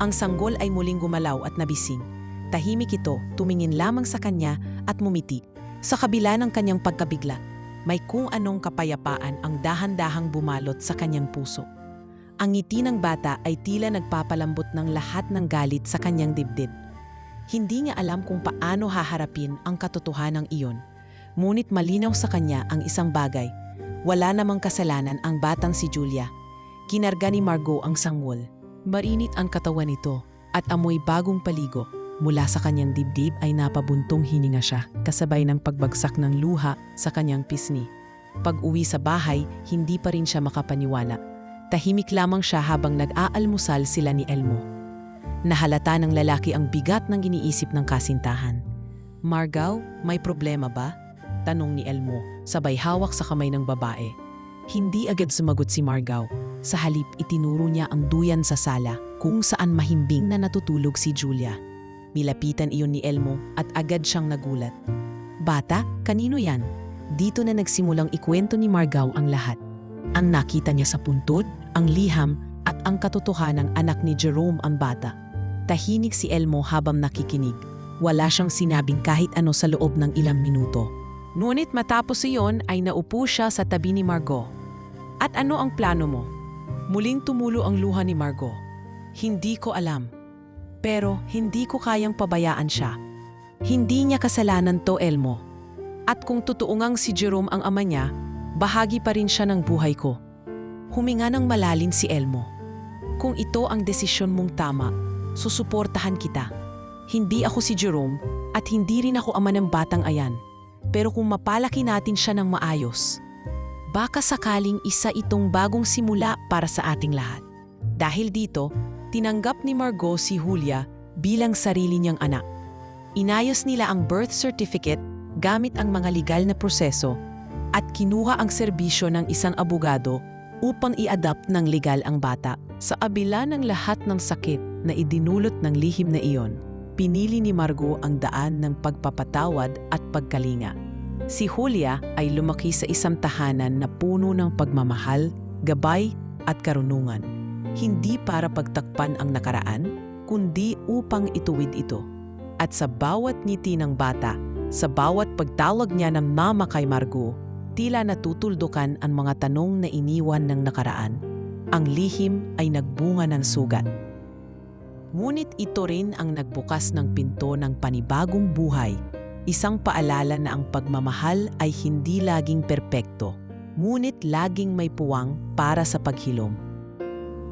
Ang sanggol ay muling gumalaw at nabising. Tahimik ito, tumingin lamang sa kanya at mumiti. Sa kabila ng kanyang pagkabigla, may kung anong kapayapaan ang dahan-dahang bumalot sa kanyang puso. Ang ngiti ng bata ay tila nagpapalambot ng lahat ng galit sa kanyang dibdib. Hindi niya alam kung paano haharapin ang katotohanan iyon. Ngunit malinaw sa kanya ang isang bagay. Wala namang kasalanan ang batang si Julia. Kinarga ni Margot ang sanggol. Marinit ang katawan nito at amoy bagong paligo. Mula sa kanyang dibdib ay napabuntong hininga siya, kasabay ng pagbagsak ng luha sa kanyang pisngi. Pag-uwi sa bahay, hindi pa rin siya makapaniwala. Tahimik lamang siya habang nag-aalmusal sila ni Elmo. Nahalata ng lalaki ang bigat ng iniisip ng kasintahan. Margot, may problema ba? Tanong ni Elmo, sabay hawak sa kamay ng babae. Hindi agad sumagot si Margot. Sa halip, itinuro niya ang duyan sa sala, kung saan mahimbing na natutulog si Julia. Nilapitan iyon ni Elmo at agad siyang nagulat. Bata, kanino yan? Dito na nagsimulang ikwento ni Margot ang lahat. Ang nakita niya sa puntod, ang liham at ang katotohanang anak ni Jerome ang bata. Tahimik si Elmo habang nakikinig. Wala siyang sinabing kahit ano sa loob ng ilang minuto. Ngunit matapos iyon ay naupo siya sa tabi ni Margot. At ano ang plano mo? Muling tumulo ang luha ni Margot. Hindi ko alam. Pero hindi ko kayang pabayaan siya. Hindi niya kasalanan to, Elmo. At kung totoo ngang si Jerome ang ama niya, bahagi pa rin siya ng buhay ko. Huminga ng malalim si Elmo. Kung ito ang desisyon mong tama, susuportahan kita. Hindi ako si Jerome at hindi rin ako ama ng batang ayan. Pero kung mapalaki natin siya ng maayos, baka sakaling isa itong bagong simula para sa ating lahat. Dahil dito, tinanggap ni Margot si Julia bilang sarili niyang anak. Inayos nila ang birth certificate gamit ang mga legal na proseso at kinuha ang serbisyo ng isang abogado upang i-adopt ng legal ang bata. Sa kabila ng lahat ng sakit na idinulot ng lihim na iyon, pinili ni Margot ang daan ng pagpapatawad at pagkalinga. Si Julia ay lumaki sa isang tahanan na puno ng pagmamahal, gabay at karunungan. Hindi para pagtakpan ang nakaraan, kundi upang ituwid ito. At sa bawat ngiti ng bata, sa bawat pagtawag niya ng mama kay Margot, tila natutuldukan ang mga tanong na iniwan ng nakaraan. Ang lihim ay nagbunga ng sugat. Ngunit ito rin ang nagbukas ng pinto ng panibagong buhay. Isang paalala na ang pagmamahal ay hindi laging perpekto, ngunit laging may puwang para sa paghilom.